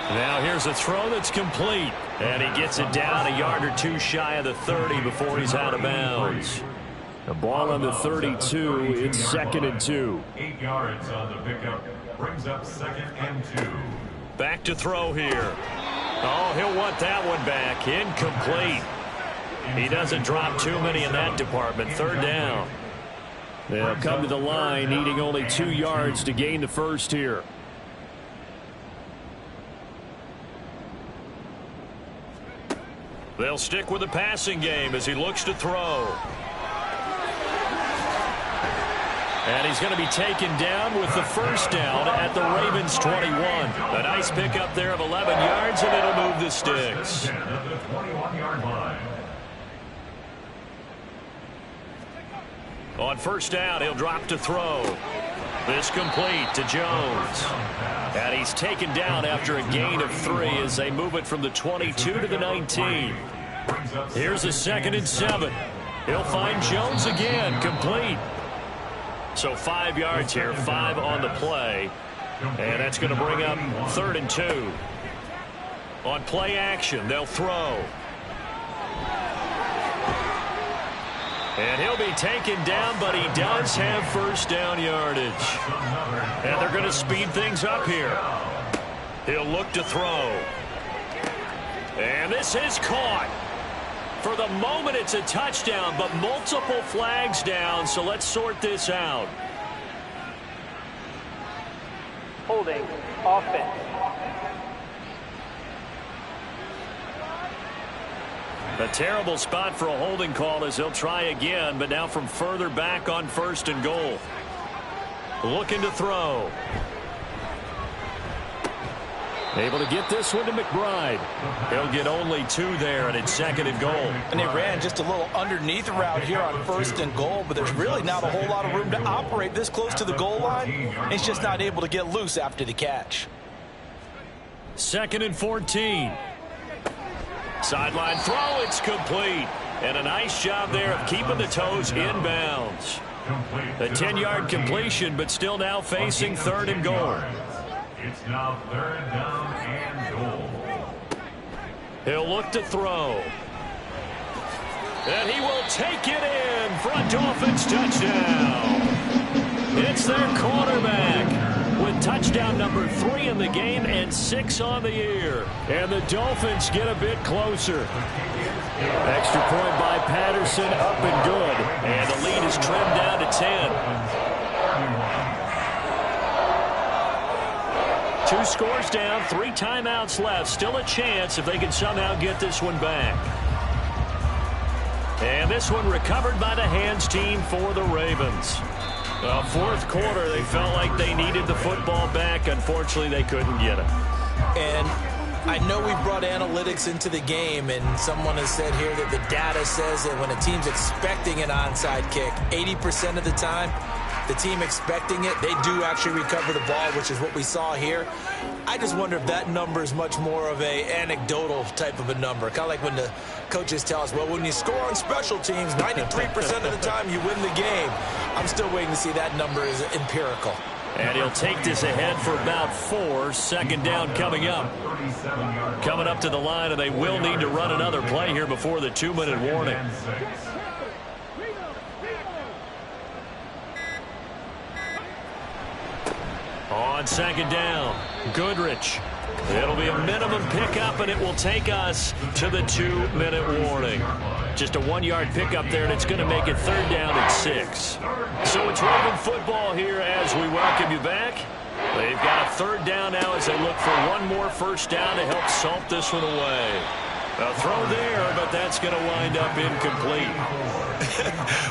Now here's a throw that's complete. And he gets it down a yard or two shy of the 30 before he's out of bounds. The ball on the 32. It's 2nd and 2. 8 yards on the pickup. Brings up 2nd and 2. Back to throw here. Oh, he'll want that one back. Incomplete. He doesn't drop too many in that department. 3rd down. They'll come to the line, needing only 2 yards to gain the first here. They'll stick with the passing game as he looks to throw. And he's going to be taken down with the 1st down at the Ravens 21. A nice pickup there of 11 yards, and it'll move the sticks. On 1st down, he'll drop to throw. This complete to Jones. And he's taken down after a gain of 3 as they move it from the 22 to the 19. Here's a 2nd and 7. He'll find Jones again, complete. So 5 yards here, 5 on the play. And that's going to bring up 3rd and 2. On play action, they'll throw. And he'll be taken down, but he does have 1st down yardage. And they're going to speed things up here. He'll look to throw. And this is caught. For the moment, it's a touchdown, but multiple flags down, so let's sort this out. Holding. Offense. A terrible spot for a holding call as they'll try again, but now from further back on 1st and goal. Looking to throw. Able to get this one to McBride. He'll get only 2 there, and it's 2nd and goal. And they ran just a little underneath route here on 1st and goal, but there's really not a whole lot of room to operate this close to the goal line. He's just not able to get loose after the catch. 2nd and 14. Sideline throw, it's complete. And a nice job there of keeping the toes inbounds. A 10-yard completion, but still now facing 3rd and goal. It's now 3rd down and goal. He'll look to throw. And he will take it in for a Dolphins touchdown. It's their quarterback with touchdown number 3 in the game and 6 on the year. And the Dolphins get a bit closer. Extra point by Patterson, up and good. And the lead is trimmed down to 10. 2 scores down, 3 timeouts left. Still a chance if they can somehow get this one back. And this one recovered by the hands team for the Ravens. 4th quarter, they felt like they needed the football back. Unfortunately, they couldn't get it. And I know we brought analytics into the game, and someone has said here that the data says that when a team's expecting an onside kick, 80% of the time, the team expecting it, they do actually recover the ball, which is what we saw here. I just wonder if that number is much more of a anecdotal type of a number. Kind of like when the coaches tell us, well, when you score on special teams, 93% of the time you win the game. I'm still waiting to see that number is empirical. And he'll take this ahead for about 4. 2nd down coming up. Coming up to the line, and they will need to run another play here before the 2-minute warning. On 2nd down, Goodrich. It'll be a minimum pickup, and it will take us to the 2-minute warning. Just a 1-yard pickup there, and it's going to make it 3rd down and 6. So it's Raven football here as we welcome you back. They've got a 3rd down now as they look for one more 1st down to help salt this one away. A throw there, but that's going to wind up incomplete.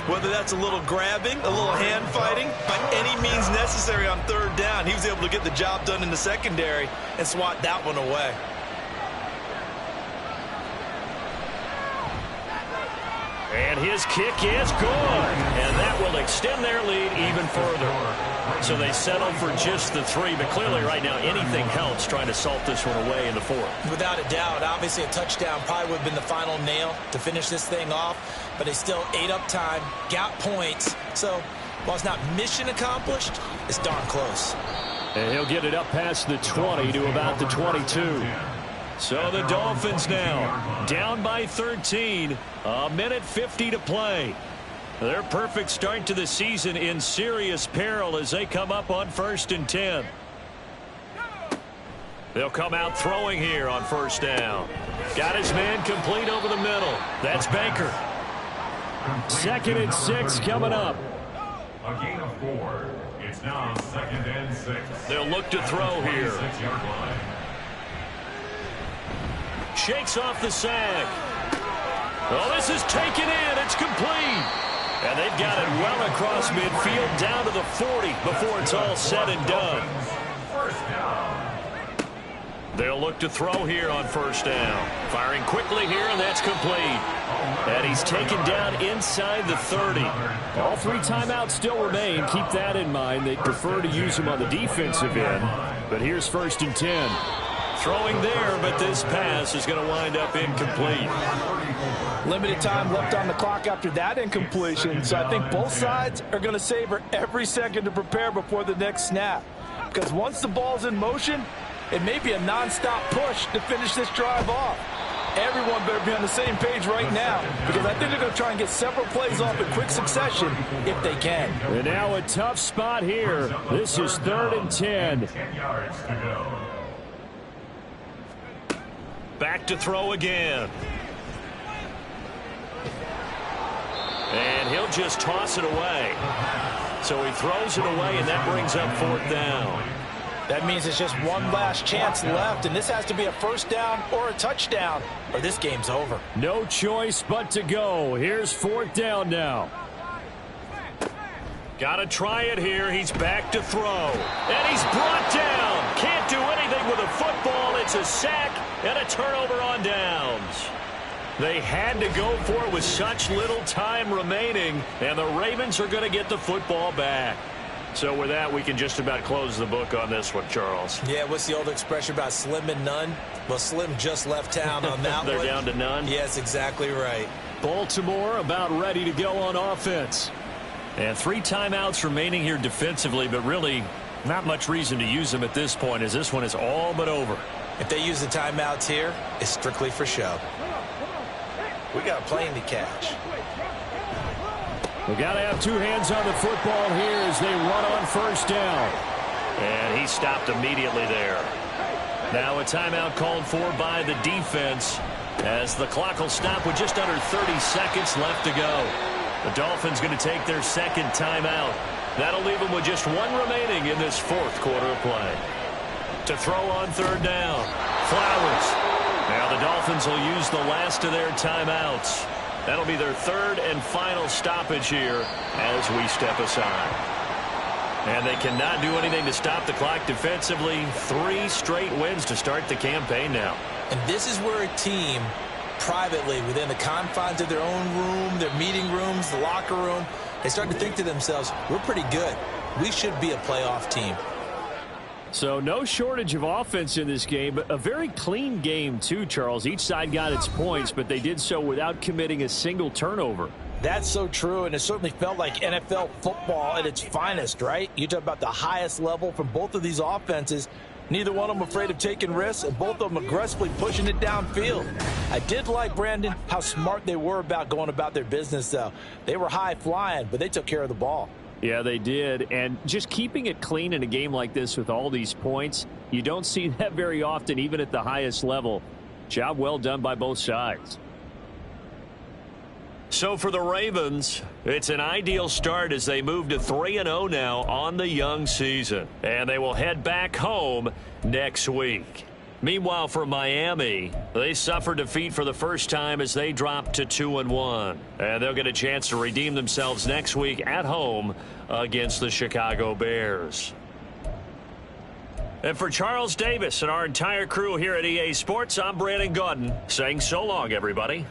Whether that's a little grabbing, a little hand fighting, by any means necessary on 3rd down, he was able to get the job done in the secondary and swat that one away. And his kick is good. And that will extend their lead even further. So they settle for just the 3. But clearly right now anything helps trying to salt this one away in the 4th. Without a doubt. Obviously a touchdown probably would have been the final nail to finish this thing off. But they still ate up time, got points. So while it's not mission accomplished, it's darn close. And he'll get it up past the 20 to about the 22. So the Dolphins now down by 13. A minute 50 to play. Their perfect start to the season in serious peril as they come up on 1st and 10. They'll come out throwing here on 1st down. Got his man complete over the middle. That's Baker. 2nd and 6 coming up. A gain of 4. It's now 2nd and 6. They'll look to throw here. 6-yard line. Shakes off the sack. Oh, this is taken in. It's complete. And they've got it well across midfield down to the 40 before it's all said and done. 1st down. They'll look to throw here on 1st down. Firing quickly here, and that's complete. And he's taken down inside the 30. All 3 timeouts still remain. Keep that in mind. They prefer to use them on the defensive end. But here's 1st and 10. Throwing there, but this pass is going to wind up incomplete. Limited time left on the clock after that incompletion. So I think both sides are going to savor every second to prepare before the next snap. Because once the ball's in motion, it may be a non-stop push to finish this drive off. Everyone better be on the same page right now, because I think they're going to try and get several plays off in quick succession if they can. And now a tough spot here. This is 3rd and 10. 10 yards to go. Back to throw again. And he'll just toss it away. So he throws it away, and that brings up 4th down. That means it's just one last chance left, and this has to be a 1st down or a touchdown, or this game's over. No choice but to go. Here's 4th down now. Got to try it here. He's back to throw. And he's brought down. Can't do anything with a football. It's a sack and a turnover on downs. They had to go for it with such little time remaining, and the Ravens are going to get the football back. So with that, we can just about close the book on this one, Charles. Yeah, what's the old expression about slim and none? Well, Slim just left town on that They're one. down to none? Yes, exactly right. Baltimore about ready to go on offense. And 3 timeouts remaining here defensively, but really not much reason to use them at this point, as this one is all but over. If they use the timeouts here, it's strictly for show. We got a plane to catch. We've got to have 2 hands on the football here as they run on 1st down. And he stopped immediately there. Now a timeout called for by the defense as the clock will stop with just under 30 seconds left to go. The Dolphins going to take their 2nd timeout. That'll leave them with just 1 remaining in this 4th quarter of play. To throw on 3rd down. Flowers. Now the Dolphins will use the last of their timeouts. That'll be their 3rd and final stoppage here as we step aside. And they cannot do anything to stop the clock defensively. 3 straight wins to start the campaign now. And this is where a team privately within the confines of their own room, their meeting rooms, the locker room, they start to think to themselves, we're pretty good. We should be a playoff team. So no shortage of offense in this game, but a very clean game too, Charles. Each side got its points, but they did so without committing a single turnover. That's so true, and it certainly felt like NFL football at its finest, right? You talk about the highest level from both of these offenses. Neither one of them afraid of taking risks, and both of them aggressively pushing it downfield. I did like, Brandon, how smart they were about going about their business, though. They were high-flying, but they took care of the ball. Yeah, they did. And just keeping it clean in a game like this with all these points, you don't see that very often, even at the highest level. Job well done by both sides. So for the Ravens, it's an ideal start as they move to 3-0 now on the young season. And they will head back home next week. Meanwhile, for Miami, they suffered defeat for the first time as they dropped to 2-1. And they'll get a chance to redeem themselves next week at home against the Chicago Bears. And for Charles Davis and our entire crew here at EA Sports, I'm Brandon Gaudin saying so long, everybody.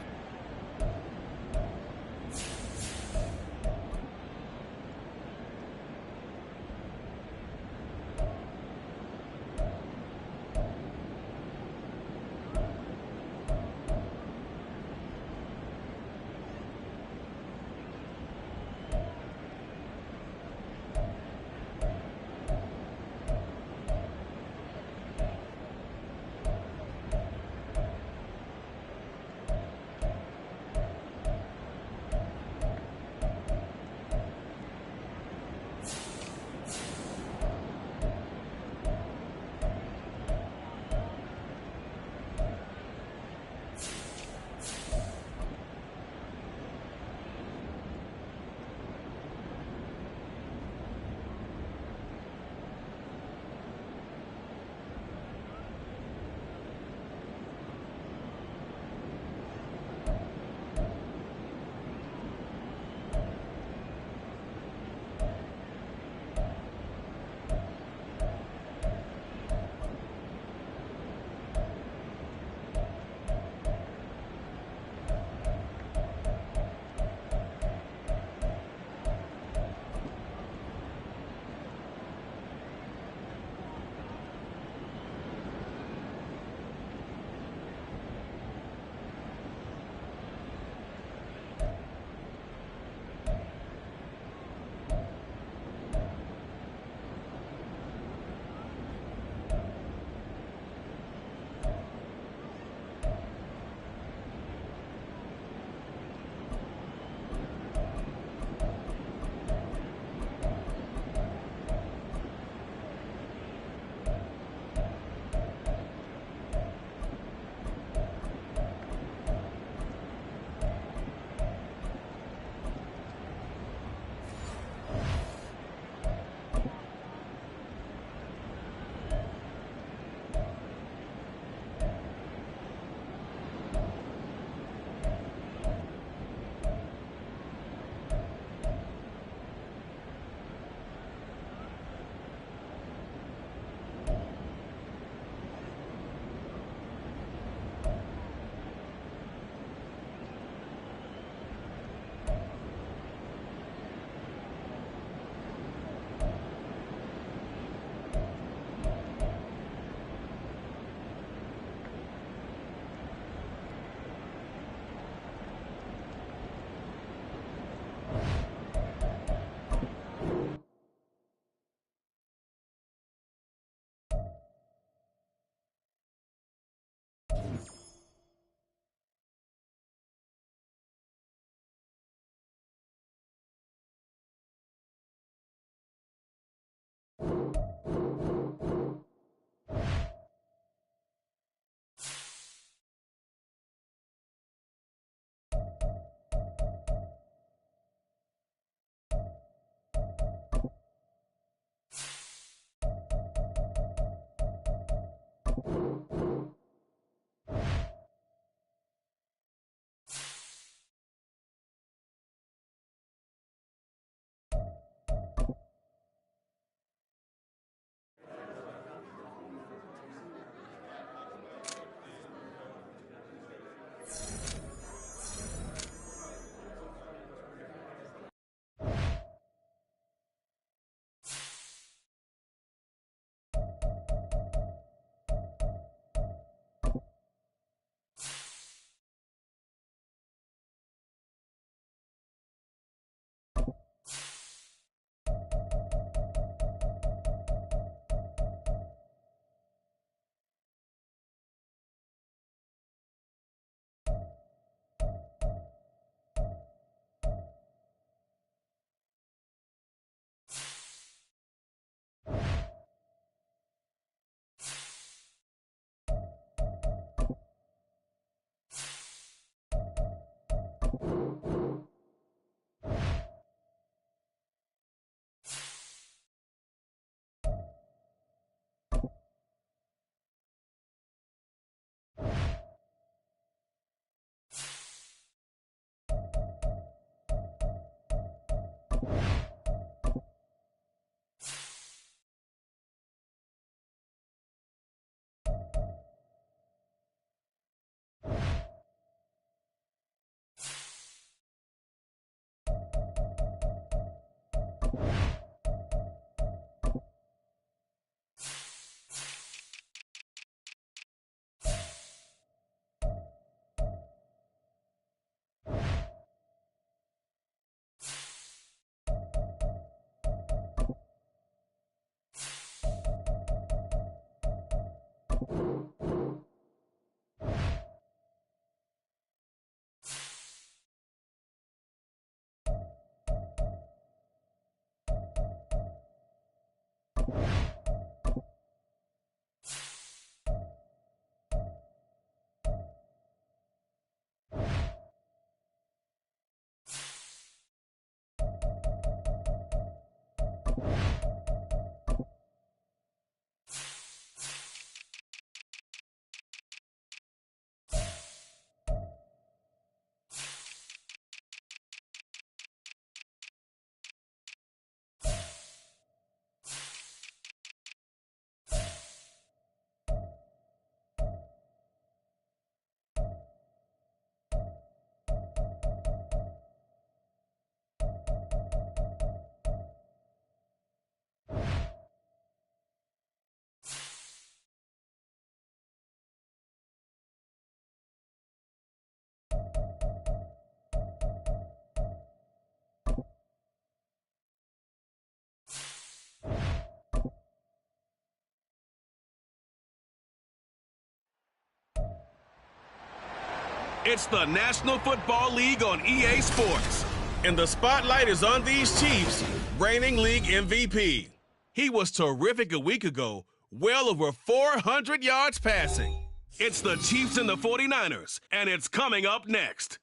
It's the National Football League on EA Sports. And the spotlight is on these Chiefs, reigning league MVP. He was terrific a week ago, well over 400 yards passing. It's the Chiefs and the 49ers, and it's coming up next.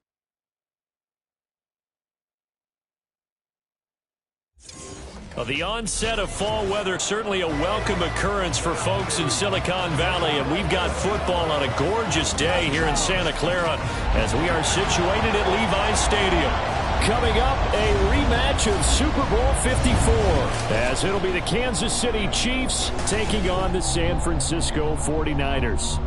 Well, the onset of fall weather, certainly a welcome occurrence for folks in Silicon Valley, and we've got football on a gorgeous day here in Santa Clara as we are situated at Levi's Stadium. Coming up, a rematch of Super Bowl 54, as it'll be the Kansas City Chiefs taking on the San Francisco 49ers.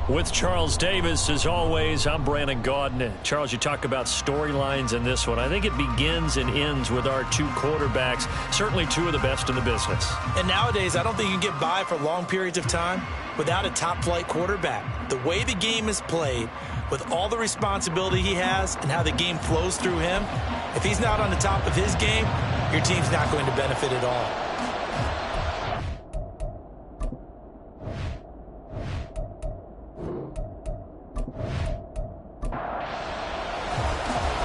With Charles Davis, as always, I'm Brandon Gaudin. Charles, you talk about storylines in this one. I think it begins and ends with our two quarterbacks, certainly two of the best in the business. And nowadays, I don't think you can get by for long periods of time without a top-flight quarterback. The way the game is played, with all the responsibility he has and how the game flows through him, if he's not on the top of his game, your team's not going to benefit at all.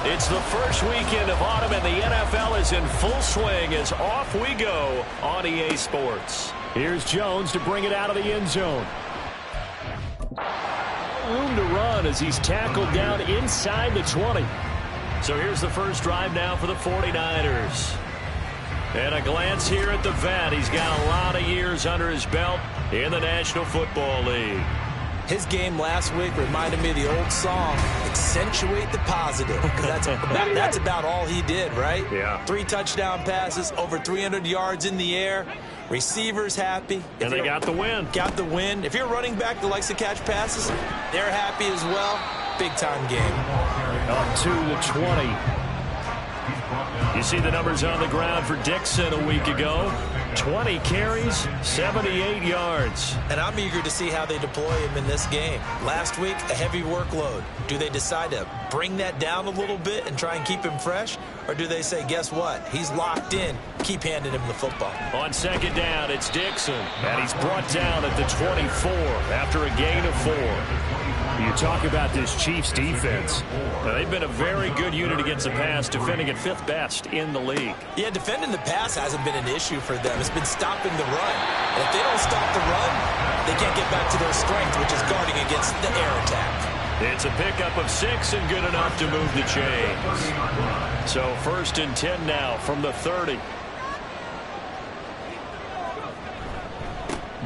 It's the first weekend of autumn, and the NFL is in full swing as off we go on EA Sports. Here's Jones to bring it out of the end zone. Room to run as he's tackled down inside the 20. So here's the first drive now for the 49ers. And a glance here at the vet. He's got a lot of years under his belt in the National Football League. His game last week reminded me of the old song, Accentuate the Positive, because that's about all he did, right? Yeah. 3 touchdown passes, over 300 yards in the air, receivers happy. And they got the win. Got the win. If you're a running back that likes to catch passes, they're happy as well. Big-time game. Up to the 20. You see the numbers on the ground for Dixon a week ago. 20 carries, 78 yards. And I'm eager to see how they deploy him in this game. Last week, a heavy workload. Do they decide to bring that down a little bit and try and keep him fresh? Or do they say, guess what? He's locked in. Keep handing him the football. On second down, it's Dixon. And he's brought down at the 24 after a gain of 4. You talk about this Chiefs defense. Now, they've been a very good unit against the pass, defending at 5th best in the league. Yeah, defending the pass hasn't been an issue for them. It's been stopping the run. And if they don't stop the run, they can't get back to their strength, which is guarding against the air attack. It's a pickup of 6 and good enough to move the chains. So 1st and 10 now from the 30.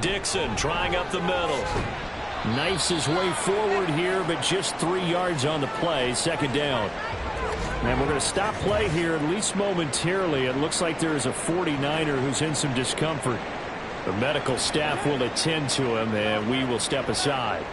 Dixon trying up the middle. Knifes his way forward here, but just 3 yards on the play. Second down. And we're going to stop play here, at least momentarily. It looks like there is a 49er who's in some discomfort. The medical staff will attend to him, and we will step aside.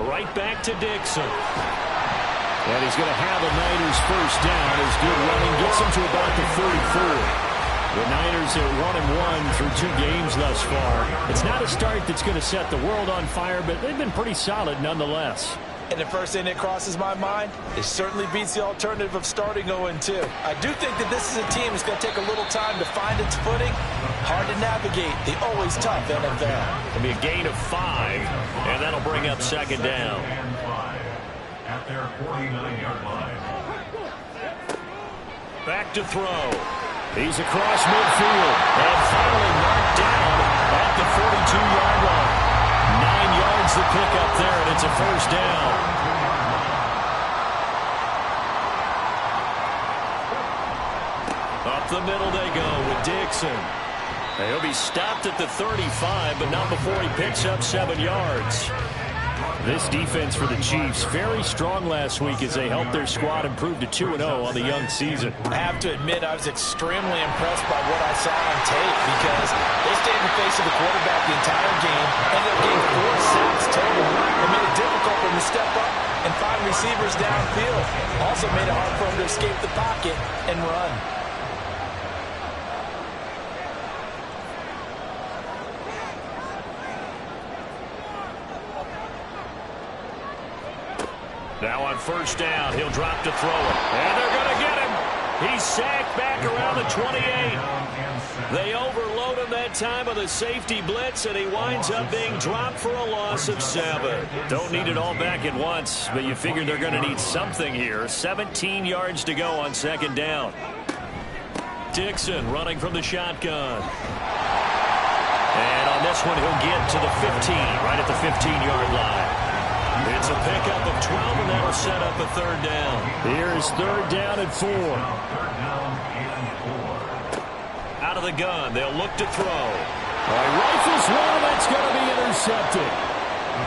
Right back to Dixon. And he's going to have a Niners first down. His good running gets him to about the 34. The Niners are 1-1 through 2 games thus far. It's not a start that's going to set the world on fire, but they've been pretty solid nonetheless. And the first thing that crosses my mind, it certainly beats the alternative of starting 0-2. I do think that this is a team that's going to take a little time to find its footing. Hard to navigate the always tough NFL. It'll be a gain of 5, and that'll bring up second down. At their 49-yard line. Back to throw. He's across midfield. And finally knocked down at the 42-yard line. 9 yards to pick up there, and it's a first down. Up the middle they go with Dixon. And he'll be stopped at the 35, but not before he picks up 7 yards. This defense for the Chiefs, very strong last week as they helped their squad improve to 2-0 on the young season. I have to admit, I was extremely impressed by what I saw on tape because they stayed in the face of the quarterback the entire game, ended up getting 4 sacks total. It made it difficult for them to step up and find receivers downfield. Also made it hard for them to escape the pocket and run. Now on first down, he'll drop to throw it. And they're going to get him. He's sacked back around the 28. They overload him that time with a safety blitz, and he winds up being dropped for a loss of 7. Don't need it all back at once, but you figure they're going to need something here. 17 yards to go on second down. Dixon running from the shotgun. And on this one, he'll get to the 15, right at the 15-yard line. It's a pickup of 12, and that'll set up a third down. Here's third down and 4. Out of the gun, they'll look to throw. Rifles one, that's going to be intercepted.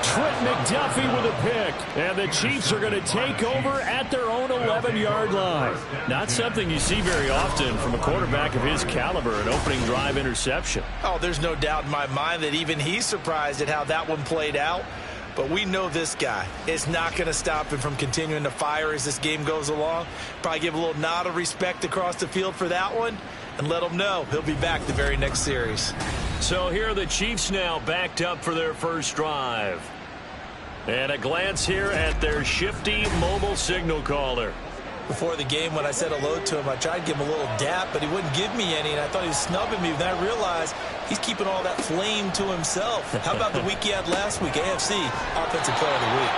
Trent McDuffie with a pick. And the Chiefs are going to take over at their own 11-yard line. Not something you see very often from a quarterback of his caliber, an opening drive interception. Oh, there's no doubt in my mind that even he's surprised at how that one played out. But we know this guy is not going to stop him from continuing to fire as this game goes along. Probably give a little nod of respect across the field for that one and let him know he'll be back the very next series. So here are the Chiefs now backed up for their first drive. And a glance here at their shifty mobile signal caller. Before the game, when I said hello to him, I tried to give him a little dap, but he wouldn't give me any, and I thought he was snubbing me. Then I realized he's keeping all that flame to himself. How about the week he had last week? AFC Offensive Player of the Week.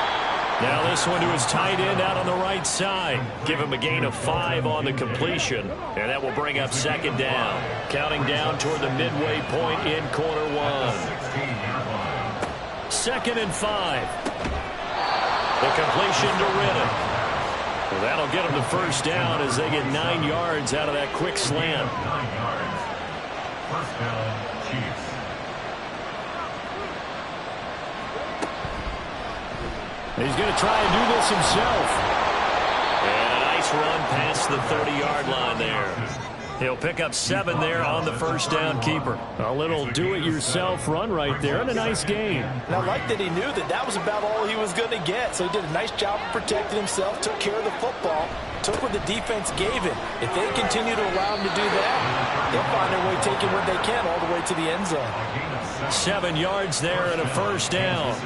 Now this one to his tight end out on the right side. Give him a gain of 5 on the completion, and that will bring up second down. Counting down toward the midway point in quarter 1. 2nd and 5. The completion to Riddick. Well, that'll get them the first down as they get 9 yards out of that quick slant. 9 yards. First down, Chiefs. He's going to try and do this himself. And a nice run past the 30-yard line there. He'll pick up 7 there on the first down keeper. A little do-it-yourself run right there, and a nice game. And I like that he knew that that was about all he was going to get. So he did a nice job of protecting himself, took care of the football, took what the defense gave him. If they continue to allow him to do that, they'll find their way taking what they can all the way to the end zone. 7 yards there and a first down.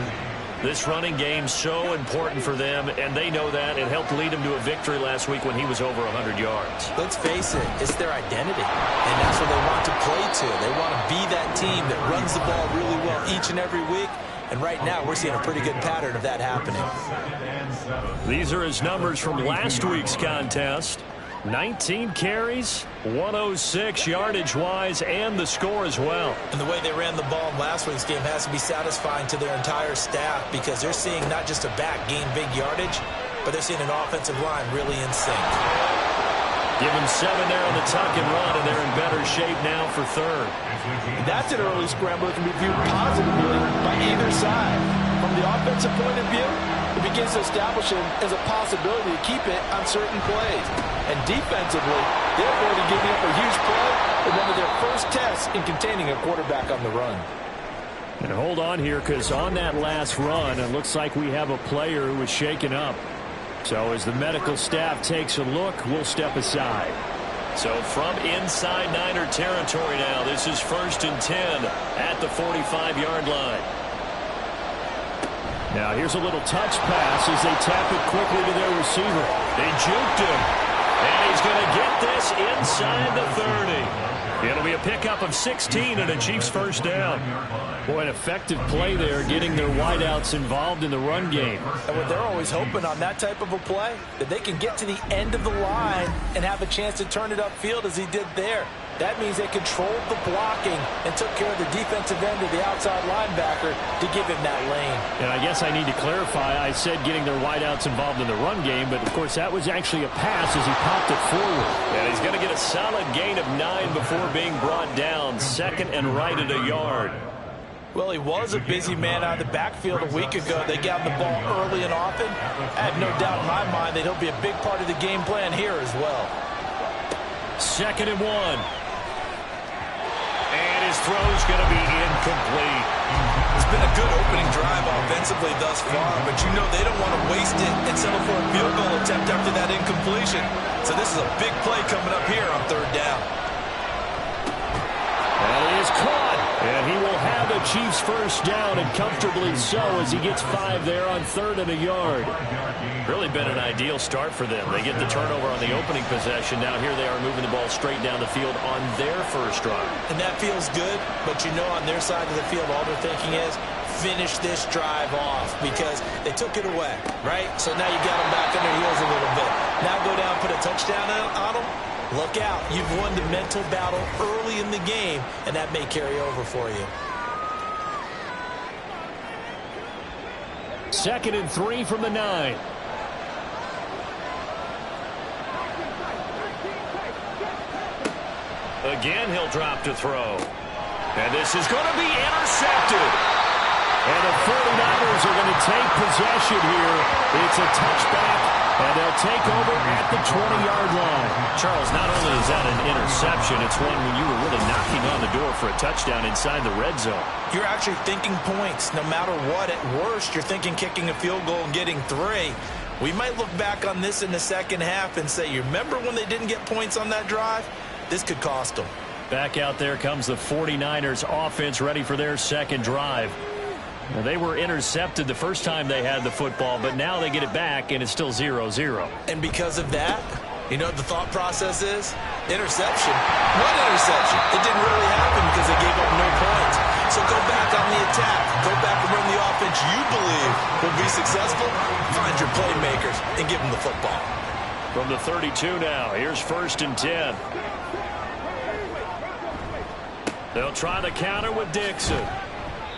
This running game so important for them, and they know that. It helped lead them to a victory last week when he was over 100 yards. Let's face it, it's their identity, and that's what they want to play to. They want to be that team that runs the ball really well each and every week, and right now we're seeing a pretty good pattern of that happening. These are his numbers from last week's contest. 19 carries, 106 yardage-wise, and the score as well. And the way they ran the ball in last week's game has to be satisfying to their entire staff because they're seeing not just a back gain big yardage, but they're seeing an offensive line really in sync. Give them 7 there on the tuck and run, and they're in better shape now for third. That's an early scramble that can be viewed positively by either side. From the offensive point of view, it begins to establish him as a possibility to keep it on certain plays. And defensively, they're already giving up a huge play in one of their first tests in containing a quarterback on the run. And hold on here, because on that last run, it looks like we have a player who was shaken up. So as the medical staff takes a look, we'll step aside. So from inside Niner territory now, this is 1st and 10 at the 45-yard line. Now here's a little touch pass as they tap it quickly to their receiver. They juked him. And he's going to get this inside the 30. It'll be a pickup of 16 and a Chiefs first down. Boy, an effective play there, getting their wideouts involved in the run game. And what they're always hoping on that type of a play, that they can get to the end of the line and have a chance to turn it upfield as he did there. That means they controlled the blocking and took care of the defensive end of the outside linebacker to give him that lane. And I guess I need to clarify, I said getting their wideouts involved in the run game, but of course that was actually a pass as he popped it forward. And he's going to get a solid gain of 9 before being brought down. 2nd and right at a yard. Well, he was a busy man out of the backfield a week ago. They got him the ball early and often. I have no doubt in my mind that he'll be a big part of the game plan here as well. 2nd and 1. And his throw's going to be incomplete. It's been a good opening drive offensively thus far, but you know they don't want to waste it and settle for a field goal attempt after that incompletion. So this is a big play coming up here on 3rd down. And he is caught. And he will have the Chiefs first down, and comfortably so as he gets 5 there on 3rd and a yard. Really been an ideal start for them. They get the turnover on the opening possession. Now here they are moving the ball straight down the field on their first drive. And that feels good, but you know on their side of the field all they're thinking is finish this drive off because they took it away, right? So now you got them back on their heels a little bit. Now go down, put a touchdown on them. Look out. You've won the mental battle early in the game, and that may carry over for you. 2nd and 3 from the 9. Again, he'll drop to throw. And this is going to be intercepted. And the 49ers are going to take possession here. It's a touchback, and they'll take over at the 20-yard line. Charles, not only is that an interception, it's one when you were really knocking on the door for a touchdown inside the red zone. You're actually thinking points. No matter what, at worst, you're thinking kicking a field goal and getting 3. We might look back on this in the second half and say, you remember when they didn't get points on that drive? This could cost them. Back out there comes the 49ers offense ready for their second drive. Now, they were intercepted the first time they had the football, but now they get it back, and it's still 0-0. And because of that, you know what the thought process is? Interception. What interception? It didn't really happen because they gave up no points. So go back on the attack. Go back and run the offense you believe will be successful. Find your playmakers and give them the football. From the 32 now, here's 1st and 10. They'll try the counter with Dixon.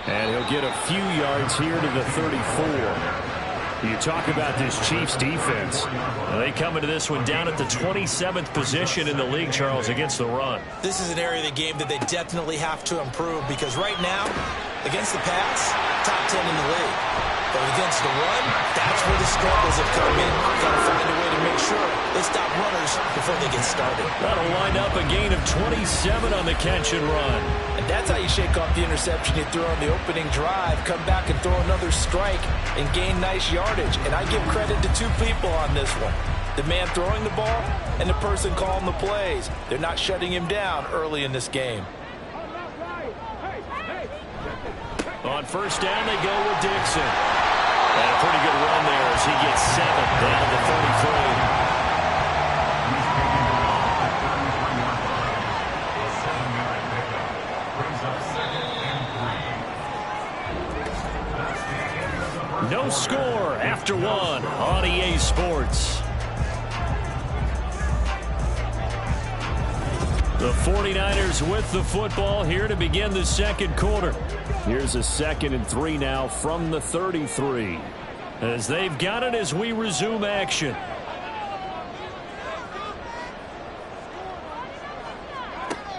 And he'll get a few yards here to the 34. You talk about this Chiefs defense. Well, they come into this one down at the 27th position in the league, Charles, against the run. This is an area of the game that they definitely have to improve because right now, against the pass, top 10 in the league. But against the run, that's where the struggles have come in. Got to find a way to make sure they stop runners before they get started. That'll wind up a gain of 27 on the catch and run. And that's how you shake off the interception you threw on the opening drive, come back and throw another strike and gain nice yardage. And I give credit to 2 people on this one. The man throwing the ball and the person calling the plays. They're not shutting him down early in this game. On 1st down, they go with Dixon. And a pretty good run there as he gets 7 down to the 33. No score after 1 on EA Sports. The 49ers with the football here to begin the second quarter. Here's a 2nd and 3 now from the 33. As they've got it as we resume action.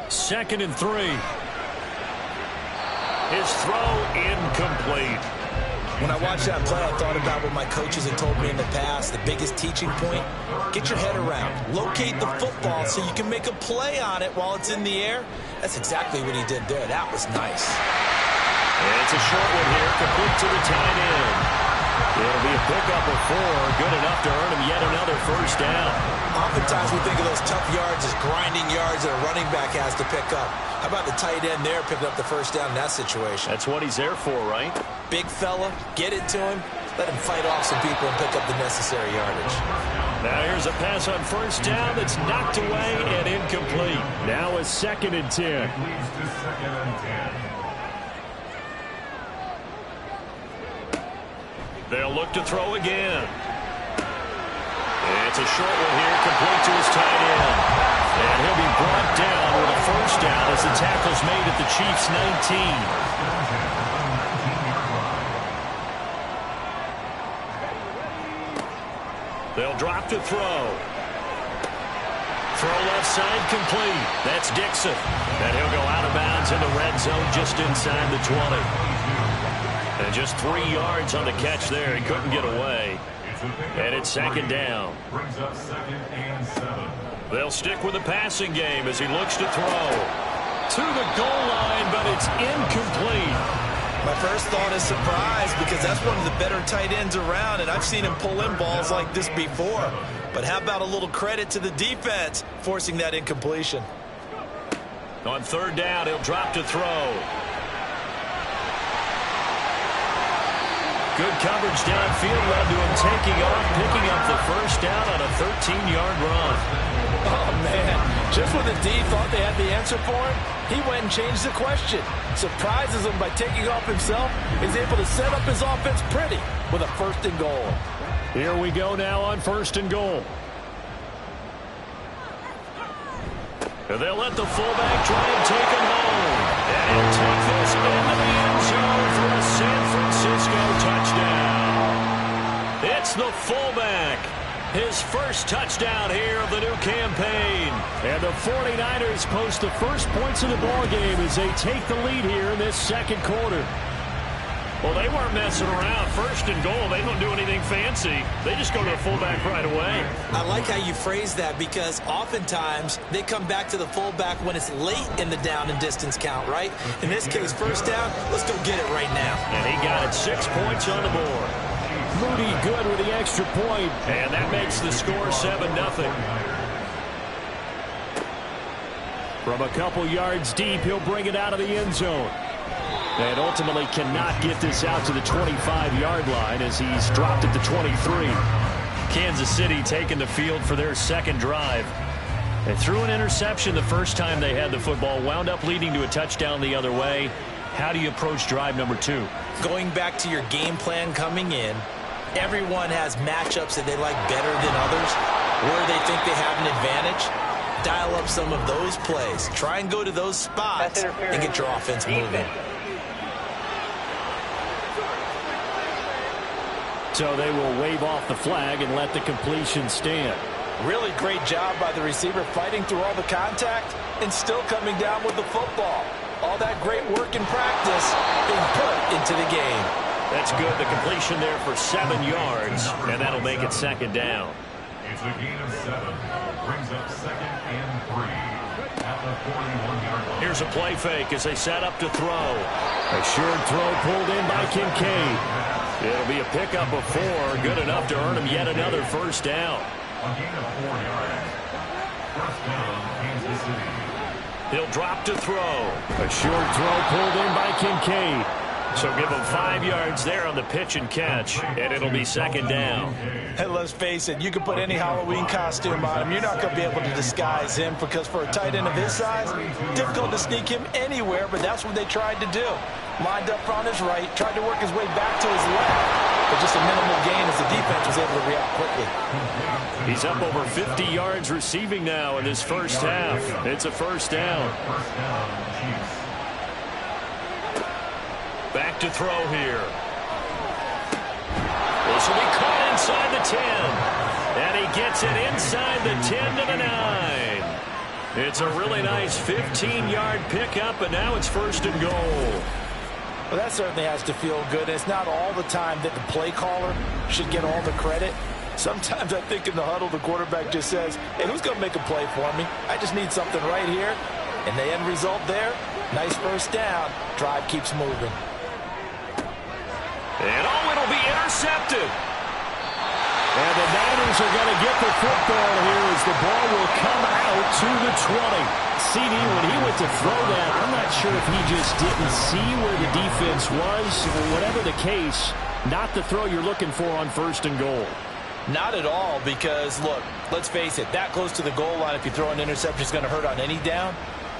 Second and 3. His throw incomplete. When I watched that play, I thought about what my coaches had told me in the past. The biggest teaching point, get your head around. Locate the football so you can make a play on it while it's in the air. That's exactly what he did there. That was nice. And it's a short one here, complete to the tight end. It'll be a pickup of 4, good enough to earn him yet another 1st down. Oftentimes we think of those tough yards as grinding yards that a running back has to pick up. How about the tight end there picking up the 1st down in that situation? That's what he's there for, right? Big fella, get it to him, let him fight off some people and pick up the necessary yardage. Now here's a pass on 1st down that's knocked away and incomplete. Now a 2nd and 10. Leads to 2nd and 10. They'll look to throw again. It's a short one here, complete to his tight end. And he'll be brought down with a 1st down as the tackle's made at the Chiefs' 19. They'll drop to throw. Throw left side complete. That's Dixon. And he'll go out of bounds in the red zone just inside the 20. And just 3 yards on the catch there. He couldn't get away. And it's 2nd down. Brings up 2nd and 7. They'll stick with the passing game as he looks to throw. To the goal line, but it's incomplete. My first thought is surprise because that's one of the better tight ends around, and I've seen him pull in balls like this before. But how about a little credit to the defense forcing that incompletion? On 3rd down, he'll drop to throw. Good coverage downfield led to him taking off, picking up the 1st down on a 13-yard run. Oh, man. Just when the D thought they had the answer for him, he went and changed the question. Surprises him by taking off himself. He's able to set up his offense pretty with a 1st and goal. Here we go now on 1st and goal. And they'll let the fullback try and take him home. And he'll take this into the end zone for a San Francisco touchdown. It's the fullback. His first touchdown here of the new campaign. And the 49ers post the first points of the ball game as they take the lead here in this second quarter. Well, they weren't messing around. First and goal, they don't do anything fancy. They just go to the fullback right away. I like how you phrase that because oftentimes they come back to the fullback when it's late in the down and distance count, right? In this case, first down, let's go get it right now. And he got it 6 points on the board. Moody good with the extra point. And that makes the score 7-0. From a couple yards deep, he'll bring it out of the end zone. And ultimately cannot get this out to the 25-yard line as he's dropped at the 23. Kansas City taking the field for their second drive. They threw an interception the first time they had the football, wound up leading to a touchdown the other way. How do you approach drive number 2? Going back to your game plan coming in, everyone has matchups that they like better than others, where they think they have an advantage. Dial up some of those plays. Try and go to those spots and get your offense moving. So they will wave off the flag and let the completion stand. Really great job by the receiver fighting through all the contact and still coming down with the football. All that great work in practice being put into the game. That's good. The completion there for 7 yards, and that'll make it second down. It's a gain of 7. Brings up 2nd and 3 at the 41-yard line. Here's a play fake as they set up to throw. A short throw pulled in by Kincaid. It'll be a pickup of 4, good enough to earn him yet another first down. A gain of 4 yards. First down, Kansas City. He'll drop to throw. A short throw pulled in by Kincaid. So give him 5 yards there on the pitch and catch, and it'll be second down. And let's face it, you can put any Halloween costume on him. You're not going to be able to disguise him because for a tight end of his size, difficult to sneak him anywhere, but that's what they tried to do. Lined up on his right, tried to work his way back to his left, but just a minimal gain as the defense was able to react quickly. He's up over 50 yards receiving now in this first half. It's a first down. Back to throw here. This will be caught inside the 10. And he gets it inside the 10 to the 9. It's a really nice 15-yard pickup, and now it's first and goal. Well, that certainly has to feel good. It's not all the time that the play caller should get all the credit. Sometimes I think in the huddle, the quarterback just says, hey, who's going to make a play for me? I just need something right here. And the end result there, nice first down. Drive keeps moving. And it'll be intercepted. And the Niners are going to get the football here as the ball will come out to the 20. CD, when he went to throw that, I'm not sure if he just didn't see where the defense was. Or whatever the case, not the throw you're looking for on first and goal. Not at all because, look, let's face it, that close to the goal line, if you throw an interception, is going to hurt on any down.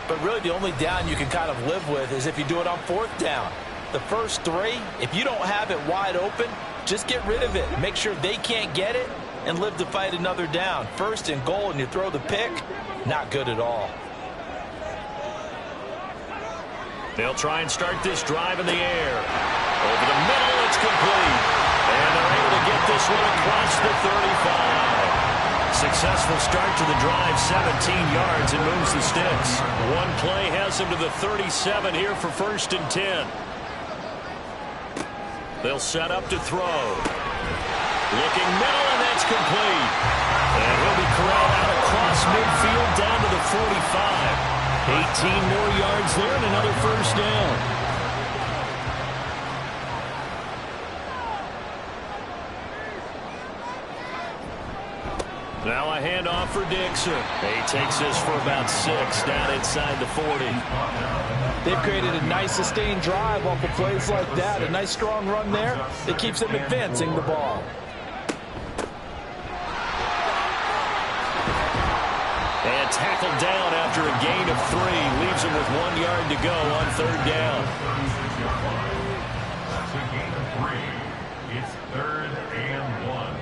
But really the only down you can kind of live with is if you do it on fourth down. The first 3, if you don't have it wide open, just get rid of it. Make sure they can't get it and live to fight another down. First and goal and you throw the pick, not good at all. They'll try and start this drive in the air. Over the middle, it's complete. And they're able to get this one across the 35. Successful start to the drive, 17 yards, and moves the sticks. One play has them to the 37 here for first and 10. They'll set up to throw. Looking middle, and that's complete. And he'll be corralled out across midfield down to the 45. 18 more yards there and another first down. Now a handoff for Dixon. He takes this for about 6 down inside the 40. They've created a nice sustained drive off of plays like that. A nice strong run there that keeps them advancing the ball. And tackled down after a gain of 3. Leaves him with 1 yard to go on third down. That's a gain of 3. It's 3rd and 1.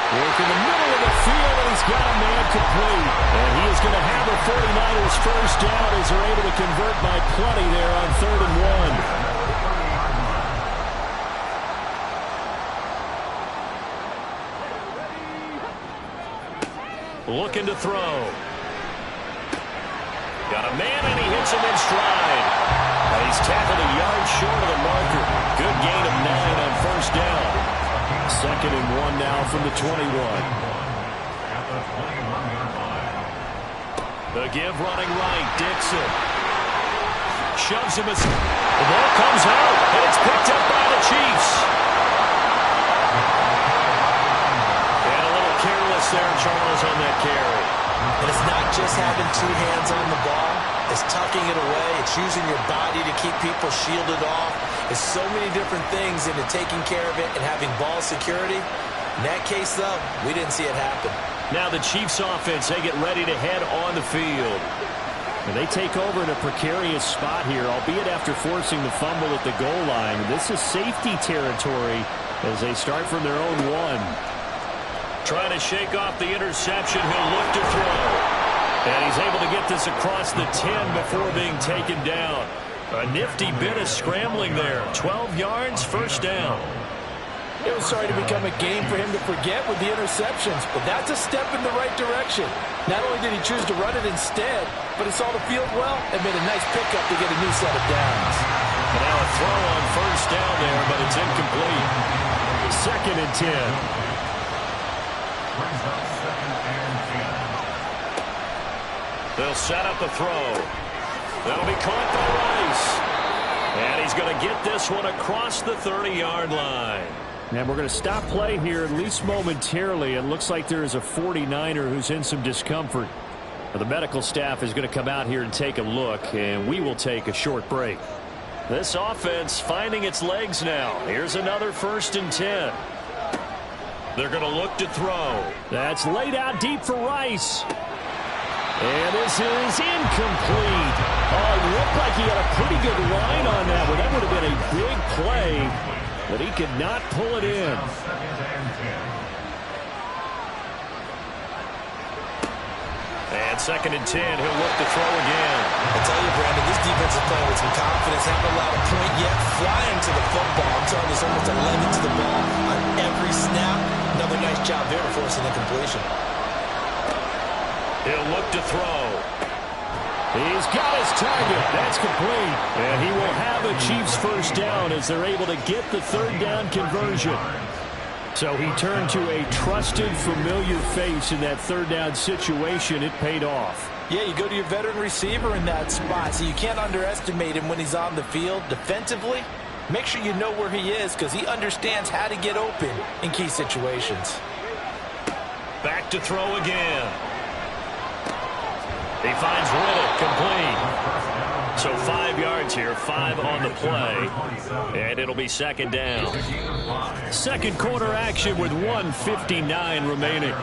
Work in the middle of the field. incomplete. And he is going to have the 49ers first down as they're able to convert by plenty there on 3rd and 1. Looking to throw. Got a man, and he hits him in stride. And he's tackled a yard short of the marker. Good gain of 9 on first down. 2nd and 1 now from the 21. The give running right, Dixon. Shoves him. The ball comes out, and it's picked up by the Chiefs. And a little careless there, Charles, on that carry. And it's not just having 2 hands on the ball. It's tucking it away. It's using your body to keep people shielded off. It's so many different things into taking care of it and having ball security. In that case, though, we didn't see it happen. Now the Chiefs offense, they get ready to head on the field. And they take over in a precarious spot here, albeit after forcing the fumble at the goal line. This is safety territory as they start from their own 1. Trying to shake off the interception. He'll look to throw. And he's able to get this across the 10 before being taken down. A nifty bit of scrambling there. 12 yards, first down. It was starting to become a game for him to forget with the interceptions, but that's a step in the right direction. Not only did he choose to run it instead, but he saw the field well and made a nice pickup to get a new set of downs. And now a throw on first down there, but it's incomplete. 2nd and 10. They'll set up the throw. That'll be caught by Rice. And he's going to get this one across the 30-yard line. And we're going to stop play here, at least momentarily. It looks like there is a 49er who's in some discomfort. The medical staff is going to come out here and take a look, and we will take a short break. This offense finding its legs now. Here's another 1st and 10. They're going to look to throw. That's laid out deep for Rice. And this is incomplete. Oh, it looked like he had a pretty good line on that one. That would have been a big play, but he could not pull it in. And 2nd and 10, he'll look to throw again. I tell you, Brandon, this defense is playing with some confidence. Haven't allowed a point yet. Flying to the football. I'm telling you, it's almost 11 to the ball on every snap. Another nice job there to force an incompletion. He'll look to throw. He's got his target. That's complete. And he will have a Chiefs first down as they're able to get the 3rd down conversion. So he turned to a trusted, familiar face in that 3rd down situation. It paid off. Yeah, you go to your veteran receiver in that spot, so you can't underestimate him when he's on the field. Defensively, make sure you know where he is because he understands how to get open in key situations. Back to throw again. He finds Riddick, complete. So 5 yards here, 5 on the play, and it'll be 2nd down. 2nd quarter action with 1:59 remaining.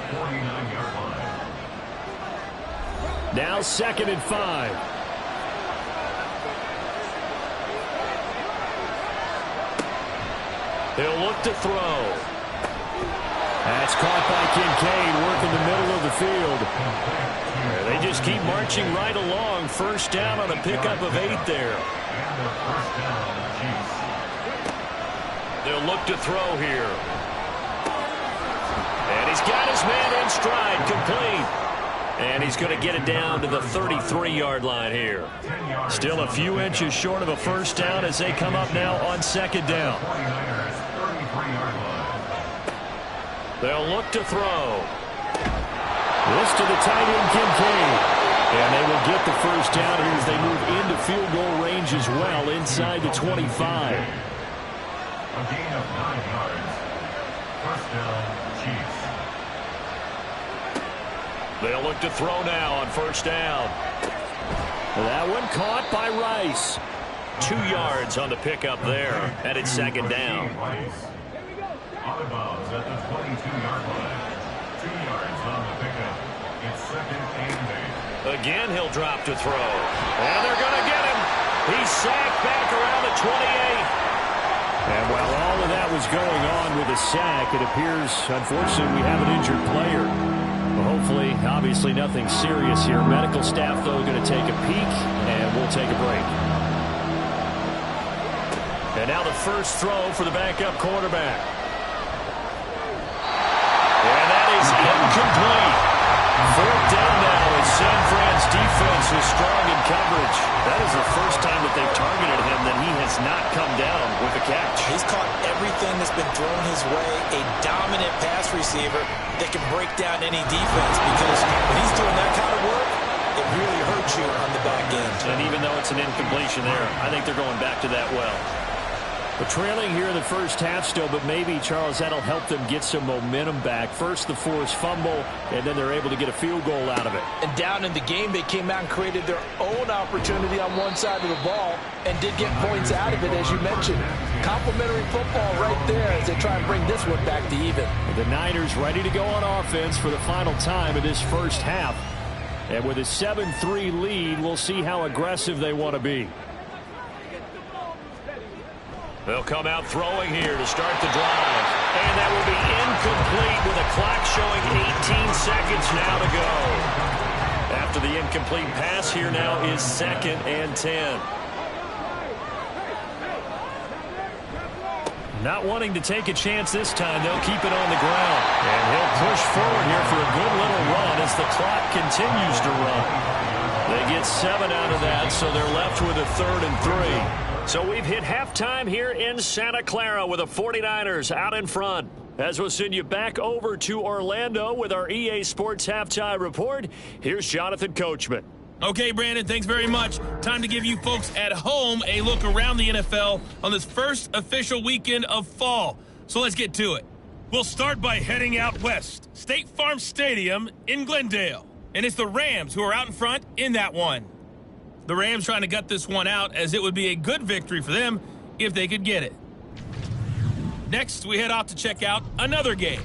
Now 2nd and 5. He'll look to throw. That's caught by Kincaid, working the middle of the field. They just keep marching right along. First down on a pickup of 8 there. They'll look to throw here. And he's got his man in stride, complete. And he's going to get it down to the 33-yard line here. Still a few inches short of a first down as they come up now on 2nd down. They'll look to throw. This to the tight end, Kincaid. And they will get the first down here as they move into field goal range as well inside the 25. A gain of 9 yards. First down, Chiefs. They'll look to throw now on first down. That one caught by Rice. 2 yards on the pickup there, and it's 2nd down. Out of bounds at the 22-yard line. 2 yards on the pickup. It's 2nd and 8. Again, he'll drop to throw. And they're going to get him. He's sacked back around the 28. And while all of that was going on with the sack, it appears, unfortunately, we have an injured player. Well, hopefully Obviously nothing serious here. Medical staff, though, going to take a peek, and we'll take a break. And now the first throw for the backup quarterback. And that is incomplete. Fourth down now as San Fran's defense is strong in coverage. That is the first time that they've targeted him that he has not come down with a catch. He's caught everything that's been thrown his way. A dominant pass receiver that can break down any defense, because when he's doing that kind of work, it really hurts you on the back end. And even though it's an incompletion there, I think they're going back to that well. But trailing here in the first half still, but maybe, Charles, that'll help them get some momentum back. First the forced fumble, and then they're able to get a field goal out of it. And down in the game, they came out and created their own opportunity on one side of the ball and did get points out of it, as you mentioned. Complimentary football right there as they try and bring this one back to even. The Niners ready to go on offense for the final time in this first half. And with a 7-3 lead, we'll see how aggressive they want to be. They'll come out throwing here to start the drive. And that will be incomplete with a clock showing 18 seconds now to go. After the incomplete pass, here now is 2nd and 10. Not wanting to take a chance this time, they'll keep it on the ground. And he'll push forward here for a good little run as the clock continues to run. They get 7 out of that, so they're left with a 3rd and 3. So we've hit halftime here in Santa Clara with the 49ers out in front. As we'll send you back over to Orlando with our EA Sports Halftime Report, here's Jonathan Coachman. Okay, Brandon, thanks very much. Time to give you folks at home a look around the NFL on this first official weekend of fall. So let's get to it. We'll start by heading out west. State Farm Stadium in Glendale. And it's the Rams who are out in front in that one. The Rams trying to gut this one out, as it would be a good victory for them if they could get it. Next, we head off to check out another game.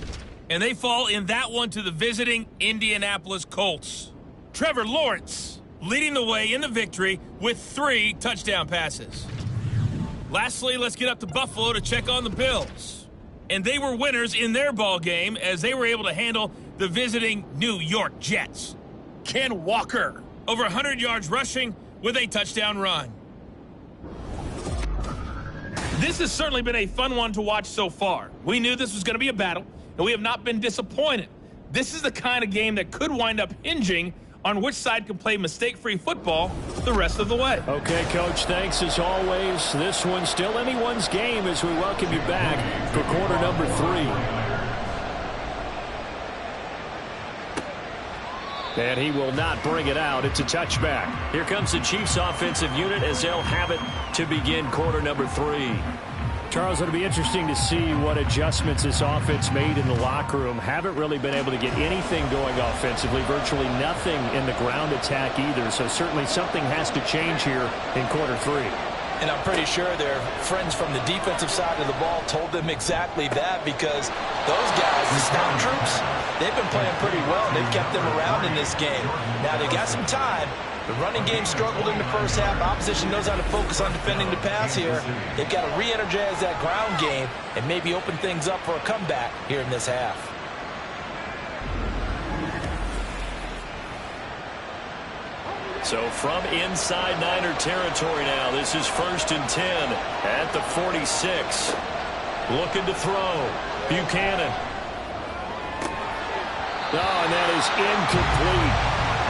And they fall in that one to the visiting Indianapolis Colts. Trevor Lawrence leading the way in the victory with 3 touchdown passes. Lastly, let's get up to Buffalo to check on the Bills. And they were winners in their ball game as they were able to handle the visiting New York Jets. Ken Walker, over 100 yards rushing with a touchdown run. This has certainly been a fun one to watch so far. We knew this was going to be a battle, and we have not been disappointed. This is the kind of game that could wind up hinging on which side can play mistake-free football the rest of the way. Okay, Coach, thanks as always. This one's still anyone's game as we welcome you back for quarter number 3. And he will not bring it out. It's a touchback. Here comes the Chiefs offensive unit as they'll have it to begin quarter number 3. Charles, it'll be interesting to see what adjustments this offense made in the locker room. Haven't really been able to get anything going offensively. Virtually nothing in the ground attack either. So certainly something has to change here in quarter 3. And I'm pretty sure their friends from the defensive side of the ball told them exactly that, because those guys, the scout troops, they've been playing pretty well. They've kept them around in this game. Now, they've got some time. The running game struggled in the first half. Opposition knows how to focus on defending the pass here. They've got to re-energize that ground game and maybe open things up for a comeback here in this half. So from inside Niner territory now, this is 1st and 10 at the 46. Looking to throw. Buchanan. Oh, and that is incomplete.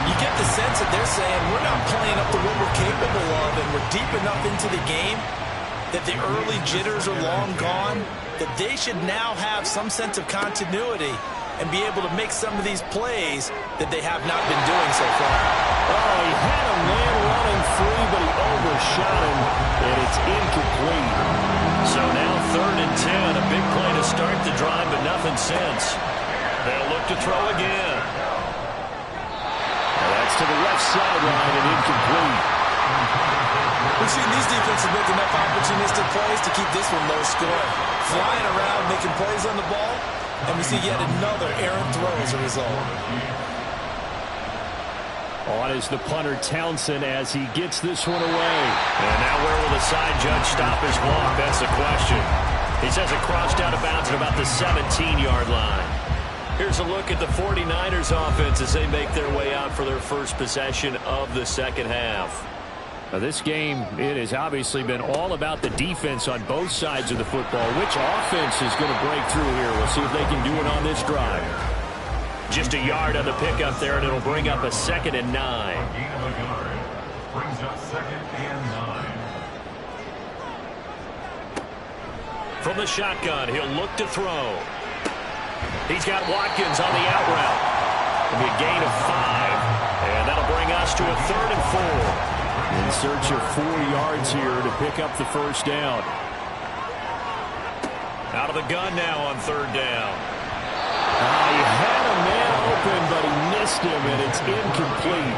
You get the sense that they're saying we're not playing up to what we're capable of, and we're deep enough into the game that the early jitters are long gone, that they should now have some sense of continuity and be able to make some of these plays that they have not been doing so far. Oh, he had a man running free, but he overshot him, and it's incomplete. So now 3rd and 10, a big play to start the drive, but nothing since. They'll look to throw again. Well, that's to the left sideline and incomplete. We've seen these defenses make enough opportunistic plays to keep this one low scoring. Flying around, making plays on the ball, and we see yet another errant throw as a result. On is the punter Townsend as he gets this one away. And now where will the side judge stop his block? That's the question. He says it crossed out of bounds at about the 17-yard line. Here's a look at the 49ers offense as they make their way out for their first possession of the second half. Now this game, it has obviously been all about the defense on both sides of the football. Which offense is going to break through here? We'll see if they can do it on this drive. Just a yard on the pickup there, and it'll bring up a 2nd and 9. Gain of a yard. Brings up 2nd and 9. From the shotgun, he'll look to throw. He's got Watkins on the out route. It'll be a gain of 5, and that'll bring us to a 3rd and 4. In search of 4 yards here to pick up the first down. Out of the gun now on 3rd down. He had a man open, but he missed him, and it's incomplete.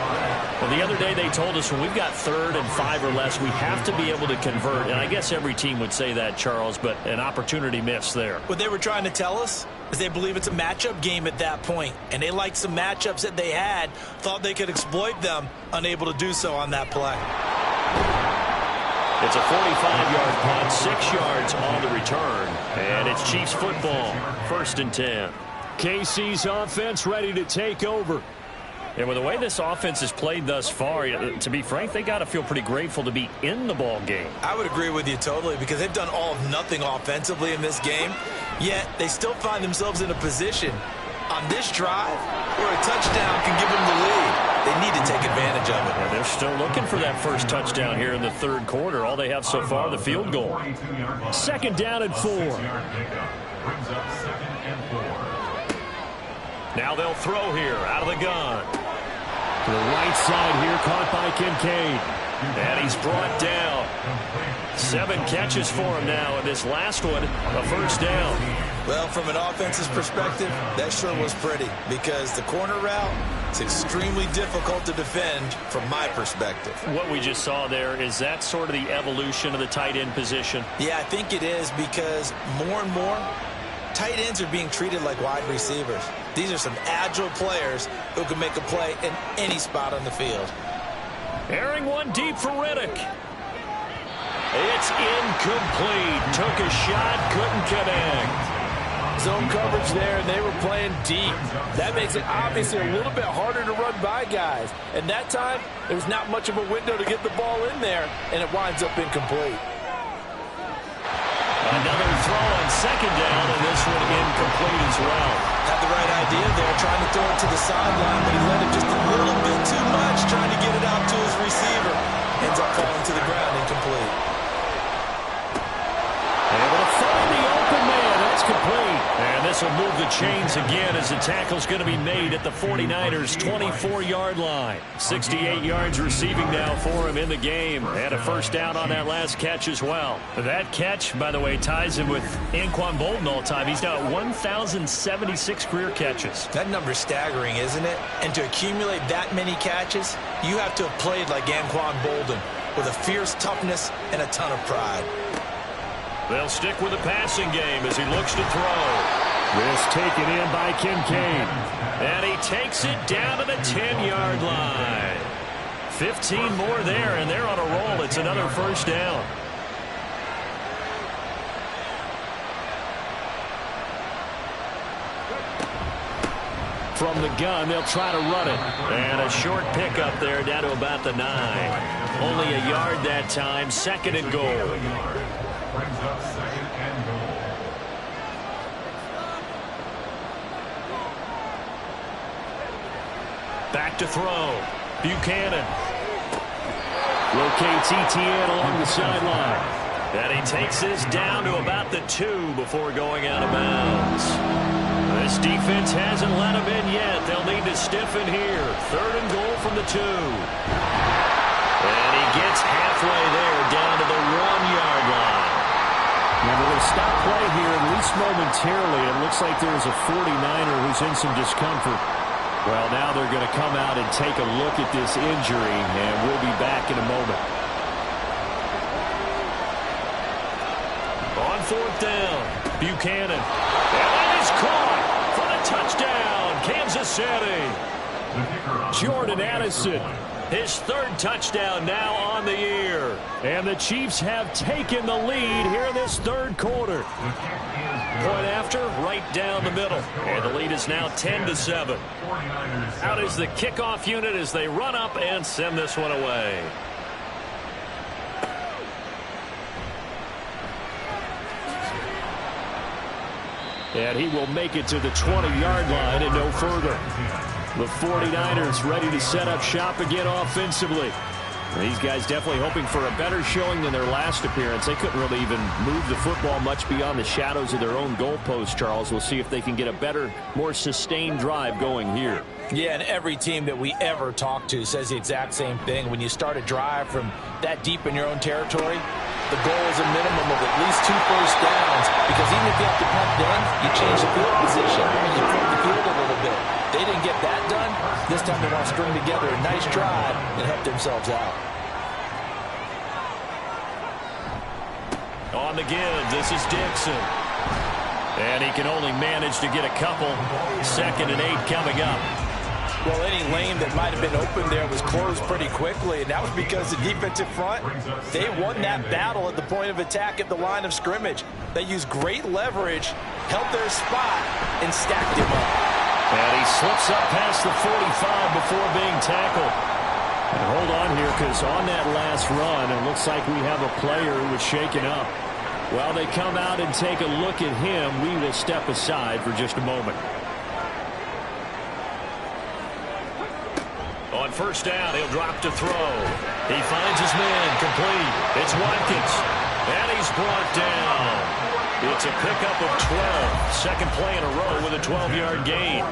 Well, the other day they told us when we've got 3rd and 5 or less, we have to be able to convert. And I guess every team would say that, Charles, but an opportunity missed there. What they were trying to tell us is they believe it's a matchup game at that point, and they liked some matchups that they had, thought they could exploit them, unable to do so on that play. It's a 45-yard punt, 6 yards on the return, and it's Chiefs football, 1st and 10. KC's offense ready to take over. And with the way this offense has played thus far, to be frank, they got to feel pretty grateful to be in the ball game. I would agree with you totally because they've done all of nothing offensively in this game, yet they still find themselves in a position on this drive where a touchdown can give them the lead. They need to take advantage of it. Yeah, they're still looking for that first touchdown here in the 3rd quarter. All they have so far, the field goal. 2nd down and 4. Brings up 2nd and 4. Now they'll throw here out of the gun. To the right side here, caught by Kincaid. And he's brought down. 7 catches for him now, and this last one, a first down. Well, from an offensive perspective, that sure was pretty because the corner route is extremely difficult to defend from my perspective. What we just saw there, is that sort of the evolution of the tight end position? Yeah, I think it is because more and more, tight ends are being treated like wide receivers. These are some agile players who can make a play in any spot on the field. Airing one deep for Riddick. It's incomplete. Took a shot, couldn't connect. Zone coverage there, and they were playing deep. That makes it obviously a little bit harder to run by guys. And that time, there was not much of a window to get the ball in there, and it winds up incomplete. Another throw on 2nd down, and this one incomplete as well. Had the right idea there, trying to throw it to the sideline, but he let it just a little bit too much, trying to get it out to his receiver. Ends up falling to the ground, incomplete. Able to find the open man. That's complete. And this will move the chains again as the tackle's going to be made at the 49ers' 24-yard line. 68 yards receiving now for him in the game. And a first down on that last catch as well. That catch, by the way, ties him with Anquan Bolden all time. He's now at 1,076 career catches. That number's staggering, isn't it? And to accumulate that many catches, you have to have played like Anquan Bolden with a fierce toughness and a ton of pride. They'll stick with the passing game as he looks to throw. This taken in by Kincaid. And he takes it down to the 10-yard line. 15 more there, and they're on a roll. It's another first down. From the gun, they'll try to run it. And a short pickup there down to about the 9. Only a yard that time. 2nd and goal. Brings up 2nd and goal. Back to throw. Buchanan. Locates ETN along the sideline. And he takes this down to about the 2 before going out of bounds. This defense hasn't let him in yet. They'll need to stiffen here. 3rd and goal from the 2. And he gets halfway there down to the 1-yard line. Now they're going to stop play here, at least momentarily. It looks like there's a 49er who's in some discomfort. Well, now they're going to come out and take a look at this injury, and we'll be back in a moment. On 4th down, Buchanan. And that is caught for the touchdown, Kansas City. Jordan Addison, his third touchdown now on the year. And the Chiefs have taken the lead here in this third quarter. Point after, right down the middle. And the lead is now 10-7. Out is the kickoff unit as they run up and send this one away. And he will make it to the 20-yard line and no further. The 49ers ready to set up shop again offensively. These guys definitely hoping for a better showing than their last appearance. They couldn't really even move the football much beyond the shadows of their own goalpost, Charles. We'll see if they can get a better, more sustained drive going here. Yeah, and every team that we ever talk to says the exact same thing. When you start a drive from that deep in your own territory, the goal is a minimum of at least 2 first downs, because even if you have to punt then, you change the field position and you flip the field a little bit. They didn't get that done. This time they want to string together a nice drive and help themselves out. On the give, this is Dixon. And he can only manage to get a couple. 2nd and 8 coming up. Well, any lane that might have been open there was closed pretty quickly, and that was because the defensive front, they won that battle at the point of attack at the line of scrimmage. They used great leverage, held their spot, and stacked him up. And he slips up past the 45 before being tackled. And hold on here, because on that last run, it looks like we have a player who was shaken up. While they come out and take a look at him, we will step aside for just a moment. On first down, he'll drop to throw. He finds his man complete. It's Watkins. And he's brought down. It's a pickup of 12. Second play in a row with a 12-yard gain.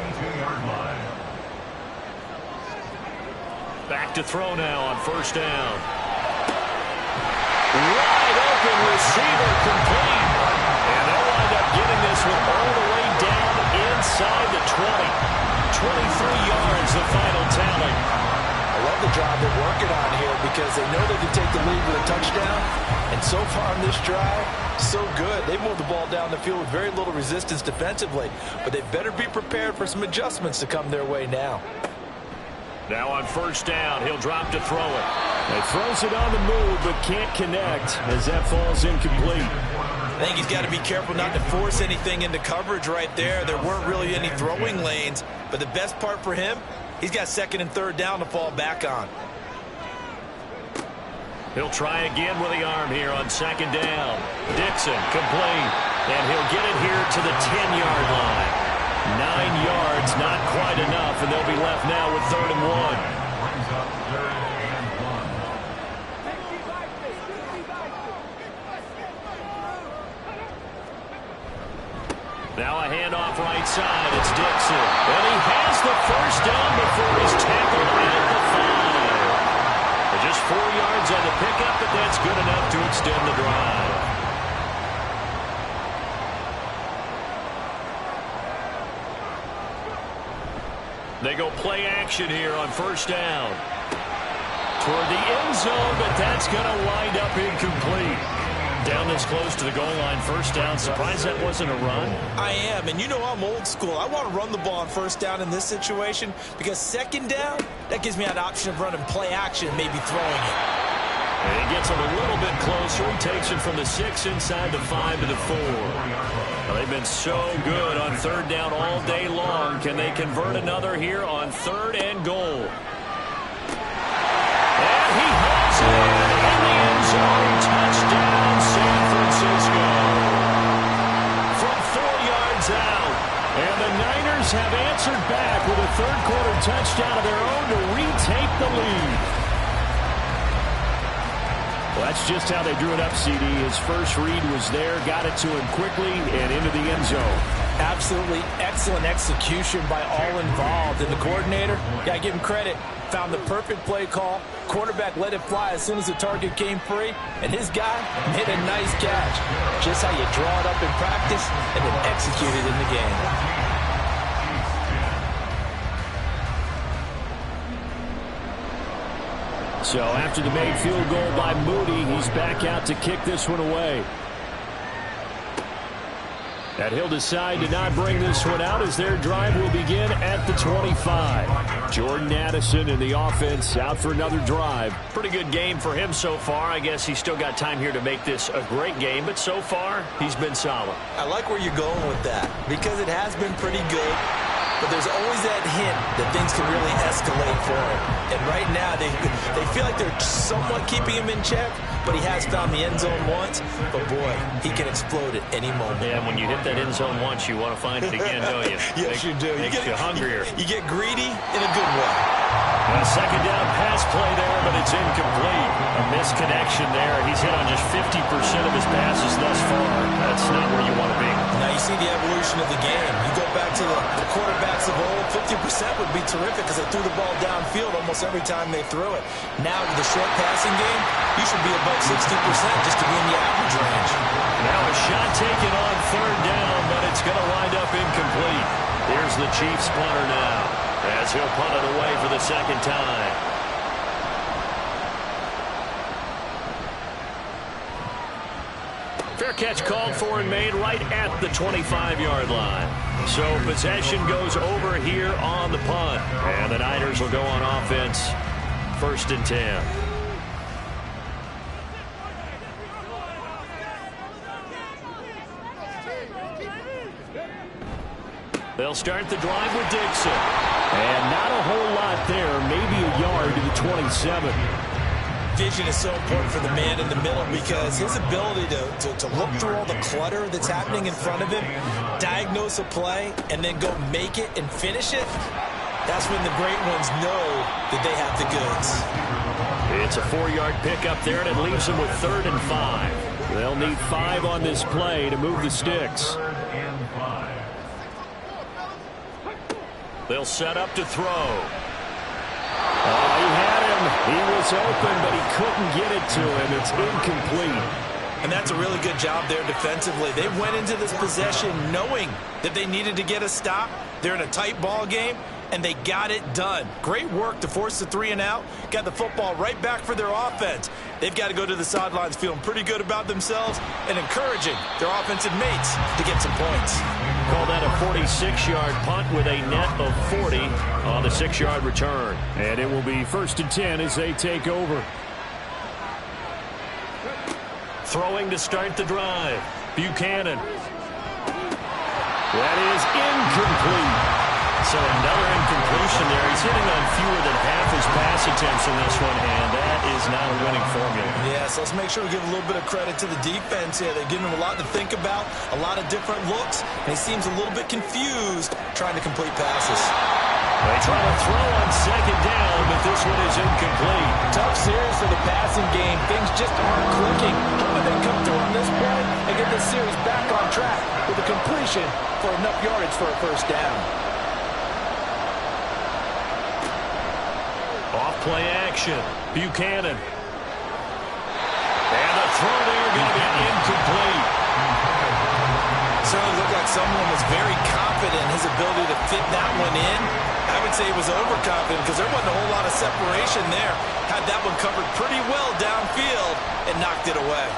Back to throw now on first down. Wide open receiver complete. And they'll wind up getting this one all the way down inside the 20. 23 yards, the final tally. I love the job they're working on here, because they know they can take the lead with a touchdown. And so far on this drive, so good. They moved the ball down the field with very little resistance defensively. But they better be prepared for some adjustments to come their way now. Now on first down, he'll drop to throw it. He throws it on the move, but can't connect as that falls incomplete. I think he's got to be careful not to force anything into coverage right there. There weren't really any throwing lanes, but the best part for him, he's got 2nd and 3rd down to fall back on. He'll try again with the arm here on 2nd down. Dixon complete, and he'll get it here to the 10-yard line. 9 yards, not quite enough, and they'll be left now with 3rd and 1. Now a handoff right side. It's Dixon. And he has the first down before he's tackled at the 5. Just 4 yards on the pickup, but that's good enough to extend the drive. They go play action here on first down. Toward the end zone, but that's going to wind up incomplete. Down this close to the goal line, first down. Surprised that wasn't a run? I am, and you know I'm old school. I want to run the ball on first down in this situation, because 2nd down, that gives me an option of running play action and maybe throwing it. And he gets him a little bit closer. He takes it from the 6 inside the 5 to the 4. Well, they've been so good on 3rd down all day long. Can they convert another here on 3rd and goal? And he hauls it in the end zone. Touchdown, San Francisco. From 4 yards out. And the Niners have answered back with a third-quarter touchdown of their own to retake the lead. Well, that's just how they drew it up, CD. His first read was there, got it to him quickly, and into the end zone. Absolutely excellent execution by all involved. And the coordinator, got to give him credit, found the perfect play call. Quarterback let it fly as soon as the target came free, and his guy made a nice catch. Just how you draw it up in practice and then execute it in the game. So after the made field goal by Moody, he's back out to kick this one away. And he'll decide to not bring this one out as their drive will begin at the 25. Jordan Addison in the offense out for another drive. Pretty good game for him so far. I guess he's still got time here to make this a great game, but so far he's been solid. I like where you're going with that because it has been pretty good. But there's always that hint that things can really escalate for him. And right now, they feel like they're somewhat keeping him in check, but he has found the end zone once. But, boy, he can explode at any moment. Yeah, when you hit that end zone once, you want to find it again, don't you? Yes, you do. Makes you hungrier. You get greedy in a good way. A second down pass play there, but it's incomplete. A misconnection there. He's hit on just 50% of his passes thus far. That's not where you want to be. Now you see the evolution of the game. You go back to the quarterbacks of old, 50% would be terrific because they threw the ball downfield almost every time they threw it. Now with the short passing game, you should be above 60% just to be in the average range. Now a shot taken on third down, but it's going to wind up incomplete. Here's the Chiefs punter now as he'll punt it away for the second time. Fair catch called for and made right at the 25-yard line. So possession goes over here on the punt. And the Niners will go on offense. 1st and 10. They'll start the drive with Dixon. And not a whole lot there. Maybe a yard to the 27. Vision is so important for the man in the middle because his ability to look through all the clutter that's happening in front of him, diagnose a play, and then go make it and finish it, that's when the great ones know that they have the goods. It's a 4-yard pickup there, and it leaves them with 3rd and 5. They'll need 5 on this play to move the sticks. They'll set up to throw. Oh, he had him. He was open, but he couldn't get it to him. It's incomplete. And that's a really good job there defensively. They went into this possession knowing that they needed to get a stop. They're in a tight ball game, and they got it done. Great work to force the 3 and out. Got the football right back for their offense. They've got to go to the sidelines feeling pretty good about themselves and encouraging their offensive mates to get some points. Call that a 46-yard punt with a net of 40 on the 6-yard return. And it will be 1st and 10 as they take over. Throwing to start the drive. Buchanan. That is incomplete. So another incompletion there. He's hitting on fewer than half his pass attempts in this one, and that is not a winning formula. Yes, let's make sure we give a little bit of credit to the defense here. They're giving him a lot to think about, a lot of different looks, and he seems a little bit confused trying to complete passes. They try to throw on 2nd down, but this one is incomplete. Tough series for the passing game. Things just aren't clicking. Hoping they come through on this play and get this series back on track with a completion for enough yardage for a 1st down. Off-play action. Buchanan. And the throw there going to be incomplete. Certainly looked like someone was very confident in his ability to fit that one in. I would say he was overconfident because there wasn't a whole lot of separation there. Had that one covered pretty well downfield and knocked it away.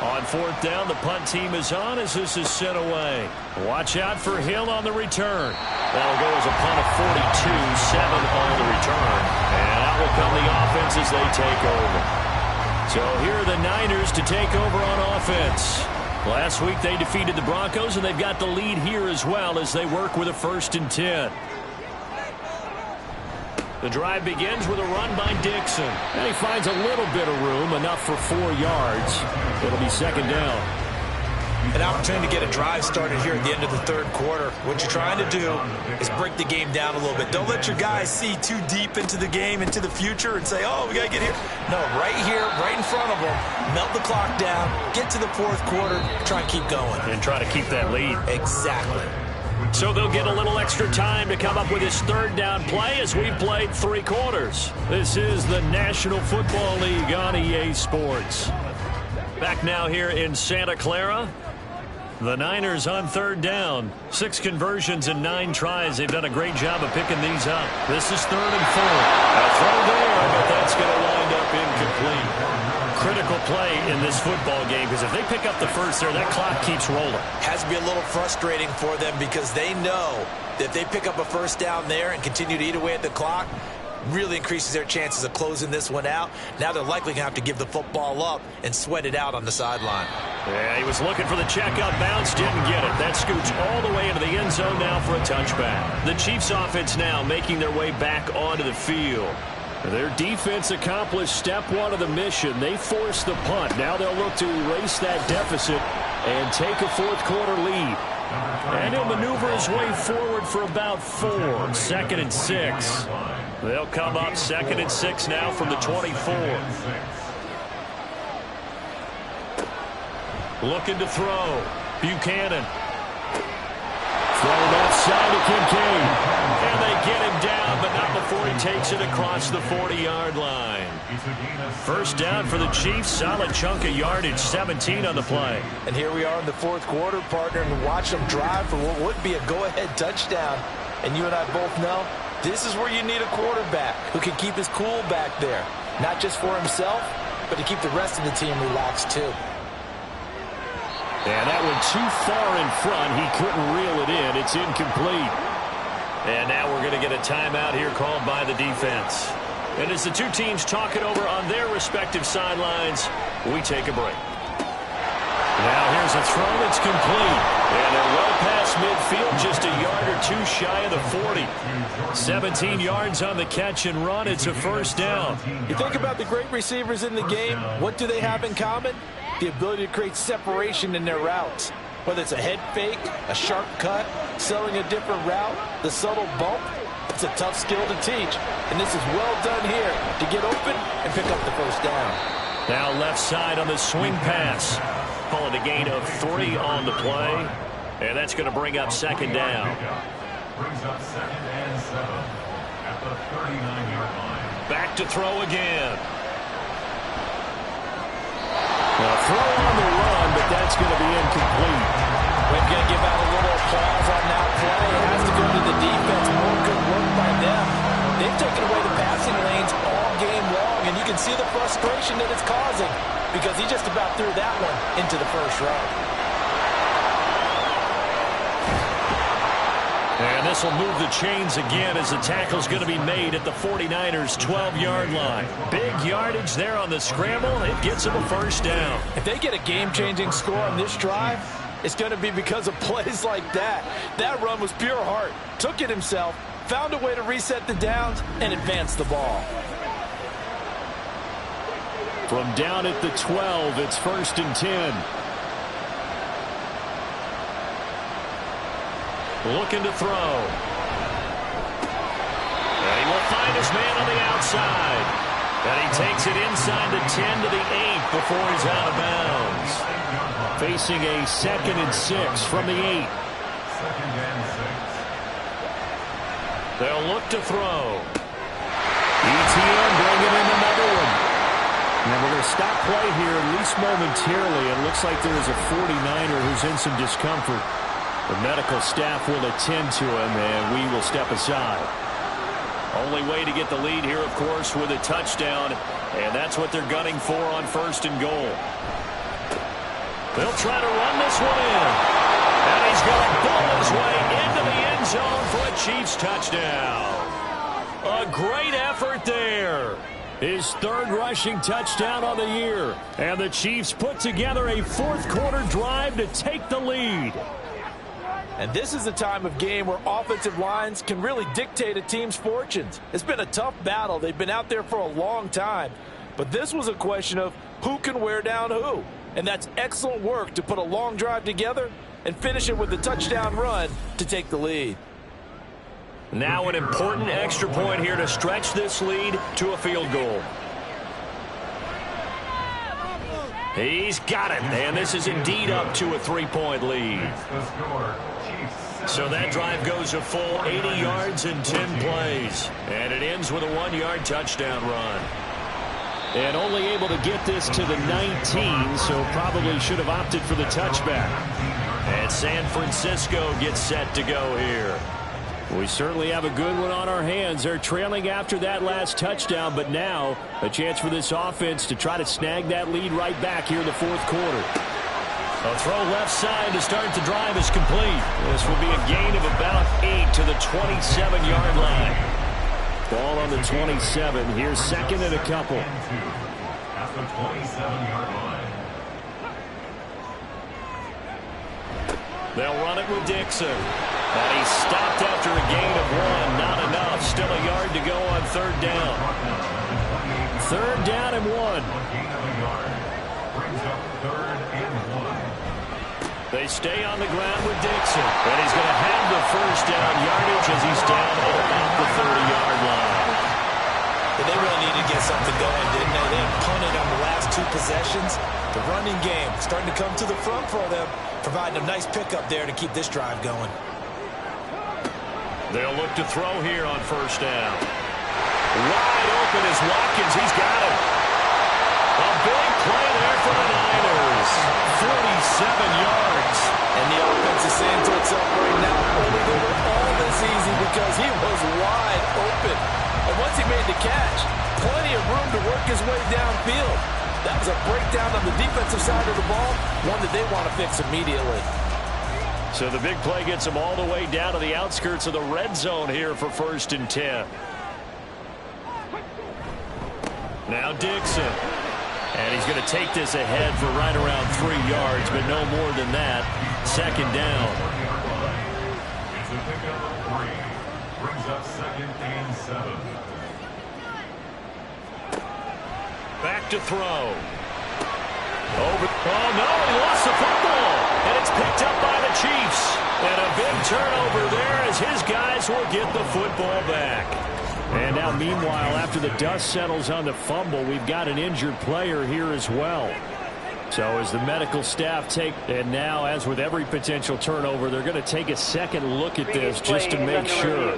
On 4th down, the punt team is on as this is sent away. Watch out for Hill on the return. That'll go as a punt of 42, 7 on the return. And out will come the offense as they take over. So here are the Niners to take over on offense. Last week they defeated the Broncos, and they've got the lead here as well as they work with a 1st and 10. The drive begins with a run by Dixon. And he finds a little bit of room, enough for 4 yards. It'll be 2nd down. An opportunity to get a drive started here at the end of the 3rd quarter. What you're trying to do is break the game down a little bit. Don't let your guys see too deep into the game, into the future, and say, oh, we got to get here. No, right here, right in front of them, melt the clock down, get to the 4th quarter, try and keep going. And try to keep that lead. Exactly. So they'll get a little extra time to come up with his 3rd down play as we've played 3 quarters. This is the National Football League on EA Sports. Back now here in Santa Clara. The Niners on 3rd down. 6 conversions and 9 tries. They've done a great job of picking these up. This is 3rd and 4. A throw there, but that's going to wind up incomplete. Critical play in this football game, because if they pick up the first there, that clock keeps rolling. Has to be a little frustrating for them because they know that if they pick up a first down there and continue to eat away at the clock, really increases their chances of closing this one out. Now they're likely going to have to give the football up and sweat it out on the sideline. Yeah, he was looking for the checkup bounce, didn't get it. That scoots all the way into the end zone now for a touchback. The Chiefs offense now making their way back onto the field. Their defense accomplished step one of the mission. They forced the punt. Now they'll look to erase that deficit and take a fourth quarter lead. And he'll maneuver his way forward for about 4. 2nd and 6. They'll come up 2nd and 6 now from the 24. Looking to throw. Buchanan. Throw left side to Kincaid. And they get him down, but not before he takes it across the 40-yard line. First down for the Chiefs. Solid chunk of yardage. 17 on the play. And here we are in the fourth quarter, partner, and watch them drive for what would be a go-ahead touchdown. And you and I both know this is where you need a quarterback who can keep his cool back there. Not just for himself, but to keep the rest of the team relaxed too. And that went too far in front. He couldn't reel it in. It's incomplete. And now we're going to get a timeout here called by the defense. And as the two teams talk it over on their respective sidelines, we take a break. Now here's a throw that's complete. And they're well past midfield, just a yard or two shy of the 40. 17 yards on the catch and run. It's a first down. You think about the great receivers in the game, what do they have in common? The ability to create separation in their routes. Whether it's a head fake, a sharp cut, selling a different route, the subtle bump, it's a tough skill to teach. And this is well done here to get open and pick up the first down. Now left side on the swing pass. Call it a gain of 3 on the play. And that's going to bring up second down. Brings up 2nd and 7 at the 39-yard line. Back to throw again. Now throw on the run, but that's going to be incomplete. We're going to give out a little applause on that play. It has to go to the defense. More good work by them. They've taken away the passing lanes all game long, and you can see the frustration that it's causing because he just about threw that one into the first row. And this will move the chains again as the tackle's going to be made at the 49ers' 12-yard line. Big yardage there on the scramble. It gets them a first down. If they get a game-changing score on this drive, it's going to be because of plays like that. That run was pure heart. Took it himself, found a way to reset the downs, and advance the ball. From down at the 12, it's 1st and 10. Looking to throw. And he will find his man on the outside. And he takes it inside the 10 to the 8 before he's out of bounds. Facing a 2nd and 6 from the 8. 2nd and 6. They'll look to throw. ETN bringing in another one. And we're going to stop play here, at least momentarily. It looks like there is a 49er who's in some discomfort. The medical staff will attend to him, and we will step aside. Only way to get the lead here, of course, with a touchdown, and that's what they're gunning for on 1st and goal. They'll try to run this one in, and he's going to ball his way into the end zone for a Chiefs touchdown. A great effort there. His 3rd rushing touchdown on the year, and the Chiefs put together a fourth quarter drive to take the lead. And this is a time of game where offensive lines can really dictate a team's fortunes. It's been a tough battle. They've been out there for a long time. But this was a question of who can wear down who. And that's excellent work to put a long drive together and finish it with a touchdown run to take the lead. Now an important extra point here to stretch this lead to a field goal. He's got it, and this is indeed up to a 3-point lead. So that drive goes a full 80 yards in 10 plays, and it ends with a 1-yard touchdown run. And only able to get this to the 19, so probably should have opted for the touchback. And San Francisco gets set to go here. We certainly have a good one on our hands. They're trailing after that last touchdown, but now a chance for this offense to try to snag that lead right back here in the fourth quarter. A throw left side to start the drive is complete. This will be a gain of about 8 to the 27-yard line. Ball on the 27. Here's second and a couple. At the 27-yard line. They'll run it with Dixon. And he's stopped after a gain of 1. Not enough. Still a yard to go on third down. Third down and 1. Gain of a yard. Brings up third and 1. They stay on the ground with Dixon. And he's going to have the first down yardage as he's down at about the 30-yard line. But they really needed to get something going, didn't they? They had punted on the last 2 possessions. The running game starting to come to the front for them, providing a nice pickup there to keep this drive going. They'll look to throw here on first down. Wide open is Watkins. He's got it. A big play there for the Niners. 47 yards. And the offense is saying to itself right now, only they were all this easy because he was wide open. And once he made the catch, plenty of room to work his way downfield. That was a breakdown on the defensive side of the ball, one that they want to fix immediately. So the big play gets him all the way down to the outskirts of the red zone here for first and 10. Now Dixon. And he's going to take this ahead for right around 3 yards, but no more than that. Second down. It's a pickup of 3. Brings up second and 7. Back to throw. Over. Oh, no, he lost the football. And it's picked up by the Chiefs. And a big turnover there as his guys will get the football back. And now, meanwhile, after the dust settles on the fumble, we've got an injured player here as well. So as the medical staff take, and now, as with every potential turnover, they're going to take a second look at this just to make sure.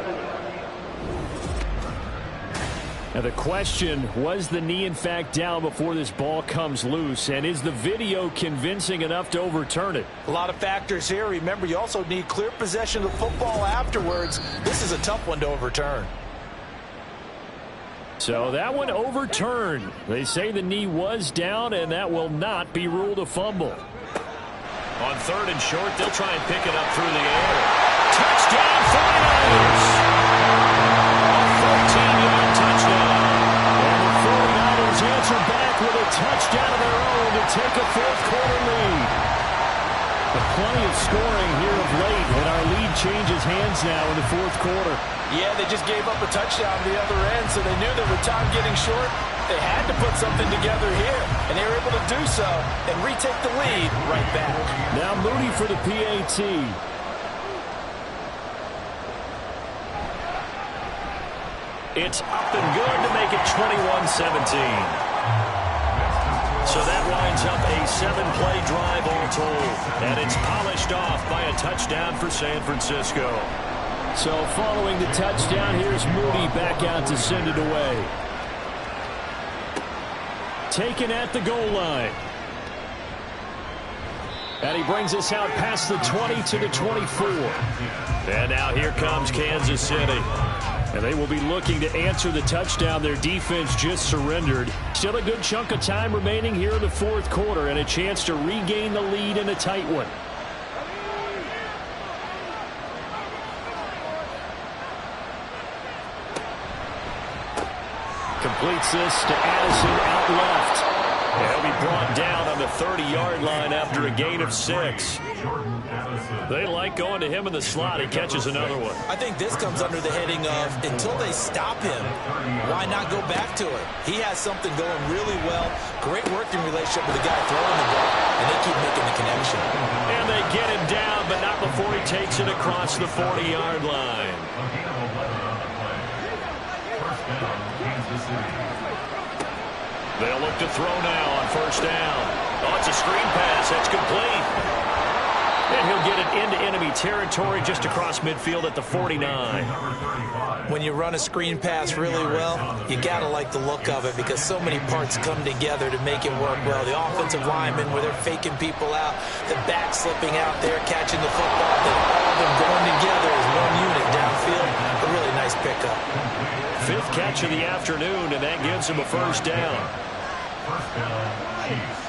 Now the question, was the knee in fact down before this ball comes loose? And is the video convincing enough to overturn it? A lot of factors here. Remember, you also need clear possession of the football afterwards. This is a tough one to overturn. So that one overturned. They say the knee was down, and that will not be ruled a fumble. On third and short, they'll try and pick it up through the air. Touchdown, 49ers! A 14-yard touchdown. And the 49ers answer back with a touchdown of their own to take a fourth-quarter lead. But plenty of scoring here of late, and our lead changes hands now in the fourth quarter. Yeah, they just gave up a touchdown on the other end, so they knew that with time getting short, they had to put something together here, and they were able to do so and retake the lead right back. Now Moody for the PAT. It's up and good to make it 21-17. So that winds up a 7-play drive all told. And it's polished off by a touchdown for San Francisco. So following the touchdown, here's Moody back out to send it away. Taken at the goal line. And he brings us out past the 20 to the 24. And now here comes Kansas City. And they will be looking to answer the touchdown their defense just surrendered. Still a good chunk of time remaining here in the fourth quarter and a chance to regain the lead in a tight one. Completes this to Addison out left. And he'll be brought down on the 30-yard line after a gain of 6. They like going to him in the slot. He catches another one. I think this comes under the heading of, until they stop him, why not go back to it? He has something going really well. Great working relationship with the guy throwing the ball, and they keep making the connection. And they get him down, but not before he takes it across the 40-yard line. They'll look to throw now on first down. Oh, it's a screen pass. That's complete. And he'll get it into enemy territory just across midfield at the 49. When you run a screen pass really well, you got to like the look of it because so many parts come together to make it work well. The offensive linemen where they're faking people out, the back slipping out there, catching the football, then all of them going together as one unit downfield. A really nice pickup. 5th catch of the afternoon, and that gives him a first down. First down, Chiefs.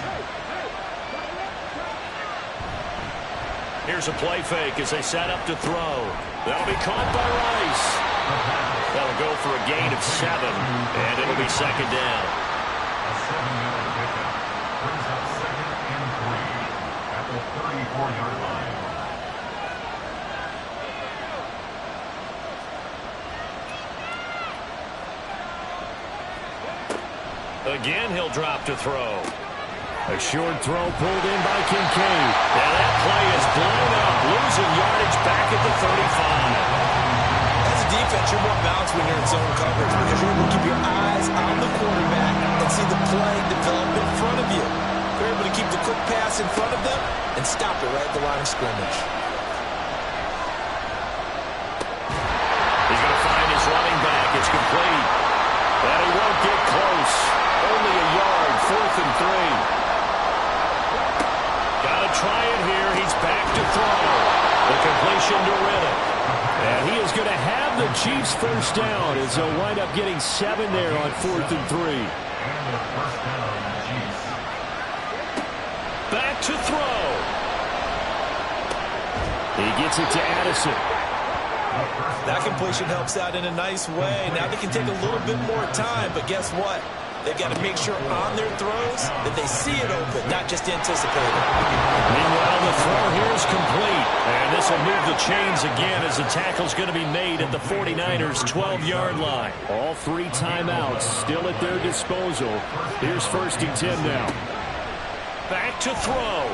Here's a play fake as they set up to throw. That'll be caught by Rice. That'll go for a gain of 7, and it'll be second down. A 7-yard pickup brings up 2nd and 3 at the 34-yard line. Again, he'll drop to throw. A short throw pulled in by Kincaid. And that play is blown up, losing yardage back at the 35. As a defense, you're more balanced when you're in zone coverage because you're able to keep your eyes on the quarterback and see the play develop in front of you. You're able to keep the quick pass in front of them and stop it right at the line of scrimmage. He's going to find his running back. It's complete. And he won't get close. Only a yard, 4th and 3. Got to try it here. He's back to throw. The completion to Riddick. And he is going to have the Chiefs first down as they'll wind up getting 7 there on 4th and 3. And the first down, Chiefs. Back to throw. He gets it to Addison. That completion helps out in a nice way. Now they can take a little bit more time, but guess what? They've got to make sure on their throws that they see it open, not just anticipate it. Meanwhile, the throw here is complete. And this will move the chains again as the tackle's going to be made at the 49ers' 12-yard line. All 3 timeouts still at their disposal. Here's 1st and 10 now. Back to throw.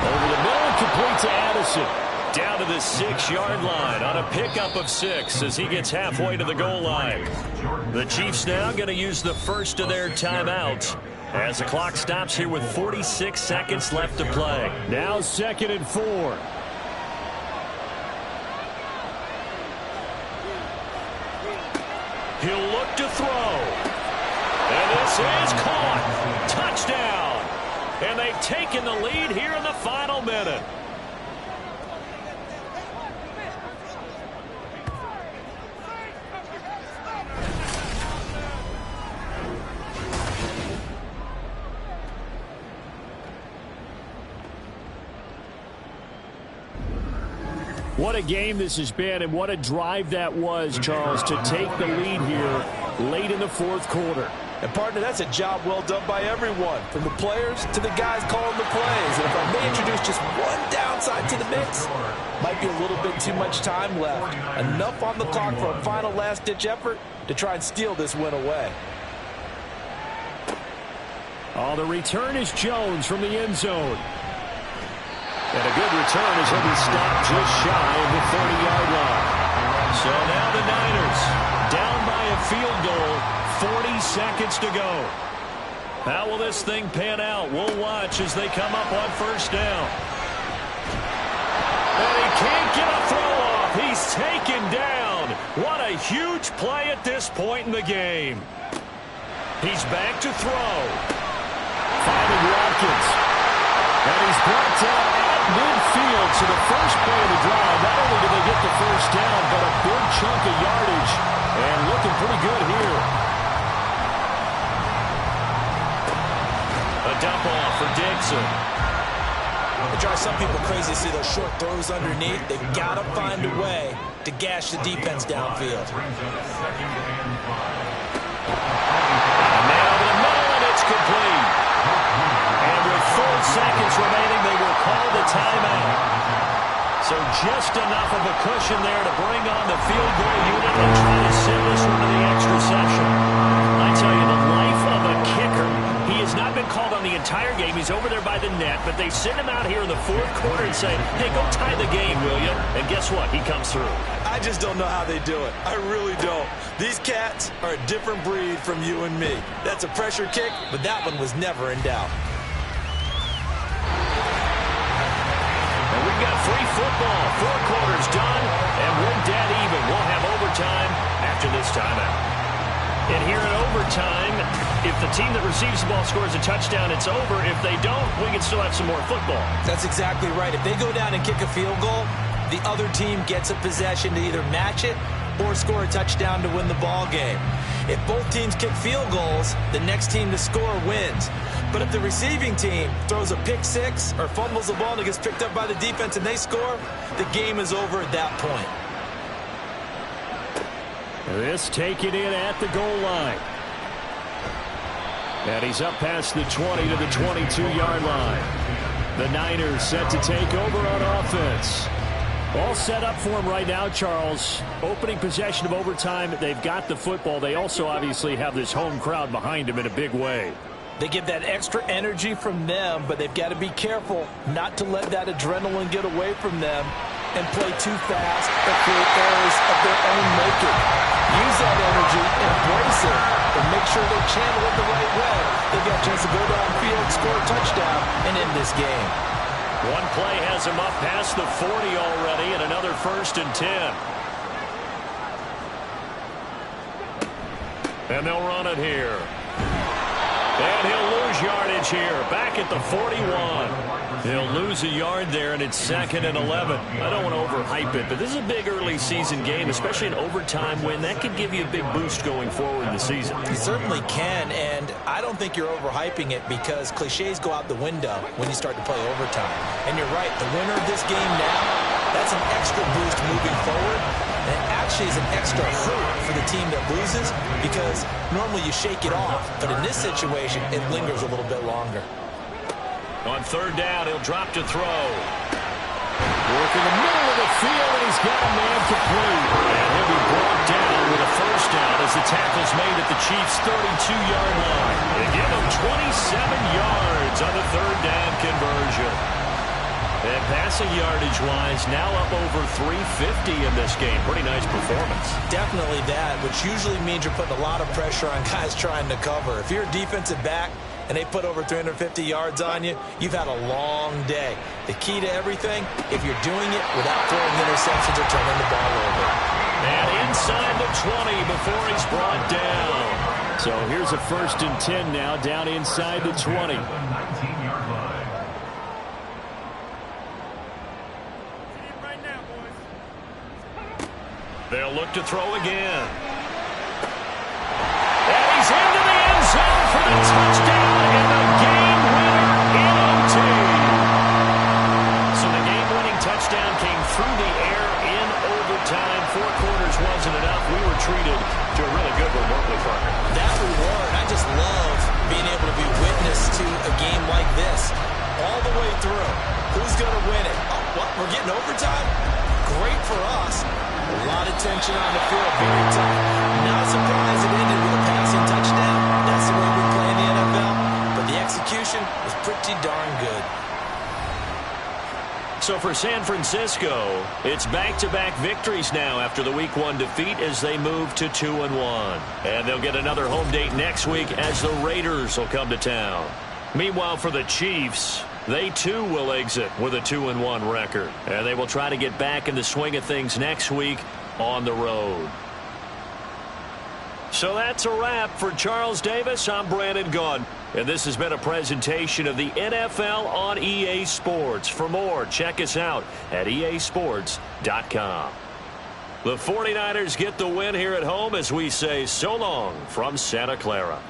Over the middle, complete to Addison. Down to the 6-yard line on a pickup of 6 as he gets halfway to the goal line. The Chiefs now going to use the first of their timeouts as the clock stops here with 46 seconds left to play. Now 2nd and 4. He'll look to throw. And this is caught. Touchdown. And they've taken the lead here in the final minute. What a game this has been, and what a drive that was, Charles, to take the lead here late in the 4th quarter. And, partner, that's a job well done by everyone, from the players to the guys calling the plays. And if I may introduce just one downside to the mix, might be a little bit too much time left. Enough on the clock for a final last-ditch effort to try and steal this win away. Oh, the return is Jones from the end zone. And a good return as he'll be stopped just shy of the 30-yard line. So now the Niners down by a field goal, 40 seconds to go. How will this thing pan out? We'll watch as they come up on first down. And he can't get a throw off. He's taken down. What a huge play at this point in the game. He's back to throw. Finding Watkins. And he's brought down at midfield. So the first play of the drive, not only did they get the first down, but a big chunk of yardage. And looking pretty good here. A dump off for Dixon. It drives some people crazy to see those short throws underneath. They've got to find a way to gash the defense downfield. And now to the middle, and it's complete. And with 4 seconds remaining, they will call the timeout. So just enough of a cushion there to bring on the field goal unit and try to send this one to the extra session. I tell you, the life of a kicker. He has not been called on the entire game. He's over there by the net, but they send him out here in the 4th quarter and say, hey, go tie the game, will you? And guess what? He comes through. I just don't know how they do it. I really don't. These cats are a different breed from you and me. That's a pressure kick, but that one was never in doubt. And we've got free football. 4 quarters done, and we're dead even. We'll have overtime after this timeout. And here in overtime. If the team that receives the ball scores a touchdown, it's over. If they don't, we can still have some more football. That's exactly right. If they go down and kick a field goal, the other team gets a possession to either match it or score a touchdown to win the ball game. If both teams kick field goals, the next team to score wins. But if the receiving team throws a pick six or fumbles the ball and it gets picked up by the defense and they score, the game is over at that point. This taken in at the goal line. And he's up past the 20 to the 22-yard line. The Niners set to take over on offense. All set up for him right now, Charles. Opening possession of overtime. They've got the football. They also obviously have this home crowd behind them in a big way. They get that extra energy from them, but they've got to be careful not to let that adrenaline get away from them and play too fast or create errors of their own making. Use that energy, embrace it, and make sure they channel it the right way. They've got a chance to go downfield, score a touchdown, and end this game. One play has him up past the 40 already, and another 1st and 10. And they'll run it here. And he'll lose yardage here, back at the 41. He'll lose a yard there, and it's 2nd and 11. I don't want to overhype it, but this is a big early season game, especially an overtime win. That could give you a big boost going forward in the season. You certainly can, and I don't think you're overhyping it because cliches go out the window when you start to play overtime. And you're right, the winner of this game now, that's an extra boost moving forward. And it actually is an extra hurt for the team that loses because normally you shake it off, but in this situation, it lingers a little bit longer. On 3rd down, he'll drop to throw. Working the middle of the field, and he's got a man complete. And he'll be brought down with a 1st down as the tackle's made at the Chiefs' 32-yard line. They give him 27 yards on the 3rd down conversion. And passing yardage-wise, now up over 350 in this game. Pretty nice performance. Definitely that, which usually means you're putting a lot of pressure on guys trying to cover. If you're a defensive back and they put over 350 yards on you, you've had a long day. The key to everything, if you're doing it without throwing interceptions or turning the ball over. And inside the 20 before he's brought down. So here's a 1st and 10 now, down inside the 20. They'll look to throw again. And he's into the end zone for the touchdown and the game winner in OT. So the game-winning touchdown came through the air in overtime. 4 quarters wasn't enough. We were treated to a really good one, weren't we, Parker? That reward, I just love being able to be witness to a game like this all the way through. Who's going to win it? Oh, what? We're getting overtime? Great for us. A lot of tension on the field, very tough. Not surprised it ended with a passing touchdown. That's the way we play in the NFL. But the execution was pretty darn good. So for San Francisco, it's back-to-back victories now after the Week 1 defeat as they move to 2-1. And they'll get another home date next week as the Raiders will come to town. Meanwhile, for the Chiefs, they too will exit with a 2-1 record. And they will try to get back in the swing of things next week on the road. So that's a wrap for Charles Davis. I'm Brandon Gaudin. And this has been a presentation of the NFL on EA Sports. For more, check us out at easports.com. The 49ers get the win here at home as we say so long from Santa Clara.